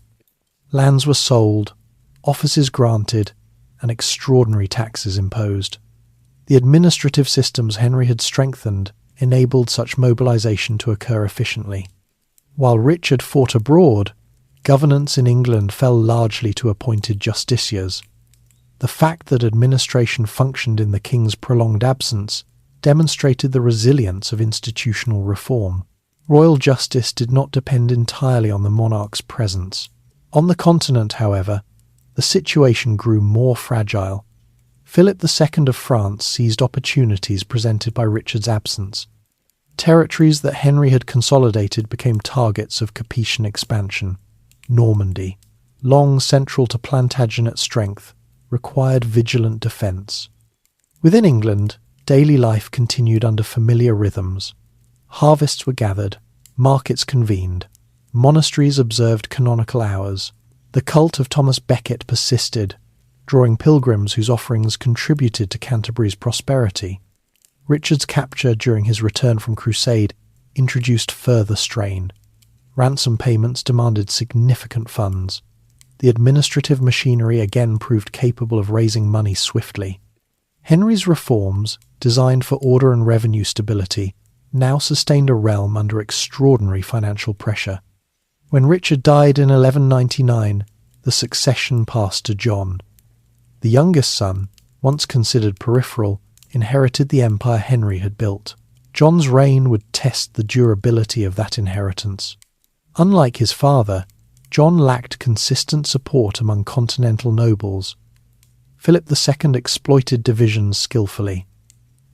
Lands were sold, offices granted, and extraordinary taxes imposed. The administrative systems Henry had strengthened enabled such mobilization to occur efficiently. While Richard fought abroad, governance in England fell largely to appointed justiciars. The fact that administration functioned in the king's prolonged absence demonstrated the resilience of institutional reform. Royal justice did not depend entirely on the monarch's presence. On the continent, however, the situation grew more fragile. Philip II of France seized opportunities presented by Richard's absence. Territories that Henry had consolidated became targets of Capetian expansion. Normandy, long central to Plantagenet strength, required vigilant defence. Within England, daily life continued under familiar rhythms. Harvests were gathered, markets convened, monasteries observed canonical hours. The cult of Thomas Becket persisted, drawing pilgrims whose offerings contributed to Canterbury's prosperity. Richard's capture during his return from Crusade introduced further strain. Ransom payments demanded significant funds. The administrative machinery again proved capable of raising money swiftly. Henry's reforms, designed for order and revenue stability, now sustained a realm under extraordinary financial pressure. When Richard died in 1199, the succession passed to John. The youngest son, once considered peripheral, inherited the empire Henry had built. John's reign would test the durability of that inheritance. Unlike his father, John lacked consistent support among continental nobles. Philip II exploited divisions skillfully.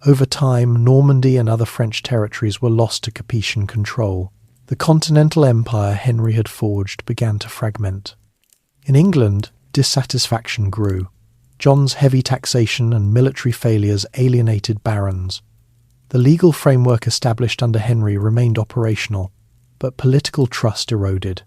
Over time, Normandy and other French territories were lost to Capetian control. The continental empire Henry had forged began to fragment. In England, dissatisfaction grew. John's heavy taxation and military failures alienated barons. The legal framework established under Henry remained operational, but political trust eroded.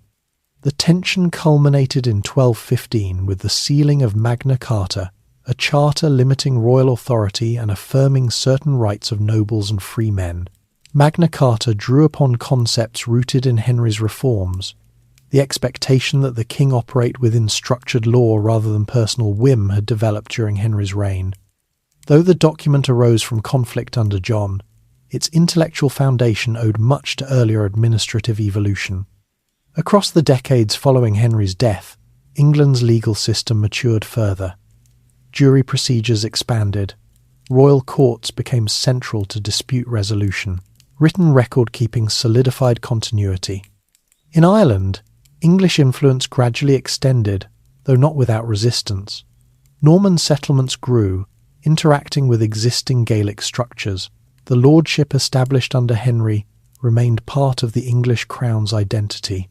The tension culminated in 1215 with the sealing of Magna Carta, a charter limiting royal authority and affirming certain rights of nobles and free men. Magna Carta drew upon concepts rooted in Henry's reforms. The expectation that the king operate within structured law rather than personal whim had developed during Henry's reign. Though the document arose from conflict under John, its intellectual foundation owed much to earlier administrative evolution. Across the decades following Henry's death, England's legal system matured further. Jury procedures expanded. Royal courts became central to dispute resolution. Written record-keeping solidified continuity. In Ireland, English influence gradually extended, though not without resistance. Norman settlements grew, interacting with existing Gaelic structures. The lordship established under Henry remained part of the English crown's identity.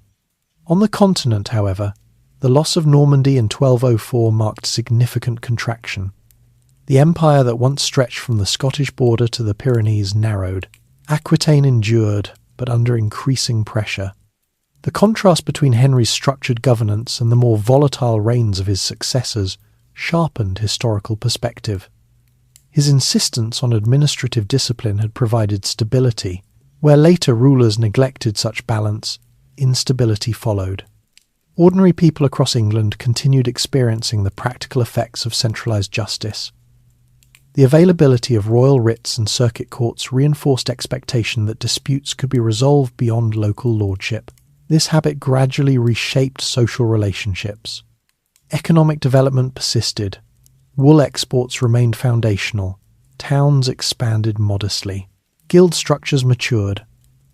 On the continent, however, the loss of Normandy in 1204 marked significant contraction. The empire that once stretched from the Scottish border to the Pyrenees narrowed. Aquitaine endured, but under increasing pressure. The contrast between Henry's structured governance and the more volatile reigns of his successors sharpened historical perspective. His insistence on administrative discipline had provided stability. Where later rulers neglected such balance, instability followed. Ordinary people across England continued experiencing the practical effects of centralised justice. The availability of royal writs and circuit courts reinforced expectation that disputes could be resolved beyond local lordship. This habit gradually reshaped social relationships. Economic development persisted. Wool exports remained foundational. Towns expanded modestly. Guild structures matured.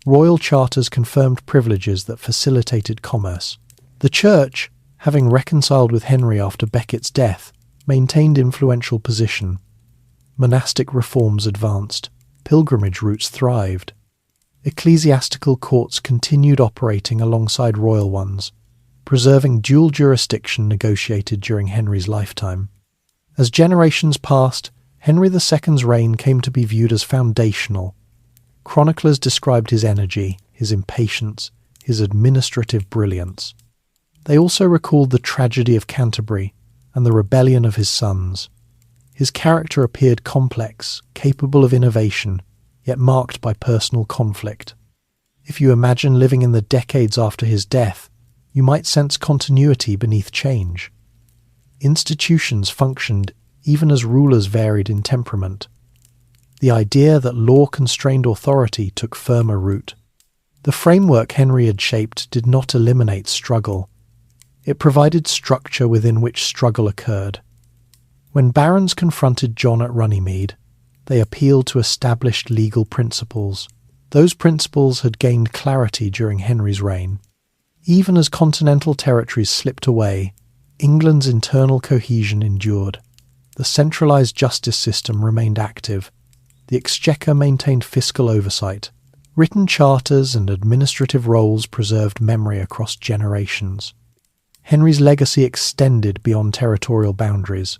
Royal charters confirmed privileges that facilitated commerce. The Church, having reconciled with Henry after Becket's death, maintained influential position. Monastic reforms advanced. Pilgrimage routes thrived. Ecclesiastical courts continued operating alongside royal ones, preserving dual jurisdiction negotiated during Henry's lifetime. As generations passed, Henry II's reign came to be viewed as foundational. Chroniclers described his energy, his impatience, his administrative brilliance. They also recalled the tragedy of Canterbury and the rebellion of his sons. His character appeared complex, capable of innovation, yet marked by personal conflict. If you imagine living in the decades after his death, you might sense continuity beneath change. Institutions functioned even as rulers varied in temperament. The idea that law-constrained authority took firmer root. The framework Henry had shaped did not eliminate struggle. It provided structure within which struggle occurred. When barons confronted John at Runnymede, they appealed to established legal principles. Those principles had gained clarity during Henry's reign. Even as continental territories slipped away, England's internal cohesion endured. The centralised justice system remained active. The Exchequer maintained fiscal oversight. Written charters and administrative roles preserved memory across generations. Henry's legacy extended beyond territorial boundaries.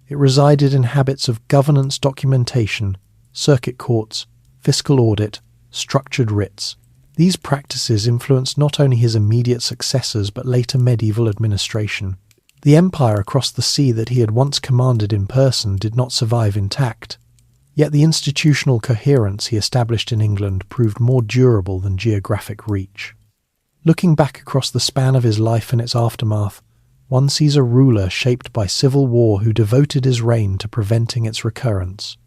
It resided in habits of governance documentation, circuit courts, fiscal audit, structured writs. These practices influenced not only his immediate successors but later medieval administration. The empire across the sea that he had once commanded in person did not survive intact. Yet the institutional coherence he established in England proved more durable than geographic reach. Looking back across the span of his life and its aftermath, one sees a ruler shaped by civil war who devoted his reign to preventing its recurrence.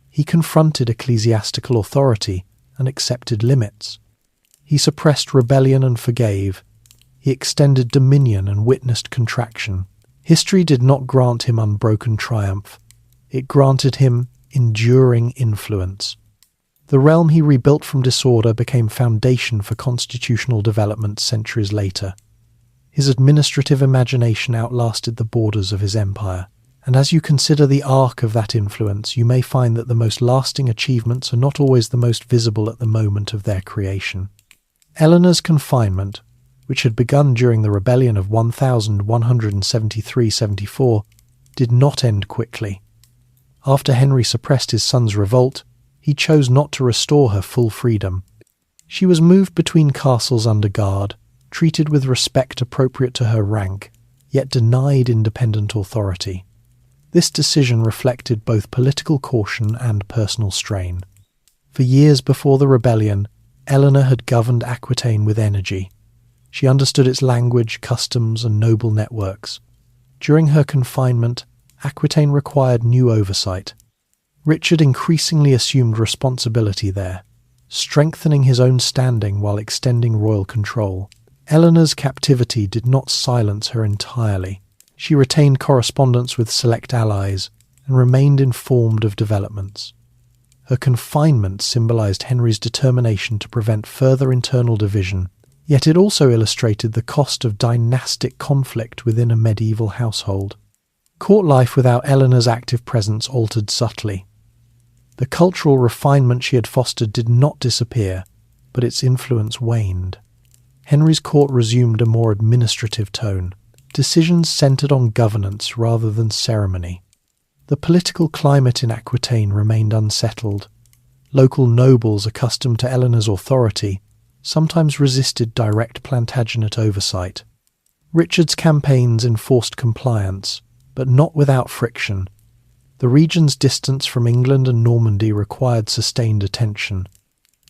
He confronted ecclesiastical authority and accepted limits. He suppressed rebellion and forgave. He extended dominion and witnessed contraction. History did not grant him unbroken triumph. It granted him enduring influence. The realm he rebuilt from disorder became foundation for constitutional development centuries later. His administrative imagination outlasted the borders of his empire, and as you consider the arc of that influence, you may find that the most lasting achievements are not always the most visible at the moment of their creation. Eleanor's confinement, which had begun during the rebellion of 1173-74, did not end quickly. After Henry suppressed his son's revolt, he chose not to restore her full freedom. She was moved between castles under guard, treated with respect appropriate to her rank, yet denied independent authority. This decision reflected both political caution and personal strain. For years before the rebellion, Eleanor had governed Aquitaine with energy. She understood its language, customs, and noble networks. During her confinement, Aquitaine required new oversight. Richard increasingly assumed responsibility there, strengthening his own standing while extending royal control. Eleanor's captivity did not silence her entirely. She retained correspondence with select allies and remained informed of developments. Her confinement symbolized Henry's determination to prevent further internal division, yet it also illustrated the cost of dynastic conflict within a medieval household. Court life without Eleanor's active presence altered subtly. The cultural refinement she had fostered did not disappear, but its influence waned. Henry's court resumed a more administrative tone. Decisions centred on governance rather than ceremony. The political climate in Aquitaine remained unsettled. Local nobles accustomed to Eleanor's authority sometimes resisted direct Plantagenet oversight. Richard's campaigns enforced compliance, but not without friction. The region's distance from England and Normandy required sustained attention.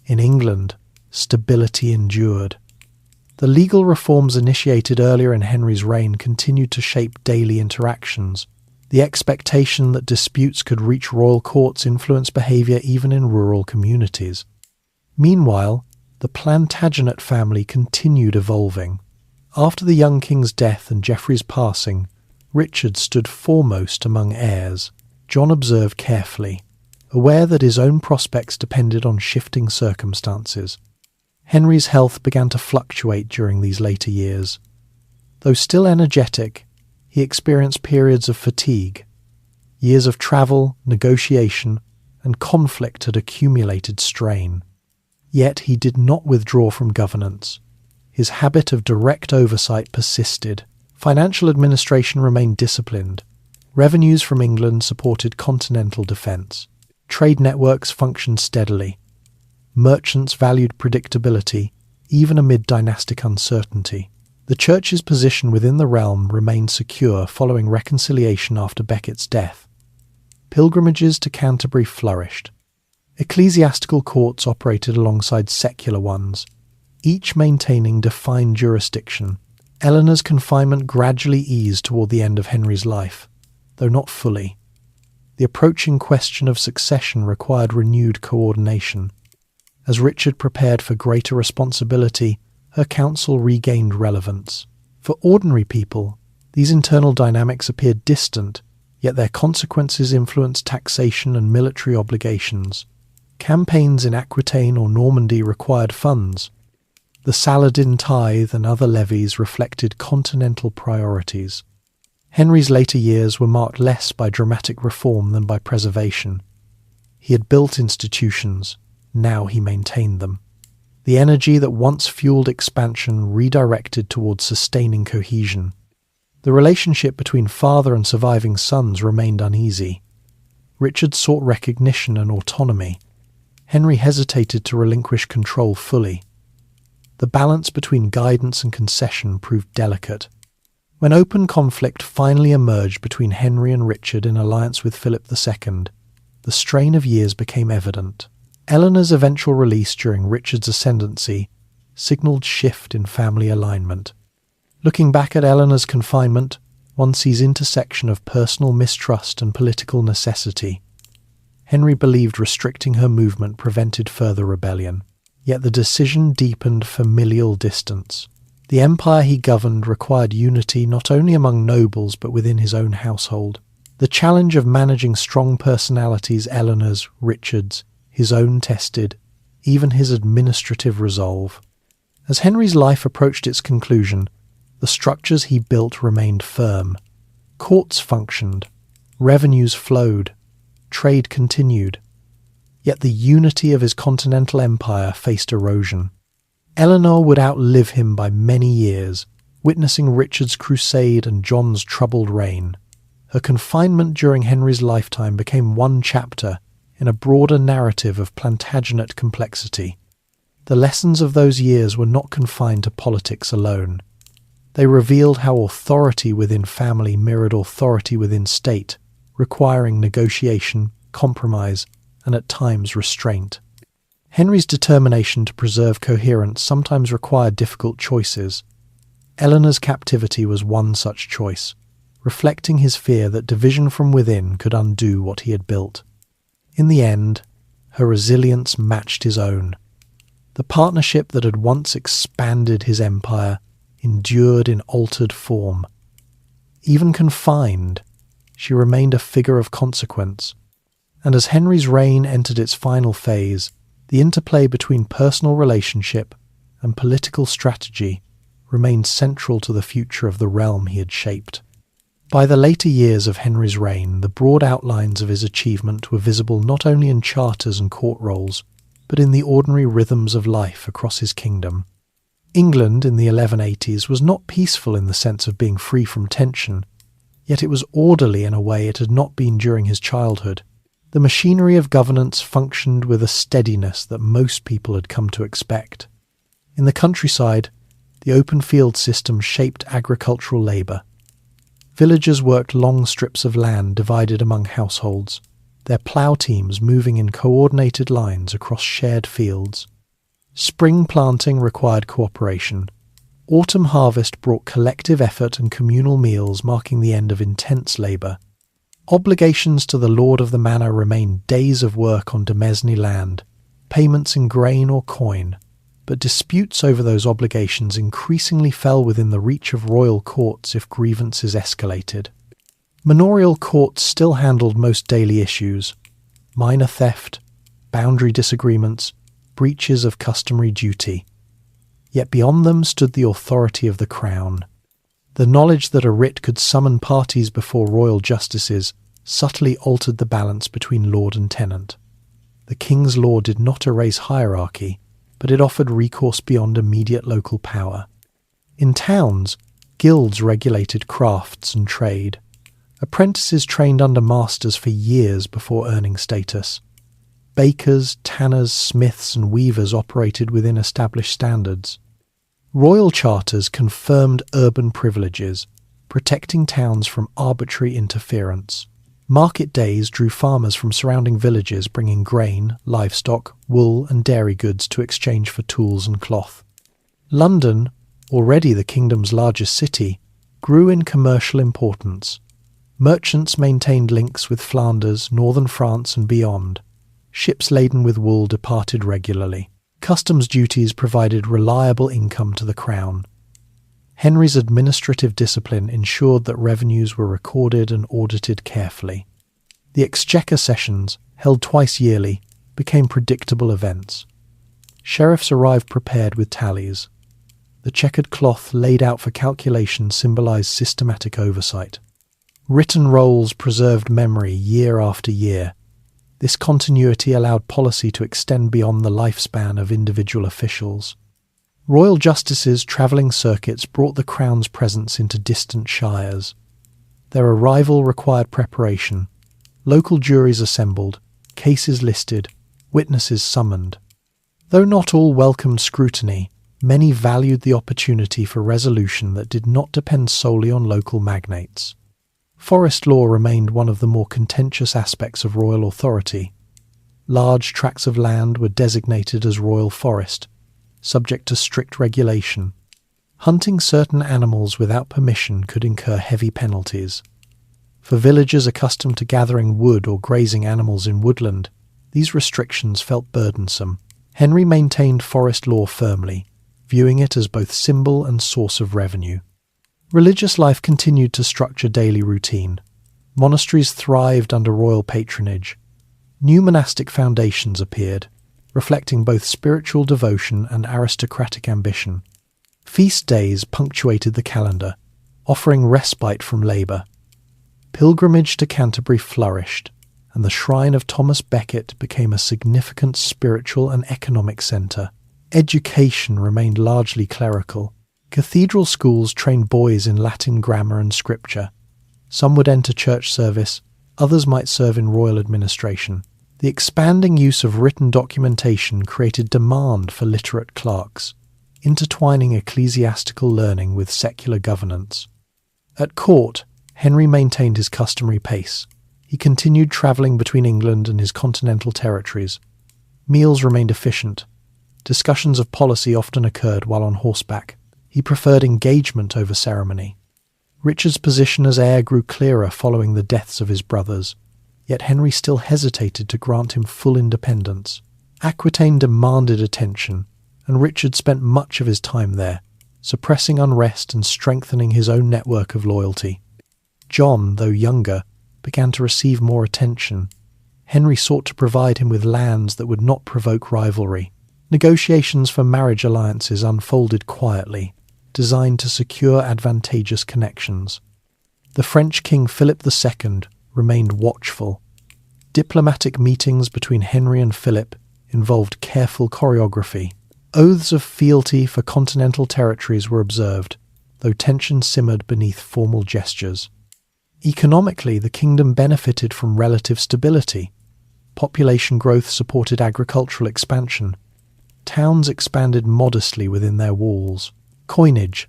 In England, stability endured. The legal reforms initiated earlier in Henry's reign continued to shape daily interactions. The expectation that disputes could reach royal courts influenced behaviour even in rural communities. Meanwhile, the Plantagenet family continued evolving. After the young king's death and Geoffrey's passing, Richard stood foremost among heirs. John observed carefully, aware that his own prospects depended on shifting circumstances. Henry's health began to fluctuate during these later years. Though still energetic, he experienced periods of fatigue. Years of travel, negotiation, and conflict had accumulated strain. Yet he did not withdraw from governance. His habit of direct oversight persisted. Financial administration remained disciplined. Revenues from England supported continental defence. Trade networks functioned steadily. Merchants valued predictability, even amid dynastic uncertainty. The Church's position within the realm remained secure following reconciliation after Becket's death. Pilgrimages to Canterbury flourished. Ecclesiastical courts operated alongside secular ones, each maintaining defined jurisdiction. Eleanor's confinement gradually eased toward the end of Henry's life, though not fully. The approaching question of succession required renewed coordination. As Richard prepared for greater responsibility, her counsel regained relevance. For ordinary people, these internal dynamics appeared distant, yet their consequences influenced taxation and military obligations. Campaigns in Aquitaine or Normandy required funds. The Saladin tithe and other levies reflected continental priorities. Henry's later years were marked less by dramatic reform than by preservation. He had built institutions, now he maintained them. The energy that once fueled expansion redirected towards sustaining cohesion. The relationship between father and surviving sons remained uneasy. Richard sought recognition and autonomy. Henry hesitated to relinquish control fully. The balance between guidance and concession proved delicate. When open conflict finally emerged between Henry and Richard in alliance with Philip II, the strain of years became evident. Eleanor's eventual release during Richard's ascendancy signalled shift in family alignment. Looking back at Eleanor's confinement, one sees intersection of personal mistrust and political necessity. Henry believed restricting her movement prevented further rebellion, yet the decision deepened familial distance. The empire he governed required unity not only among nobles but within his own household. The challenge of managing strong personalities, Eleanor's, Richard's, his own tested, even his administrative resolve. As Henry's life approached its conclusion, the structures he built remained firm. Courts functioned, revenues flowed, trade continued. Yet the unity of his continental empire faced erosion. Eleanor would outlive him by many years, witnessing Richard's crusade and John's troubled reign. Her confinement during Henry's lifetime became one chapter in a broader narrative of Plantagenet complexity. The lessons of those years were not confined to politics alone. They revealed how authority within family mirrored authority within state, requiring negotiation, compromise, and at times restraint. Henry's determination to preserve coherence sometimes required difficult choices. Eleanor's captivity was one such choice, reflecting his fear that division from within could undo what he had built. In the end, her resilience matched his own. The partnership that had once expanded his empire endured in altered form. Even confined, she remained a figure of consequence. And as Henry's reign entered its final phase, the interplay between personal relationship and political strategy remained central to the future of the realm he had shaped. By the later years of Henry's reign, the broad outlines of his achievement were visible not only in charters and court rolls, but in the ordinary rhythms of life across his kingdom. England in the 1180s was not peaceful in the sense of being free from tension, yet it was orderly in a way it had not been during his childhood. The machinery of governance functioned with a steadiness that most people had come to expect. In the countryside, the open field system shaped agricultural labour. Villagers worked long strips of land divided among households, their plough teams moving in coordinated lines across shared fields. Spring planting required cooperation. Autumn harvest brought collective effort and communal meals, marking the end of intense labour. Obligations to the lord of the manor remained days of work on demesne land, payments in grain or coin, but disputes over those obligations increasingly fell within the reach of royal courts if grievances escalated. Manorial courts still handled most daily issues: minor theft, boundary disagreements, breaches of customary duty. Yet beyond them stood the authority of the crown. The knowledge that a writ could summon parties before royal justices subtly altered the balance between lord and tenant. The king's law did not erase hierarchy, but it offered recourse beyond immediate local power. In towns, guilds regulated crafts and trade. Apprentices trained under masters for years before earning status. Bakers, tanners, smiths and weavers operated within established standards. Royal charters confirmed urban privileges, protecting towns from arbitrary interference. Market days drew farmers from surrounding villages bringing grain, livestock, wool and dairy goods to exchange for tools and cloth. London, already the kingdom's largest city, grew in commercial importance. Merchants maintained links with Flanders, northern France and beyond. Ships laden with wool departed regularly. Customs duties provided reliable income to the crown. Henry's administrative discipline ensured that revenues were recorded and audited carefully. The Exchequer sessions, held twice yearly, became predictable events. Sheriffs arrived prepared with tallies. The checkered cloth laid out for calculation symbolised systematic oversight. Written rolls preserved memory year after year. This continuity allowed policy to extend beyond the lifespan of individual officials. Royal justices travelling circuits brought the crown's presence into distant shires. Their arrival required preparation. Local juries assembled, cases listed, witnesses summoned. Though not all welcomed scrutiny, many valued the opportunity for resolution that did not depend solely on local magnates. Forest law remained one of the more contentious aspects of royal authority. Large tracts of land were designated as royal forest, subject to strict regulation. Hunting certain animals without permission could incur heavy penalties. For villagers accustomed to gathering wood or grazing animals in woodland, these restrictions felt burdensome. Henry maintained forest law firmly, viewing it as both symbol and source of revenue. Religious life continued to structure daily routine. Monasteries thrived under royal patronage. New monastic foundations appeared, reflecting both spiritual devotion and aristocratic ambition. Feast days punctuated the calendar, offering respite from labour. Pilgrimage to Canterbury flourished, and the shrine of Thomas Becket became a significant spiritual and economic centre. Education remained largely clerical. Cathedral schools trained boys in Latin grammar and scripture. Some would enter church service, others might serve in royal administration. The expanding use of written documentation created demand for literate clerks, intertwining ecclesiastical learning with secular governance. At court, Henry maintained his customary pace. He continued travelling between England and his continental territories. Meals remained efficient. Discussions of policy often occurred while on horseback. He preferred engagement over ceremony. Richard's position as heir grew clearer following the deaths of his brothers, yet Henry still hesitated to grant him full independence. Aquitaine demanded attention, and Richard spent much of his time there, suppressing unrest and strengthening his own network of loyalty. John, though younger, began to receive more attention. Henry sought to provide him with lands that would not provoke rivalry. Negotiations for marriage alliances unfolded quietly, designed to secure advantageous connections. The French King Philip II remained watchful. Diplomatic meetings between Henry and Philip involved careful choreography. Oaths of fealty for continental territories were observed, though tension simmered beneath formal gestures. Economically, the kingdom benefited from relative stability. Population growth supported agricultural expansion. Towns expanded modestly within their walls. Coinage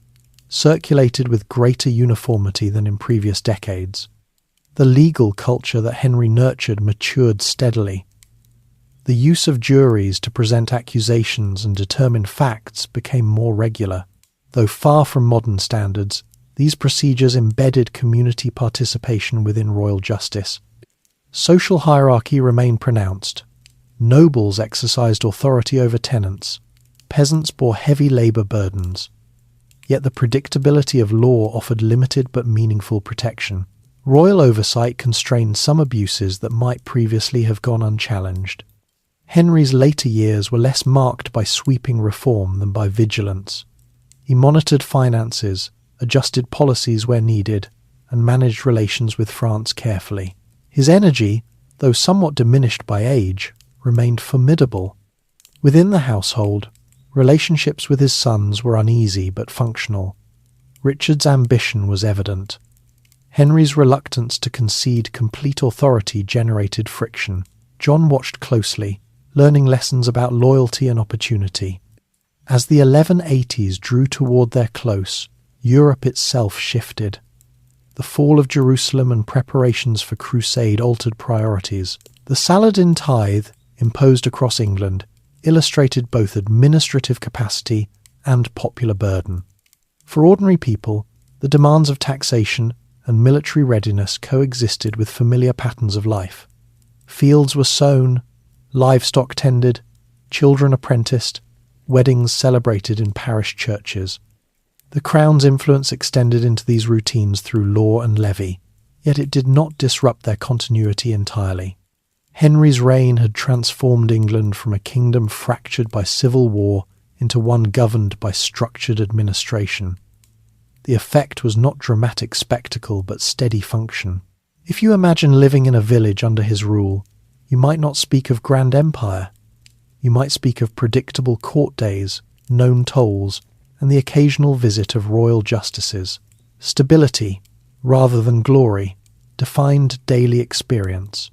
circulated with greater uniformity than in previous decades. The legal culture that Henry nurtured matured steadily. The use of juries to present accusations and determine facts became more regular. Though far from modern standards, these procedures embedded community participation within royal justice. Social hierarchy remained pronounced. Nobles exercised authority over tenants. Peasants bore heavy labour burdens. Yet the predictability of law offered limited but meaningful protection. Royal oversight constrained some abuses that might previously have gone unchallenged. Henry's later years were less marked by sweeping reform than by vigilance. He monitored finances, adjusted policies where needed, and managed relations with France carefully. His energy, though somewhat diminished by age, remained formidable. Within the household, relationships with his sons were uneasy but functional. Richard's ambition was evident. Henry's reluctance to concede complete authority generated friction. John watched closely, learning lessons about loyalty and opportunity. As the 1180s drew toward their close, Europe itself shifted. The fall of Jerusalem and preparations for crusade altered priorities. The Saladin tithe, imposed across England, illustrated both administrative capacity and popular burden. For ordinary people, the demands of taxation and military readiness coexisted with familiar patterns of life. Fields were sown, livestock tended, children apprenticed, weddings celebrated in parish churches. The Crown's influence extended into these routines through law and levy, yet it did not disrupt their continuity entirely. Henry's reign had transformed England from a kingdom fractured by civil war into one governed by structured administration. The effect was not dramatic spectacle but steady function. If you imagine living in a village under his rule, you might not speak of grand empire. You might speak of predictable court days, known tolls, and the occasional visit of royal justices. Stability, rather than glory, defined daily experience.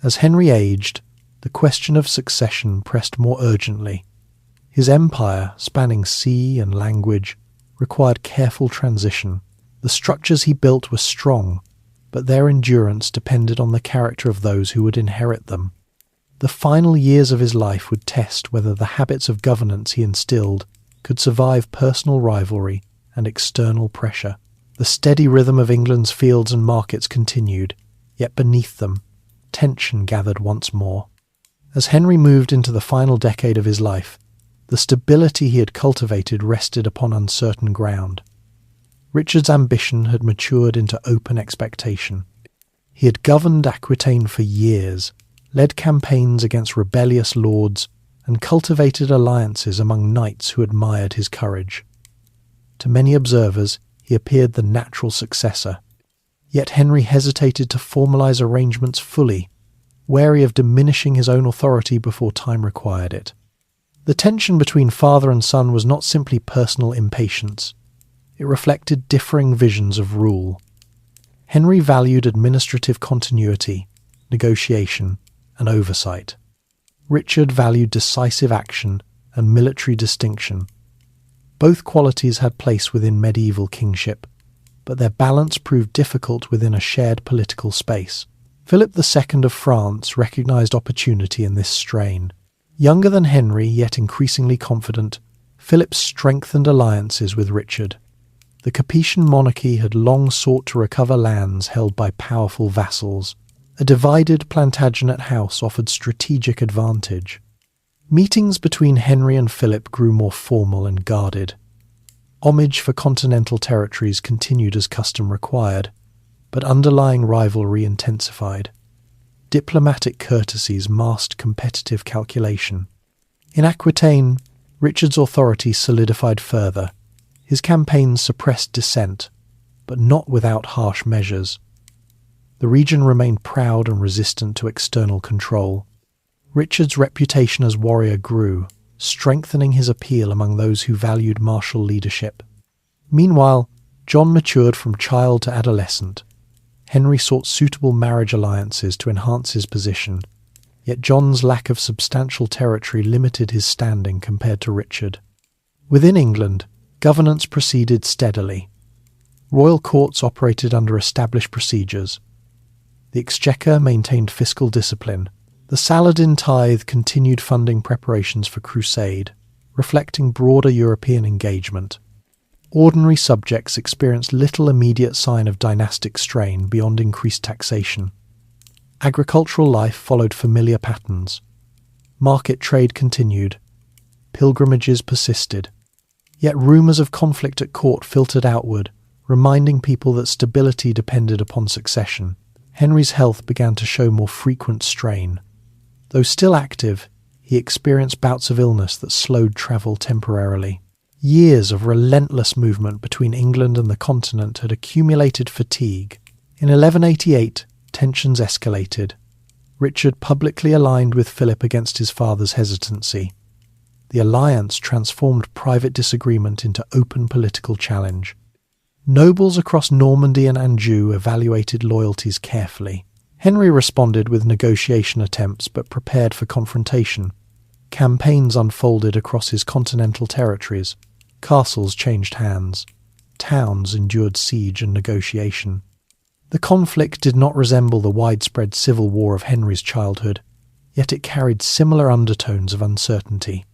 As Henry aged, the question of succession pressed more urgently. His empire, spanning sea and language, required careful transition. The structures he built were strong, but their endurance depended on the character of those who would inherit them. The final years of his life would test whether the habits of governance he instilled could survive personal rivalry and external pressure. The steady rhythm of England's fields and markets continued, yet beneath them, tension gathered once more. As Henry moved into the final decade of his life, the stability he had cultivated rested upon uncertain ground. Richard's ambition had matured into open expectation. He had governed Aquitaine for years, led campaigns against rebellious lords, and cultivated alliances among knights who admired his courage. To many observers, he appeared the natural successor. Yet Henry hesitated to formalize arrangements fully, wary of diminishing his own authority before time required it. The tension between father and son was not simply personal impatience. It reflected differing visions of rule. Henry valued administrative continuity, negotiation, and oversight. Richard valued decisive action and military distinction. Both qualities had place within medieval kingship, but their balance proved difficult within a shared political space. Philip II of France recognized opportunity in this strain. Younger than Henry, yet increasingly confident, Philip strengthened alliances with Richard. The Capetian monarchy had long sought to recover lands held by powerful vassals. A divided Plantagenet house offered strategic advantage. Meetings between Henry and Philip grew more formal and guarded. Homage for continental territories continued as custom required, but underlying rivalry intensified. Diplomatic courtesies masked competitive calculation. In Aquitaine, Richard's authority solidified further. His campaigns suppressed dissent, but not without harsh measures. The region remained proud and resistant to external control. Richard's reputation as warrior grew, strengthening his appeal among those who valued martial leadership. Meanwhile, John matured from child to adolescent. Henry sought suitable marriage alliances to enhance his position, yet John's lack of substantial territory limited his standing compared to Richard. Within England, governance proceeded steadily. Royal courts operated under established procedures. The Exchequer maintained fiscal discipline. The Saladin tithe continued funding preparations for crusade, reflecting broader European engagement. Ordinary subjects experienced little immediate sign of dynastic strain beyond increased taxation. Agricultural life followed familiar patterns. Market trade continued. Pilgrimages persisted. Yet rumours of conflict at court filtered outward, reminding people that stability depended upon succession. Henry's health began to show more frequent strain. Though still active, he experienced bouts of illness that slowed travel temporarily. Years of relentless movement between England and the continent had accumulated fatigue. In 1188, tensions escalated. Richard publicly aligned with Philip against his father's hesitancy. The alliance transformed private disagreement into open political challenge. Nobles across Normandy and Anjou evaluated loyalties carefully. Henry responded with negotiation attempts but prepared for confrontation. Campaigns unfolded across his continental territories. Castles changed hands. Towns endured siege and negotiation. The conflict did not resemble the widespread civil war of Henry's childhood, yet it carried similar undertones of uncertainty.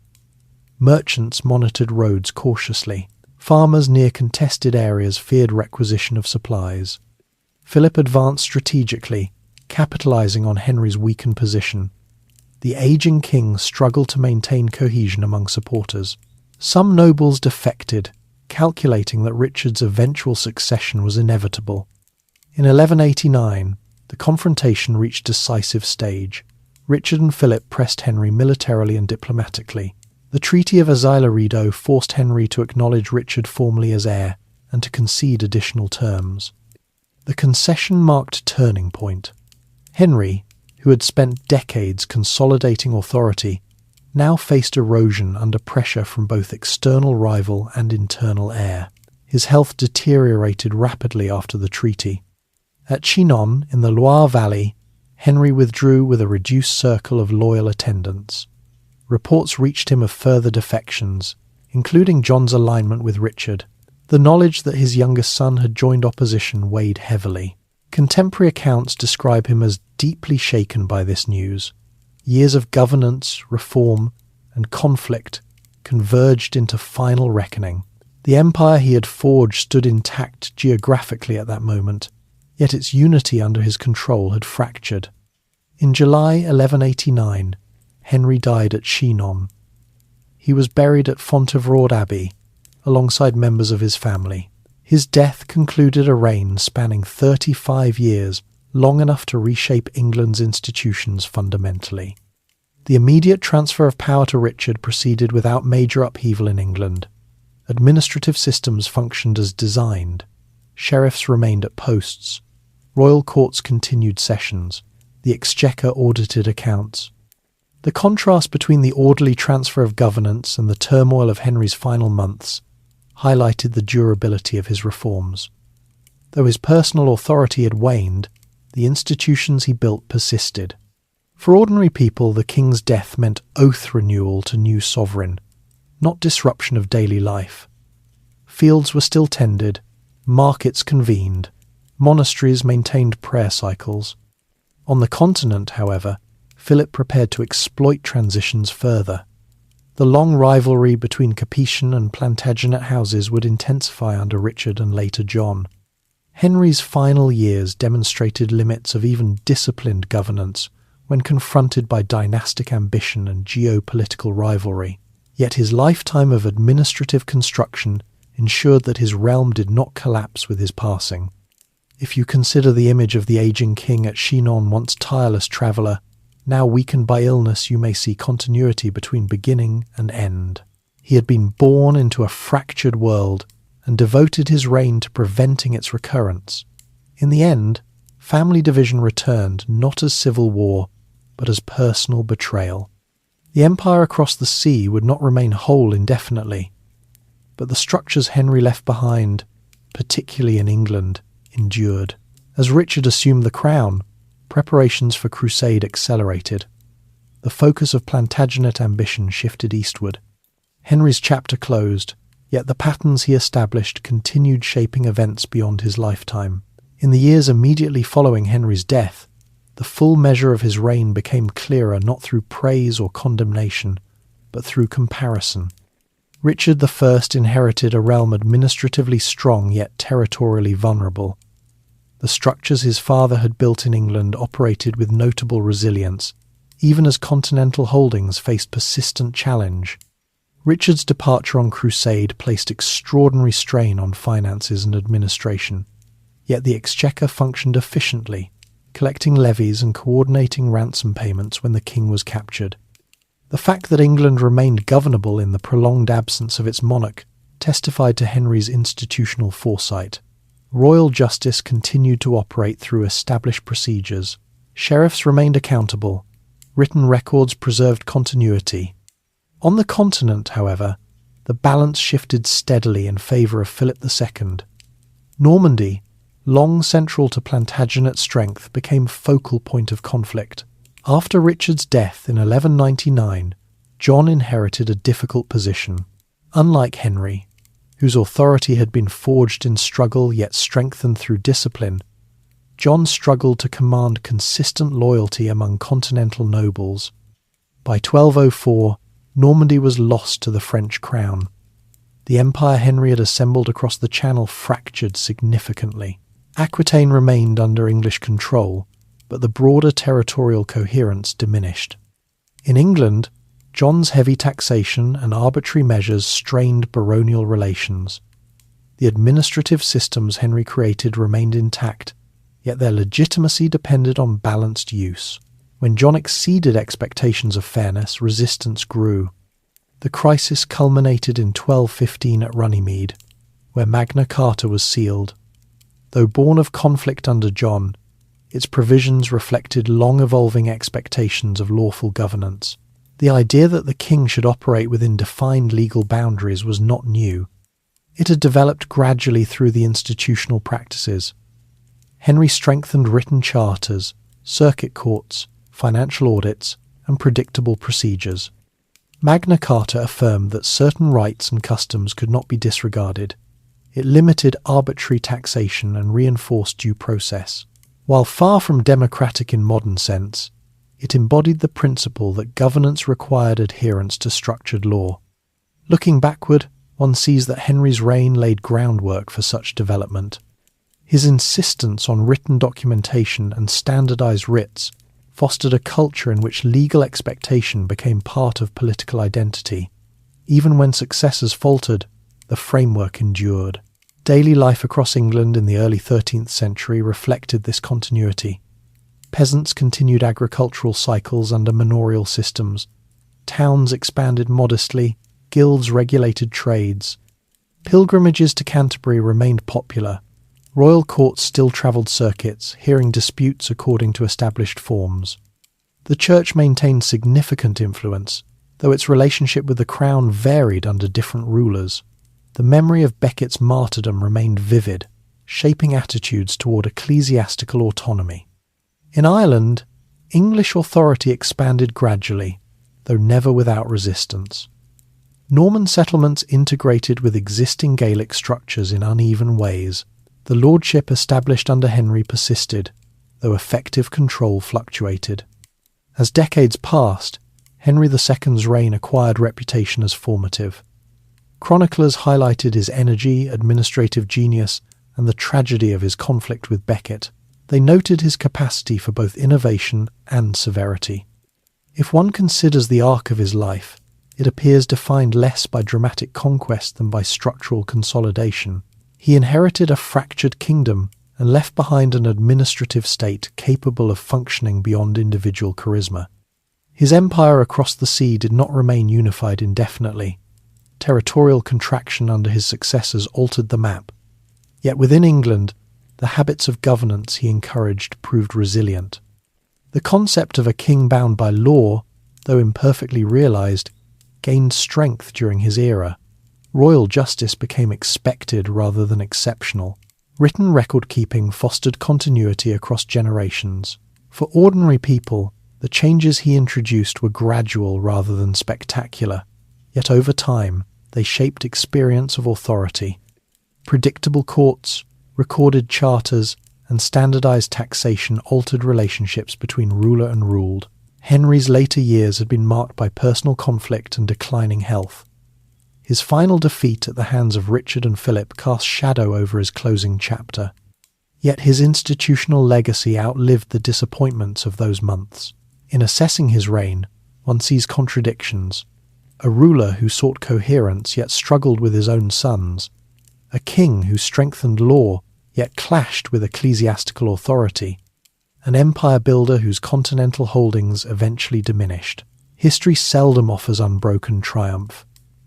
Merchants monitored roads cautiously. Farmers near contested areas feared requisition of supplies. Philip advanced strategically, capitalizing on Henry's weakened position. The aging king struggled to maintain cohesion among supporters. Some nobles defected, calculating that Richard's eventual succession was inevitable. In 1189, the confrontation reached a decisive stage. Richard and Philip pressed Henry militarily and diplomatically. The Treaty of Wallingford forced Henry to acknowledge Richard formally as heir and to concede additional terms. The concession marked a turning point. Henry, who had spent decades consolidating authority, now faced erosion under pressure from both external rival and internal heir. His health deteriorated rapidly after the treaty. At Chinon, in the Loire Valley, Henry withdrew with a reduced circle of loyal attendants. Reports reached him of further defections, including John's alignment with Richard. The knowledge that his youngest son had joined opposition weighed heavily. Contemporary accounts describe him as deeply shaken by this news. Years of governance, reform, and conflict converged into final reckoning. The empire he had forged stood intact geographically at that moment, yet its unity under his control had fractured. In July 1189, Henry died at Chinon. He was buried at Fontevraud Abbey, alongside members of his family. His death concluded a reign spanning 35 years, long enough to reshape England's institutions fundamentally. The immediate transfer of power to Richard proceeded without major upheaval in England. Administrative systems functioned as designed. Sheriffs remained at posts. Royal courts continued sessions. The Exchequer audited accounts. The contrast between the orderly transfer of governance and the turmoil of Henry's final months highlighted the durability of his reforms. Though his personal authority had waned, the institutions he built persisted. For ordinary people, the king's death meant oath renewal to new sovereign, not disruption of daily life. Fields were still tended, markets convened, monasteries maintained prayer cycles. On the continent, however, Philip prepared to exploit transitions further. The long rivalry between Capetian and Plantagenet houses would intensify under Richard and later John. Henry's final years demonstrated limits of even disciplined governance when confronted by dynastic ambition and geopolitical rivalry. Yet his lifetime of administrative construction ensured that his realm did not collapse with his passing. If you consider the image of the aging king at Chinon, once tireless traveller, now weakened by illness, you may see continuity between beginning and end. He had been born into a fractured world and devoted his reign to preventing its recurrence. In the end, family division returned not as civil war, but as personal betrayal. The empire across the sea would not remain whole indefinitely, but the structures Henry left behind, particularly in England, endured. As Richard assumed the crown, preparations for crusade accelerated. The focus of Plantagenet ambition shifted eastward. Henry's chapter closed, yet the patterns he established continued shaping events beyond his lifetime. In the years immediately following Henry's death, the full measure of his reign became clearer not through praise or condemnation, but through comparison. Richard I inherited a realm administratively strong yet territorially vulnerable. The structures his father had built in England operated with notable resilience, even as continental holdings faced persistent challenge. Richard's departure on crusade placed extraordinary strain on finances and administration, yet the Exchequer functioned efficiently, collecting levies and coordinating ransom payments when the king was captured. The fact that England remained governable in the prolonged absence of its monarch testified to Henry's institutional foresight. Royal justice continued to operate through established procedures. Sheriffs remained accountable. Written records preserved continuity. On the continent, however, the balance shifted steadily in favour of Philip II. Normandy, long central to Plantagenet strength, became focal point of conflict. After Richard's death in 1199, John inherited a difficult position. Unlike Henry, whose authority had been forged in struggle yet strengthened through discipline, John struggled to command consistent loyalty among continental nobles. By 1204, Normandy was lost to the French crown. The empire Henry had assembled across the Channel fractured significantly. Aquitaine remained under English control, but the broader territorial coherence diminished. In England, John's heavy taxation and arbitrary measures strained baronial relations. The administrative systems Henry created remained intact, yet their legitimacy depended on balanced use. When John exceeded expectations of fairness, resistance grew. The crisis culminated in 1215 at Runnymede, where Magna Carta was sealed. Though born of conflict under John, its provisions reflected long-evolving expectations of lawful governance. The idea that the king should operate within defined legal boundaries was not new. It had developed gradually through the institutional practices. Henry strengthened written charters, circuit courts, financial audits, and predictable procedures. Magna Carta affirmed that certain rights and customs could not be disregarded. It limited arbitrary taxation and reinforced due process. While far from democratic in modern sense, it embodied the principle that governance required adherence to structured law. Looking backward, one sees that Henry's reign laid groundwork for such development. His insistence on written documentation and standardized writs fostered a culture in which legal expectation became part of political identity. Even when successors faltered, the framework endured. Daily life across England in the early 13th century reflected this continuity. Peasants continued agricultural cycles under manorial systems. Towns expanded modestly. Guilds regulated trades. Pilgrimages to Canterbury remained popular. Royal courts still travelled circuits, hearing disputes according to established forms. The Church maintained significant influence, though its relationship with the Crown varied under different rulers. The memory of Becket's martyrdom remained vivid, shaping attitudes toward ecclesiastical autonomy. In Ireland, English authority expanded gradually, though never without resistance. Norman settlements integrated with existing Gaelic structures in uneven ways. The lordship established under Henry persisted, though effective control fluctuated. As decades passed, Henry II's reign acquired reputation as formative. Chroniclers highlighted his energy, administrative genius, and the tragedy of his conflict with Becket. They noted his capacity for both innovation and severity. If one considers the arc of his life, it appears defined less by dramatic conquest than by structural consolidation. He inherited a fractured kingdom and left behind an administrative state capable of functioning beyond individual charisma. His empire across the sea did not remain unified indefinitely. Territorial contraction under his successors altered the map. Yet within England, the habits of governance he encouraged proved resilient. The concept of a king bound by law, though imperfectly realised, gained strength during his era. Royal justice became expected rather than exceptional. Written record-keeping fostered continuity across generations. For ordinary people, the changes he introduced were gradual rather than spectacular, yet over time they shaped experience of authority. Predictable courts, recorded charters, and standardized taxation altered relationships between ruler and ruled. Henry's later years had been marked by personal conflict and declining health. His final defeat at the hands of Richard and Philip cast shadow over his closing chapter. Yet his institutional legacy outlived the disappointments of those months. In assessing his reign, one sees contradictions. A ruler who sought coherence yet struggled with his own sons. A king who strengthened law yet clashed with ecclesiastical authority. An empire builder whose continental holdings eventually diminished. History seldom offers unbroken triumph.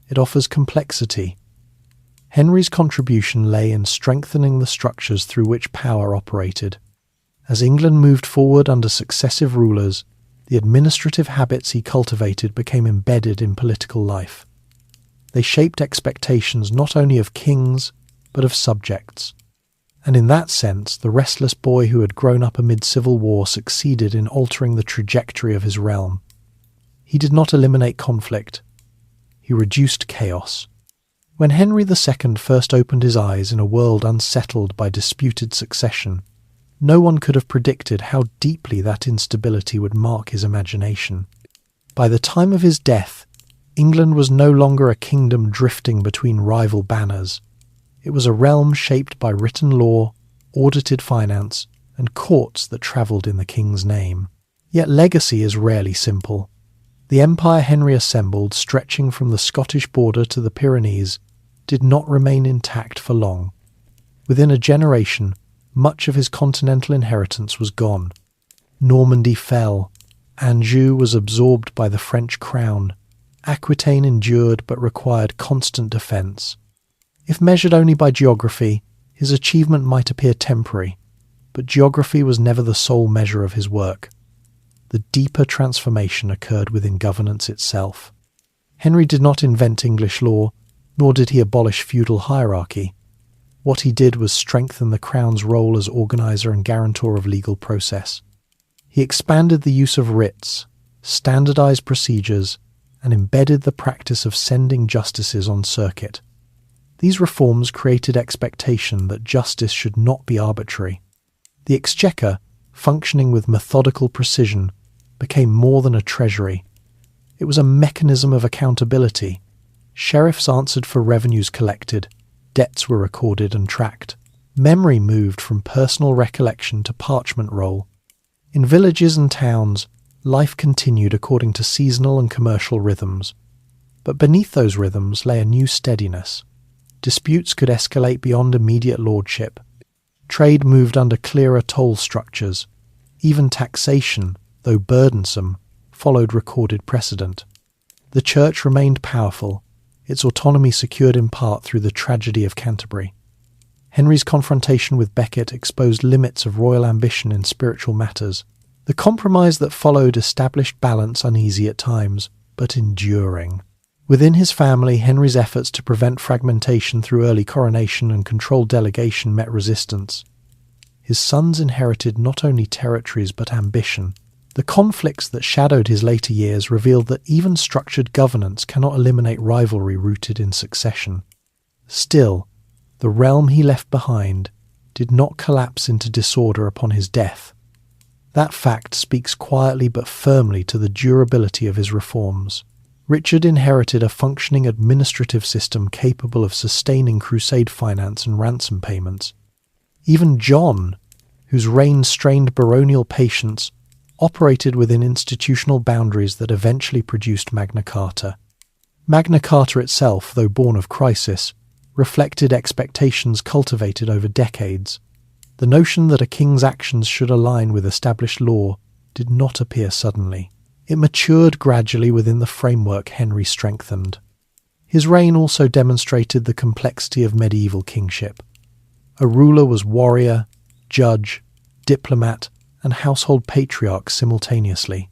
It offers complexity. Henry's contribution lay in strengthening the structures through which power operated. As England moved forward under successive rulers, the administrative habits he cultivated became embedded in political life. They shaped expectations not only of kings, but of subjects. And in that sense, the restless boy who had grown up amid civil war succeeded in altering the trajectory of his realm. He did not eliminate conflict. He reduced chaos. When Henry II first opened his eyes in a world unsettled by disputed succession, no one could have predicted how deeply that instability would mark his imagination. By the time of his death, England was no longer a kingdom drifting between rival banners. It was a realm shaped by written law, audited finance, and courts that travelled in the king's name. Yet legacy is rarely simple. The empire Henry assembled, stretching from the Scottish border to the Pyrenees, did not remain intact for long. Within a generation, much of his continental inheritance was gone. Normandy fell. Anjou was absorbed by the French crown. Aquitaine endured but required constant defence. If measured only by geography, his achievement might appear temporary, but geography was never the sole measure of his work. The deeper transformation occurred within governance itself. Henry did not invent English law, nor did he abolish feudal hierarchy. What he did was strengthen the Crown's role as organiser and guarantor of legal process. He expanded the use of writs, standardised procedures, and embedded the practice of sending justices on circuit. These reforms created expectation that justice should not be arbitrary. The Exchequer, functioning with methodical precision, became more than a treasury. It was a mechanism of accountability. Sheriffs answered for revenues collected, debts were recorded and tracked. Memory moved from personal recollection to parchment roll. In villages and towns, life continued according to seasonal and commercial rhythms. But beneath those rhythms lay a new steadiness. Disputes could escalate beyond immediate lordship. Trade moved under clearer toll structures. Even taxation, though burdensome, followed recorded precedent. The Church remained powerful, its autonomy secured in part through the tragedy of Canterbury. Henry's confrontation with Becket exposed limits of royal ambition in spiritual matters. The compromise that followed established balance uneasy at times, but enduring. Within his family, Henry's efforts to prevent fragmentation through early coronation and controlled delegation met resistance. His sons inherited not only territories but ambition. The conflicts that shadowed his later years revealed that even structured governance cannot eliminate rivalry rooted in succession. Still, the realm he left behind did not collapse into disorder upon his death. That fact speaks quietly but firmly to the durability of his reforms. Richard inherited a functioning administrative system capable of sustaining crusade finance and ransom payments. Even John, whose reign strained baronial patience, operated within institutional boundaries that eventually produced Magna Carta. Magna Carta itself, though born of crisis, reflected expectations cultivated over decades. The notion that a king's actions should align with established law did not appear suddenly. It matured gradually within the framework Henry strengthened. His reign also demonstrated the complexity of medieval kingship. A ruler was warrior, judge, diplomat, and household patriarch simultaneously.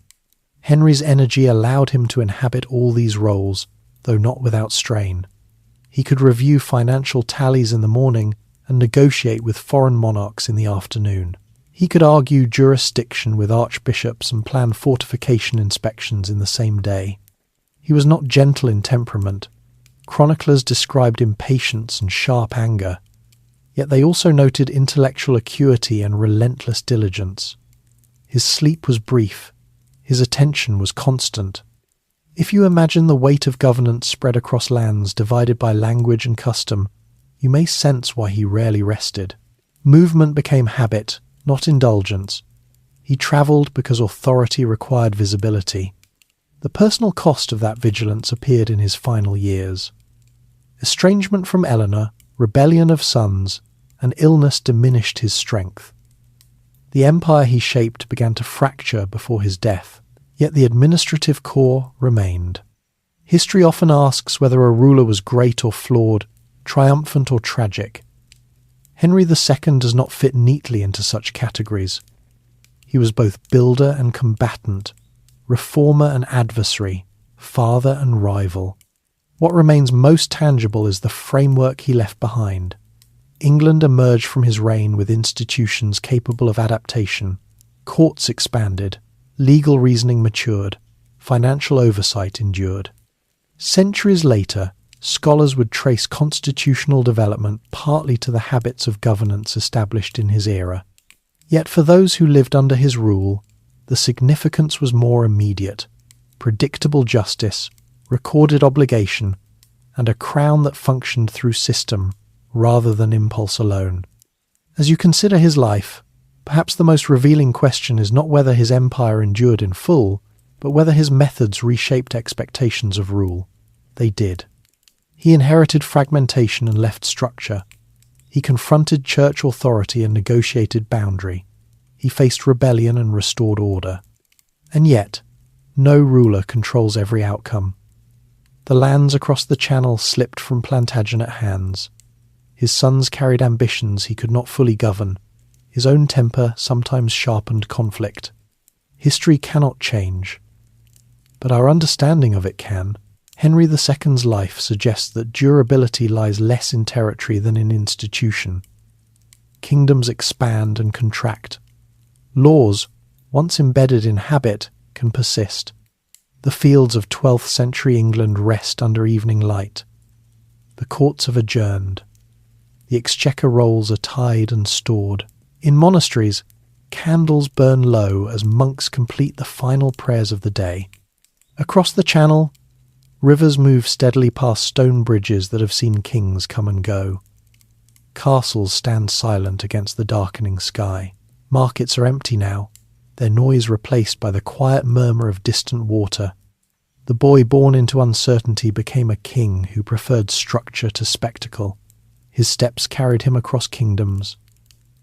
Henry's energy allowed him to inhabit all these roles, though not without strain. He could review financial tallies in the morning and negotiate with foreign monarchs in the afternoon. He could argue jurisdiction with archbishops and plan fortification inspections in the same day. He was not gentle in temperament. Chroniclers described impatience and sharp anger, yet they also noted intellectual acuity and relentless diligence. His sleep was brief. His attention was constant. If you imagine the weight of governance spread across lands divided by language and custom, you may sense why he rarely rested. Movement became habit, not indulgence. He travelled because authority required visibility. The personal cost of that vigilance appeared in his final years. Estrangement from Eleanor, rebellion of sons, and illness diminished his strength. The empire he shaped began to fracture before his death, yet the administrative core remained. History often asks whether a ruler was great or flawed, triumphant or tragic. Henry II does not fit neatly into such categories. He was both builder and combatant, reformer and adversary, father and rival. What remains most tangible is the framework he left behind. England emerged from his reign with institutions capable of adaptation. Courts expanded, legal reasoning matured, financial oversight endured. Centuries later, scholars would trace constitutional development partly to the habits of governance established in his era. Yet for those who lived under his rule, the significance was more immediate: predictable justice, recorded obligation, and a crown that functioned through system rather than impulse alone. As you consider his life, perhaps the most revealing question is not whether his empire endured in full, but whether his methods reshaped expectations of rule. They did. He inherited fragmentation and left structure. He confronted church authority and negotiated boundary. He faced rebellion and restored order. And yet, no ruler controls every outcome. The lands across the Channel slipped from Plantagenet hands. His sons carried ambitions he could not fully govern. His own temper sometimes sharpened conflict. History cannot change, but our understanding of it can. Henry II's life suggests that durability lies less in territory than in institution. Kingdoms expand and contract. Laws, once embedded in habit, can persist. The fields of 12th century England rest under evening light. The courts have adjourned. The exchequer rolls are tied and stored. In monasteries, Candles burn low as monks complete the final prayers of the day. Across the channel, rivers move steadily past stone bridges that have seen kings come and go. Castles stand silent against the darkening sky. Markets are empty now, their noise replaced by the quiet murmur of distant water. The boy born into uncertainty became a king who preferred structure to spectacle. His steps carried him across kingdoms.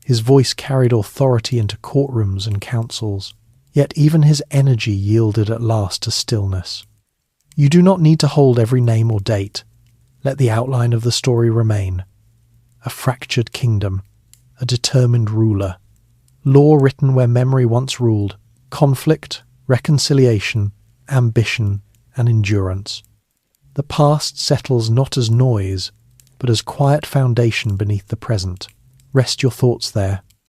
His voice carried authority into courtrooms and councils. Yet even his energy yielded at last to stillness. You do not need to hold every name or date. Let the outline of the story remain. A fractured kingdom, a determined ruler, law written where memory once ruled, conflict, reconciliation, ambition, and endurance. The past settles not as noise, but as quiet foundation beneath the present. Rest your thoughts there,